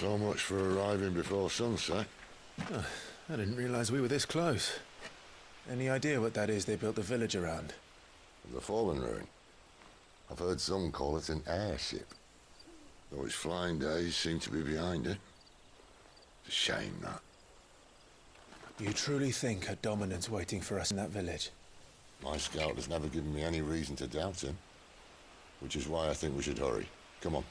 So much for arriving before sunset. Oh, I didn't realize we were this close. Any idea what that is they built the village around? The fallen ruin. I've heard some call it an airship. Though its flying days seem to be behind it. It's a shame, that. You truly think a dominant's waiting for us in that village? My scout has never given me any reason to doubt him. Which is why I think we should hurry. Come on.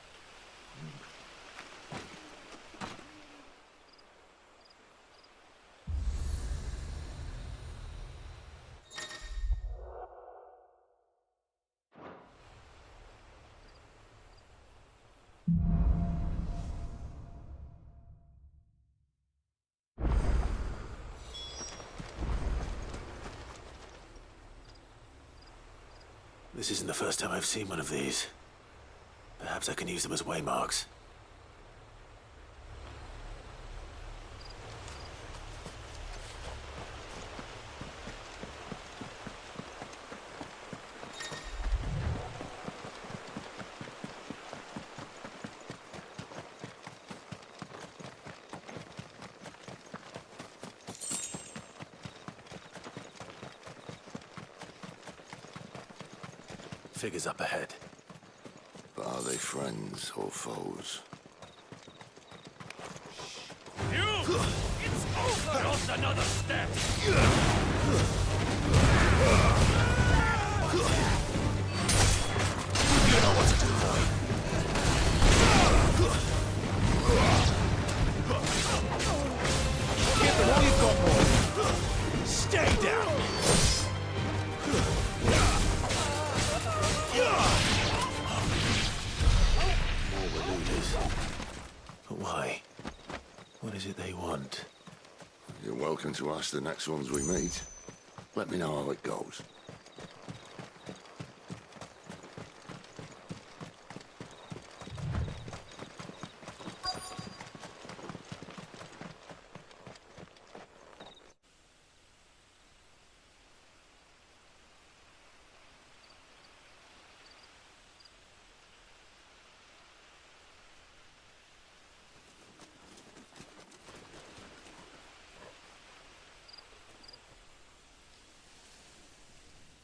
This isn't the first time I've seen one of these. Perhaps I can use them as waymarks. Figures up ahead. But are they friends or foes? You! It's over! Not another step! You know what to do, boy. Get them all you've got, boy! Stay down! But why? What is it they want? You're welcome to ask the next ones we meet. Let me know how it goes.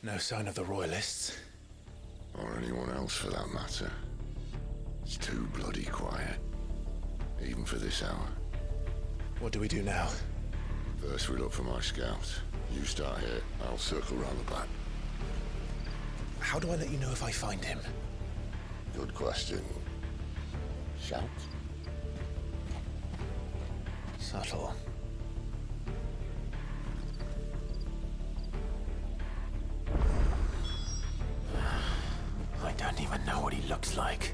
No sign of the Royalists. Or anyone else for that matter. It's too bloody quiet. Even for this hour. What do we do now? First we look for my scout. You start here, I'll circle round the back. How do I let you know if I find him? Good question. Shout? Subtle. I don't even know what he looks like.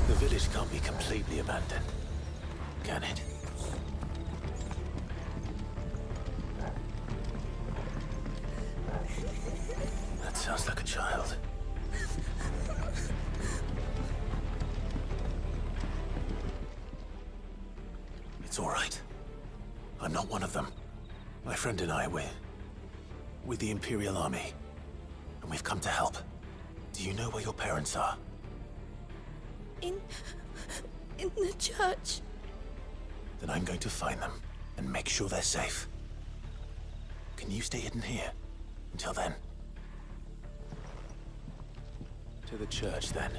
The village can't be completely abandoned, can it? That sounds like a child. It's all right. I'm not one of them. My friend and I, we're with the Imperial Army, and we've come to help. Do you know where your parents are? In the church. Then I'm going to find them and make sure they're safe. Can you stay hidden here until then? To the church, then.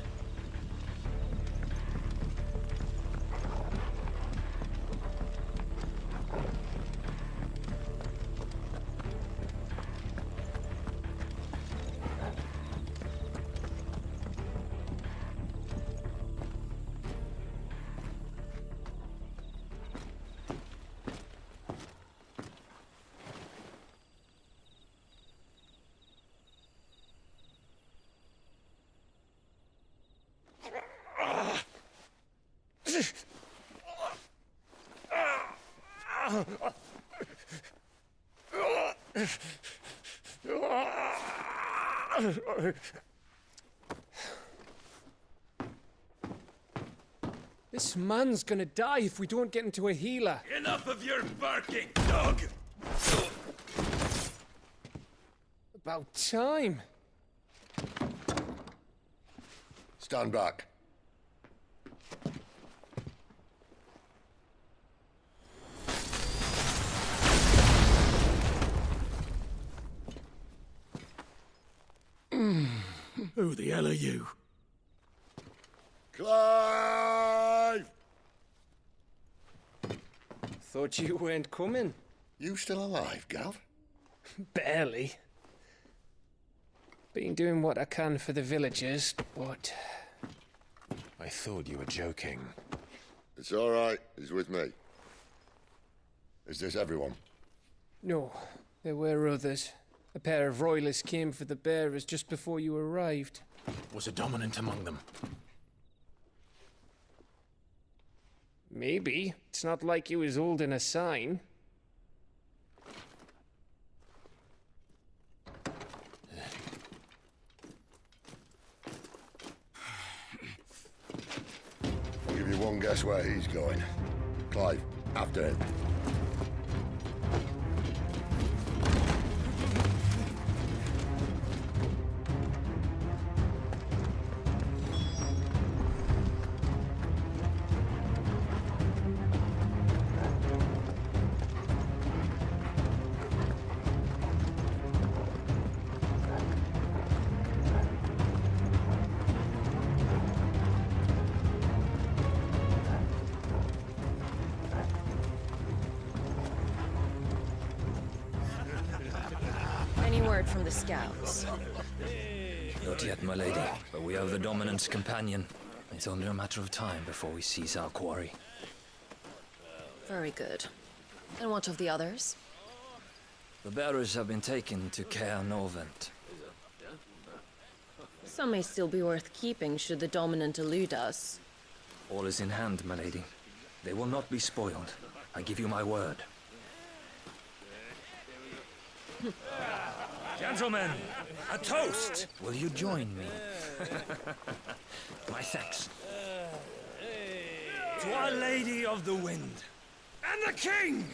This man's gonna die if we don't get into a healer. Enough of your barking, dog! About time. Stand back. Who the hell are you? Clive! Thought you weren't coming. You still alive, Gav? Barely. Been doing what I can for the villagers, but... I thought you were joking. It's all right. He's with me. Is this everyone? No, there were others. A pair of royalists came for the bearers just before you arrived. Was a dominant among them? Maybe. It's not like he was holding a sign. I'll give you one guess where he's going. Clive, after him. Any word from the scouts? Not yet, my lady, but we have the dominant's companion. It's only a matter of time before we seize our quarry. Very good. And what of the others? The bearers have been taken to Caer Novent. Some may still be worth keeping should the dominant elude us. All is in hand, my lady. They will not be spoiled. I give you my word. Gentlemen, a toast! Will you join me? My thanks. To Our Lady of the Wind and the King!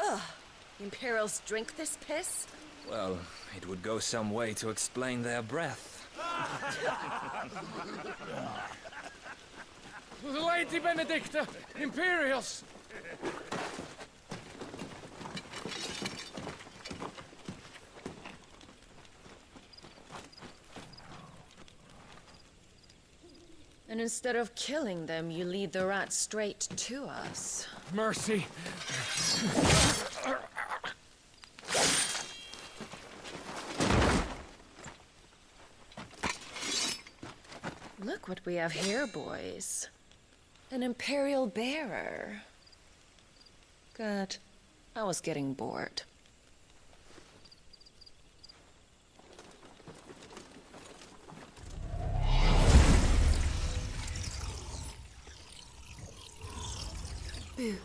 Ugh. Imperials drink this piss? Well, it would go some way to explain their breath. Lady Benedicta! Imperials! And instead of killing them, you lead the rats straight to us. Mercy! Look what we have here, boys. An Imperial bearer. Good. I was getting bored. Boo.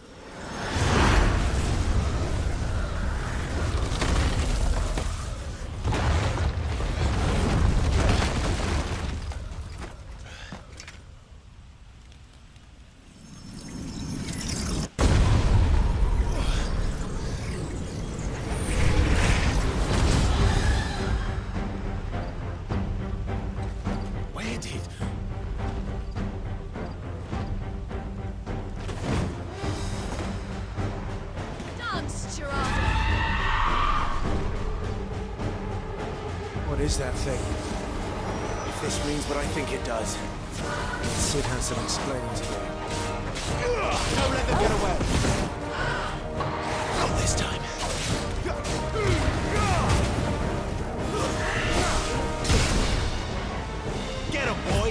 What is that thing? If this means what I think it does, Sid has some explaining to do. Don't let them get away! Not this time. Get him, boy!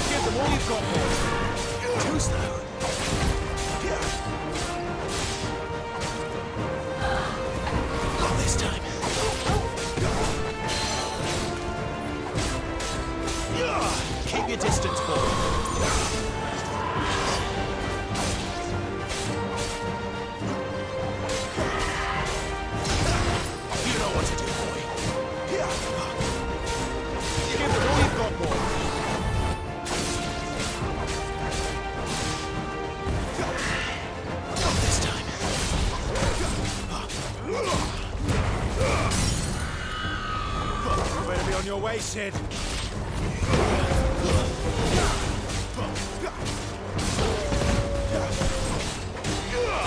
Give them all you've got, boy! Too slow. Not this time. Keep your distance, boy. You know what to do, boy. Give them all you've got, boy. way, Sid!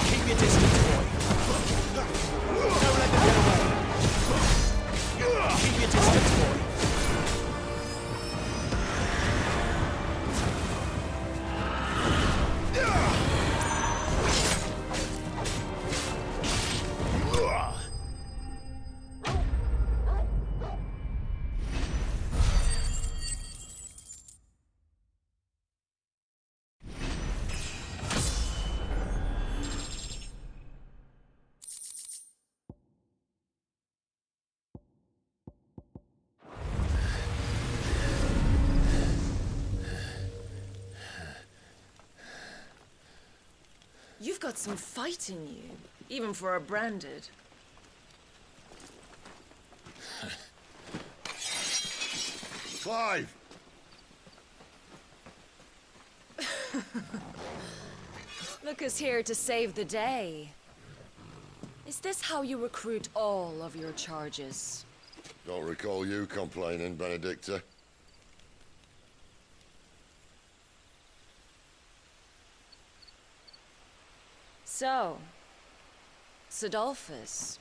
Keep your distance, boy. Don't let them get away. Keep your distance, boy. You've got some fight in you, even for a branded. Clive! Look who's here to save the day. Is this how you recruit all of your charges? Don't recall you complaining, Benedicta. So, Sidolphus,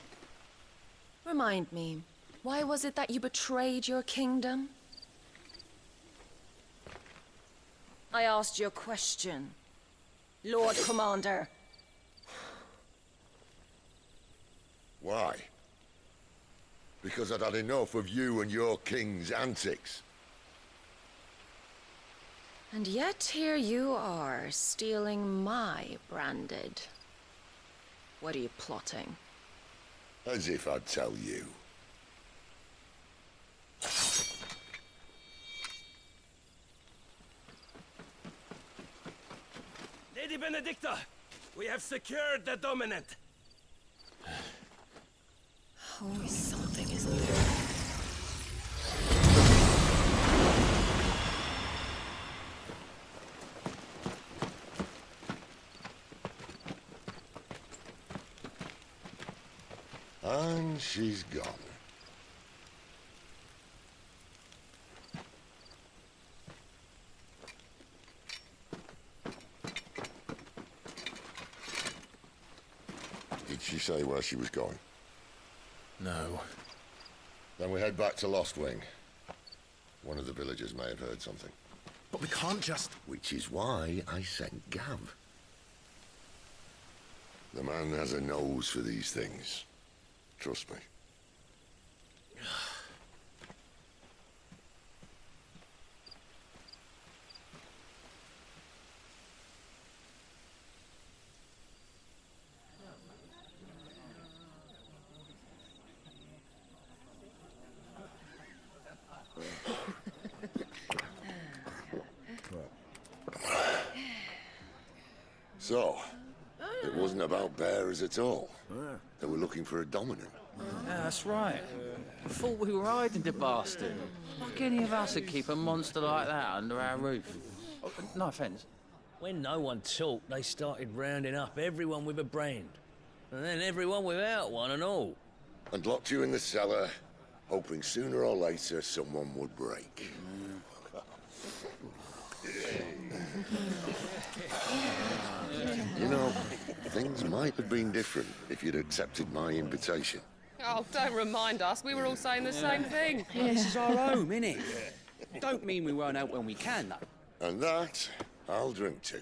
remind me, why was it that you betrayed your kingdom? I asked you a question, Lord Commander. Why? Because I'd had enough of you and your king's antics. And yet here you are, stealing my branded. What are you plotting? As if I'd tell you. Lady Benedicta, we have secured the dominant. Always something, isn't there? And she's gone. Did she say where she was going? No. Then we head back to Lost Wing. One of the villagers may have heard something. But we can't just... Which is why I sent Gav. The man has a nose for these things. Trust me. So, it wasn't about bearers at all. They were looking for a dominant. Yeah, that's right. I thought we were hiding the bastard. Like any of us would keep a monster like that under our roof. Oh, no offence. When no one talked, they started rounding up everyone with a brand. And then everyone without one and all. And locked you in the cellar, hoping sooner or later someone would break. You know, things might have been different if you'd accepted my invitation. Oh, don't remind us. We were all saying the same thing. Yeah, this is our home, innit? Don't mean we won't help when we can, though. And that, I'll drink to.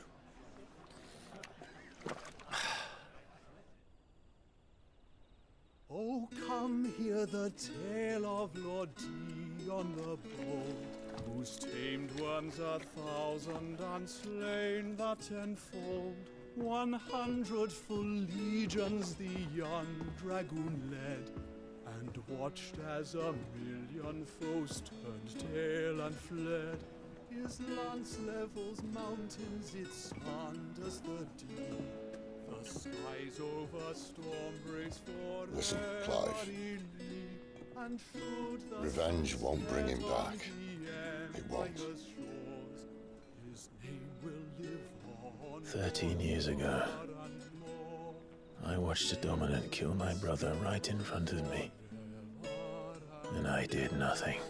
Oh, come hear the tale of Lord Dion the Bold, whose tamed ones 1,000 and slain the tenfold. 100 full legions the young dragoon led, and watched as 1,000,000 foes turned tail and fled. His lance levels mountains, it sanders the deep. The skies over storm breaks for Listen, Clive. and should the Revenge won't bring him back. It won't. His name will live on 13 years ago, I watched a dominant kill my brother right in front of me. And I did nothing.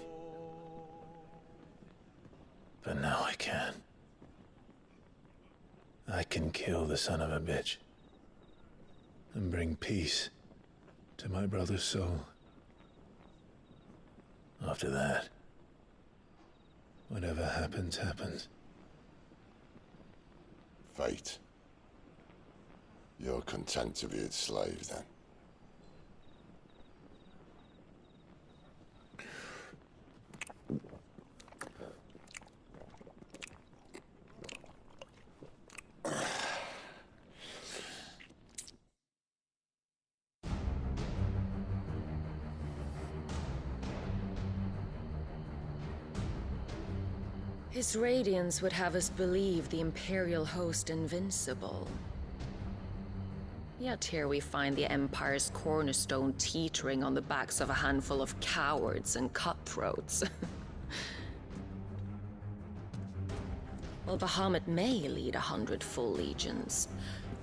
But now I can. I can kill the son of a bitch and bring peace to my brother's soul. After that, whatever happens, happens. Fate. You're content to be its slave, then? His radiance would have us believe the Imperial host invincible. Yet here we find the Empire's cornerstone teetering on the backs of a handful of cowards and cutthroats. While Bahamut may lead 100 full legions,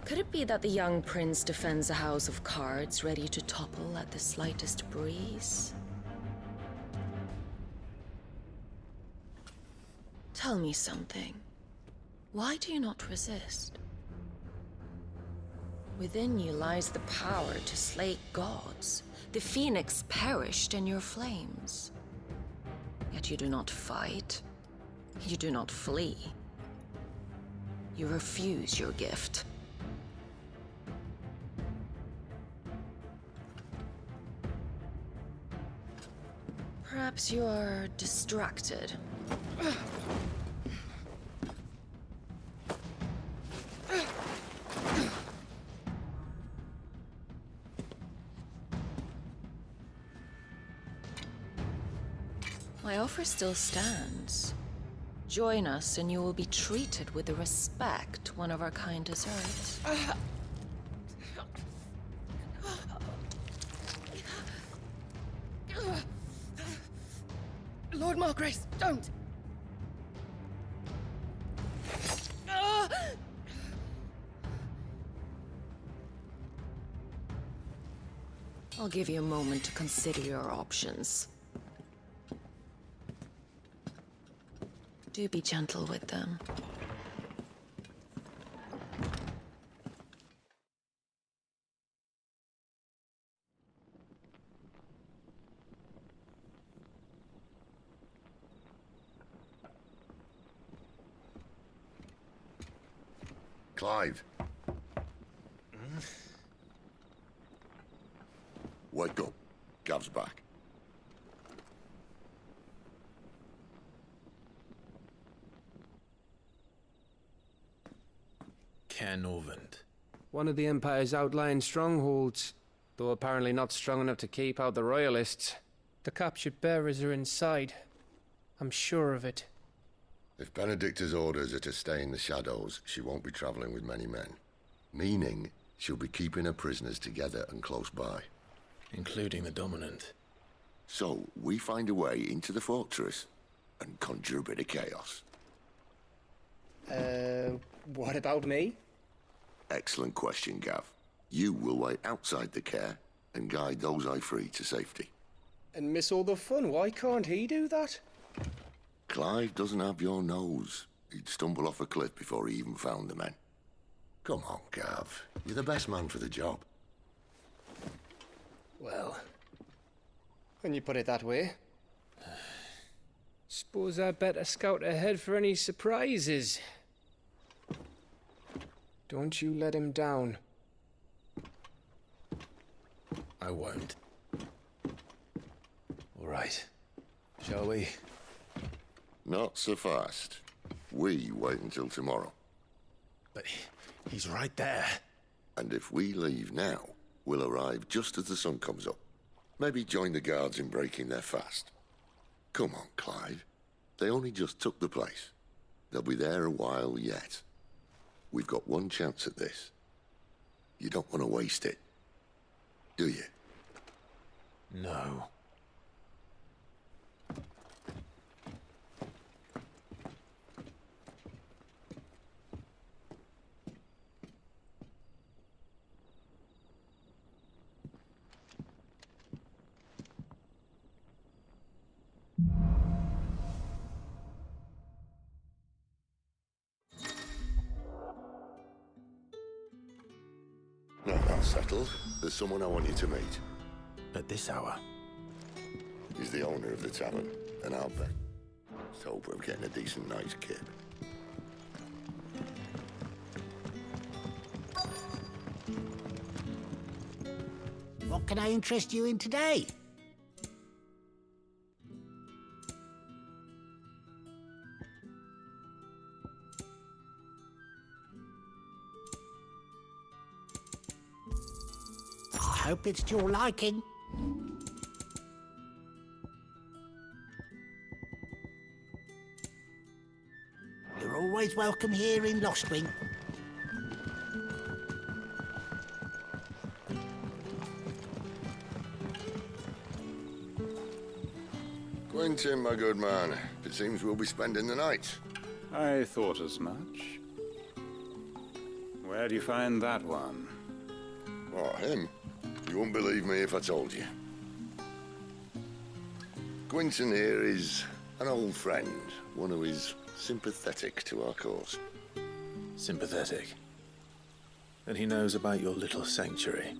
could it be that the young prince defends a house of cards ready to topple at the slightest breeze? Tell me something. Why do you not resist? Within you lies the power to slay gods. The phoenix perished in your flames. Yet you do not fight. You do not flee. You refuse your gift. Perhaps you are distracted. My offer still stands. Join us and you will be treated with the respect one of our kind deserves. Lord Margrace, don't! I'll give you a moment to consider your options. Do be gentle with them. Clive. Wake up. Gav's back. Canorvent. One of the Empire's outlying strongholds, though apparently not strong enough to keep out the Royalists. The captured bearers are inside. I'm sure of it. If Benedicta's orders are to stay in the shadows, she won't be traveling with many men. Meaning, she'll be keeping her prisoners together and close by. Including the Dominant. So, we find a way into the fortress and conjure a bit of chaos. What about me? Excellent question, Gav. You will wait outside the care and guide those I free to safety. And miss all the fun. Why can't he do that? Clive doesn't have your nose. He'd stumble off a cliff before he even found the men. Come on, Gav. You're the best man for the job. Well, when you put it that way. Suppose I'd better scout ahead for any surprises. Don't you let him down. I won't. All right. Shall we? Not so fast. We wait until tomorrow. But he's right there. And if we leave now, we'll arrive just as the sun comes up. Maybe join the guards in breaking their fast. Come on, Clive. They only just took the place. They'll be there a while yet. We've got one chance at this. You don't want to waste it, do you? No. Now that's settled. There's someone I want you to meet. At this hour? He's the owner of the tavern, and I'll bet his hope of getting a decent night's kip. What can I interest you in today? I hope it's to your liking. You're always welcome here in Lostwing. Quentin, my good man. It seems we'll be spending the night. I thought as much. Where do you find that one? Oh, him? You wouldn't believe me if I told you. Quentin here is an old friend, one who is sympathetic to our cause. Sympathetic? And he knows about your little sanctuary.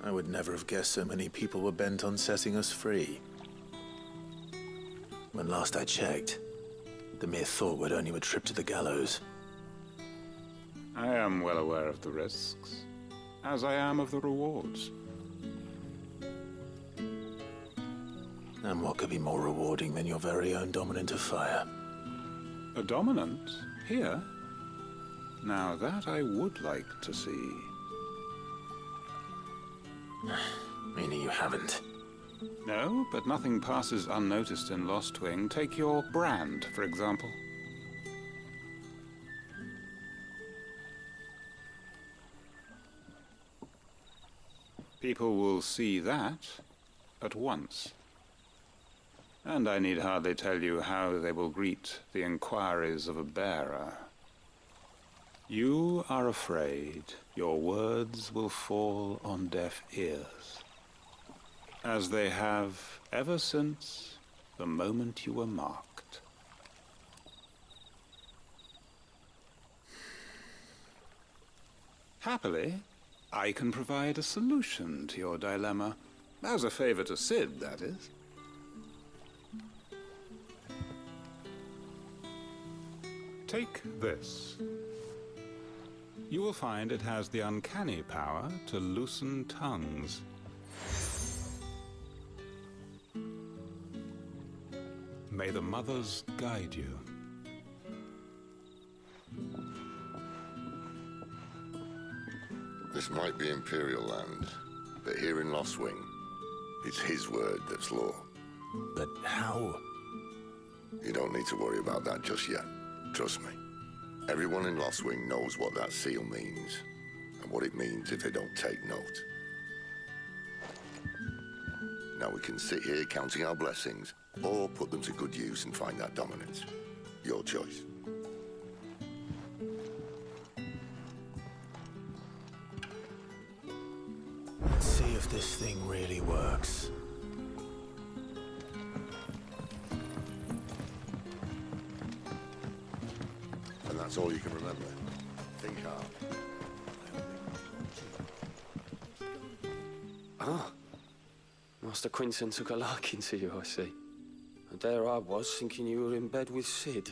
I would never have guessed so many people were bent on setting us free. When last I checked, the mere thought would earn you a trip to the gallows. I am well aware of the risks, as I am of the rewards. And what could be more rewarding than your very own dominant of fire? A dominant? Here? Now that I would like to see. Meaning you haven't? No, but nothing passes unnoticed in Lostwing. Take your brand, for example. People will see that at once. And I need hardly tell you how they will greet the inquiries of a bearer. You are afraid your words will fall on deaf ears, as they have ever since the moment you were marked. Happily, I can provide a solution to your dilemma. As a favor to Sid, that is. Take this. You will find it has the uncanny power to loosen tongues. May the mothers guide you. This might be Imperial land, but here in Lostwing, it's his word that's law. But how? You don't need to worry about that just yet. Trust me. Everyone in Lostwing knows what that seal means, and what it means if they don't take note. Now we can sit here counting our blessings, or put them to good use and find that dominance. Your choice. Let's see if this thing really works. And that's all you can remember. Think hard. Ah. Master Quinton took a liking to you, I see. And there I was, thinking you were in bed with Sid.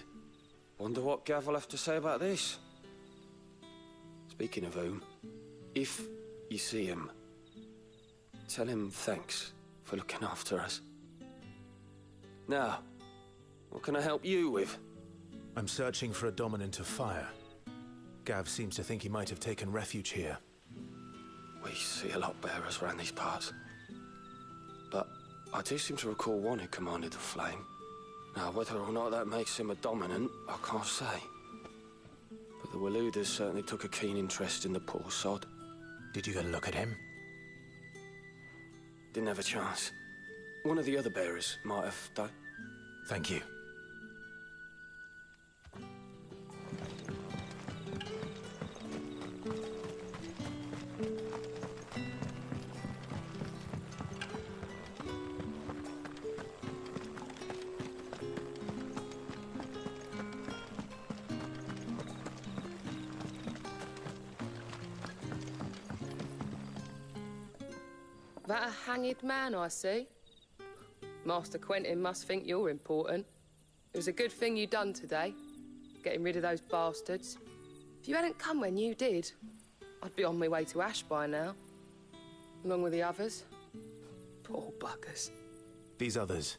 Wonder what Gav will have to say about this. Speaking of whom, if you see him, tell him thanks for looking after us. Now, what can I help you with? I'm searching for a dominant of fire. Gav seems to think he might have taken refuge here. We see a lot bearers around these parts. But I do seem to recall one who commanded the flame. Now, whether or not that makes him a dominant, I can't say. But the Waluders certainly took a keen interest in the poor sod. Did you get a look at him? Didn't have a chance. One of the other bearers might have, though. Thank you. That a hanged man, I see. Master Quentin must think you're important. It was a good thing you done today, getting rid of those bastards. If you hadn't come when you did, I'd be on my way to Ash by now, along with the others. Poor buggers. These others,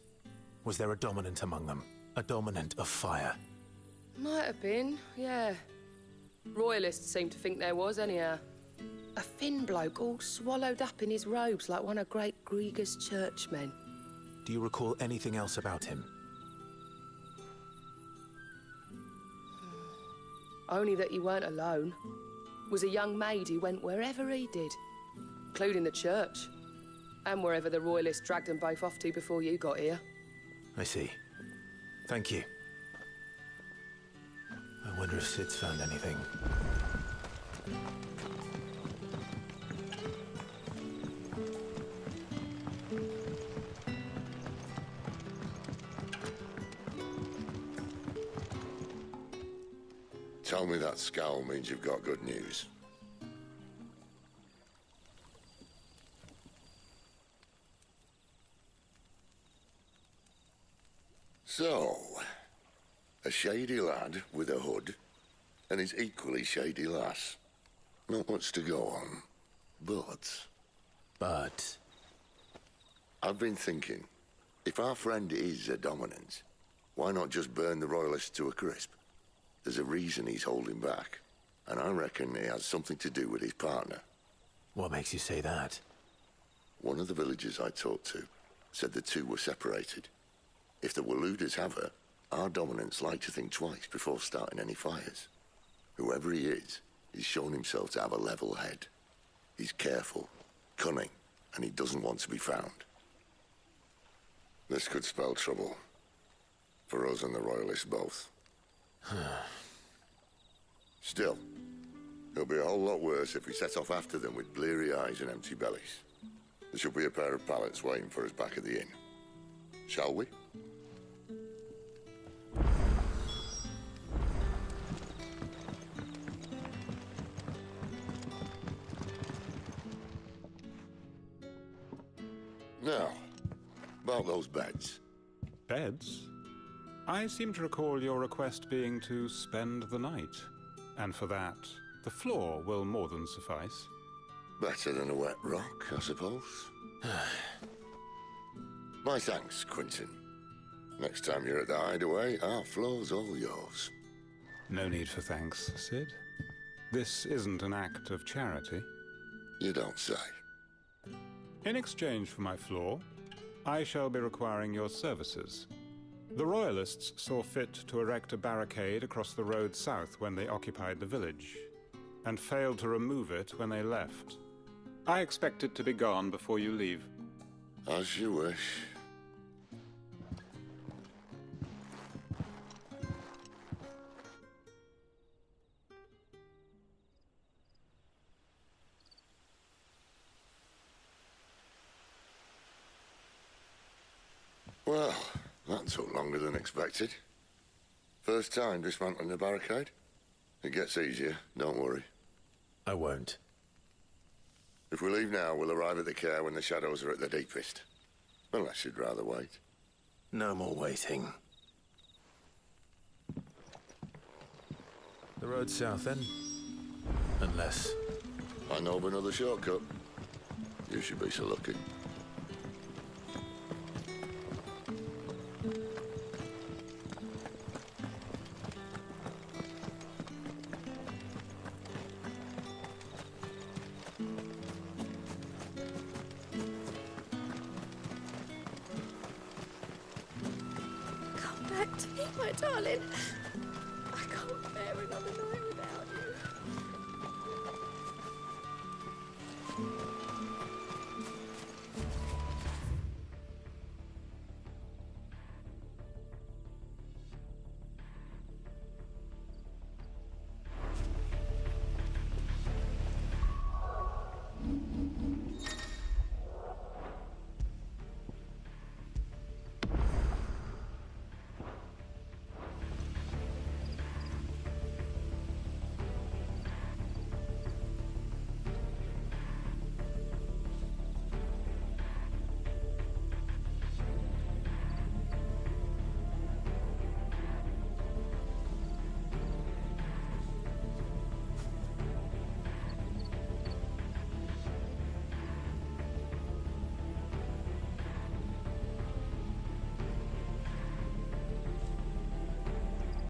was there a dominant among them? A dominant of fire? Might have been, yeah. Royalists seem to think there was, anyhow. A thin bloke all swallowed up in his robes like one of Great Gregor's churchmen. Do you recall anything else about him? Only that he weren't alone. Was a young maid who went wherever he did, including the church, and wherever the Royalists dragged them both off to before you got here. I see. Thank you. I wonder if Sid's found anything. Tell me that scowl means you've got good news. So, a shady lad with a hood and his equally shady lass. Not much to go on, but... I've been thinking, if our friend is a dominant, why not just burn the Royalists to a crisp? There's a reason he's holding back, and I reckon it has something to do with his partner. What makes you say that? One of the villagers I talked to said the two were separated. If the Waluders have her, our dominants like to think twice before starting any fires. Whoever he is, he's shown himself to have a level head. He's careful, cunning, and he doesn't want to be found. This could spell trouble. For us and the Royalists both. Still, it'll be a whole lot worse if we set off after them with bleary eyes and empty bellies. There should be a pair of pallets waiting for us back at the inn. Shall we? Now, about those beds. Beds? I seem to recall your request being to spend the night. And for that, the floor will more than suffice. Better than a wet rock, I suppose. My thanks, Quentin. Next time you're at the hideaway, our floor's all yours. No need for thanks, Sid. This isn't an act of charity. You don't say. In exchange for my floor, I shall be requiring your services. The Royalists saw fit to erect a barricade across the road south when they occupied the village, and failed to remove it when they left. I expect it to be gone before you leave. As you wish. Well, that took longer than expected. First time dismantling the barricade? It gets easier, don't worry. I won't. If we leave now, we'll arrive at the care when the shadows are at their deepest. Unless you'd rather wait. No more waiting. The road south, then? Unless... I know of another shortcut. You should be so lucky. Come back to me, my darling. I can't bear another night without you.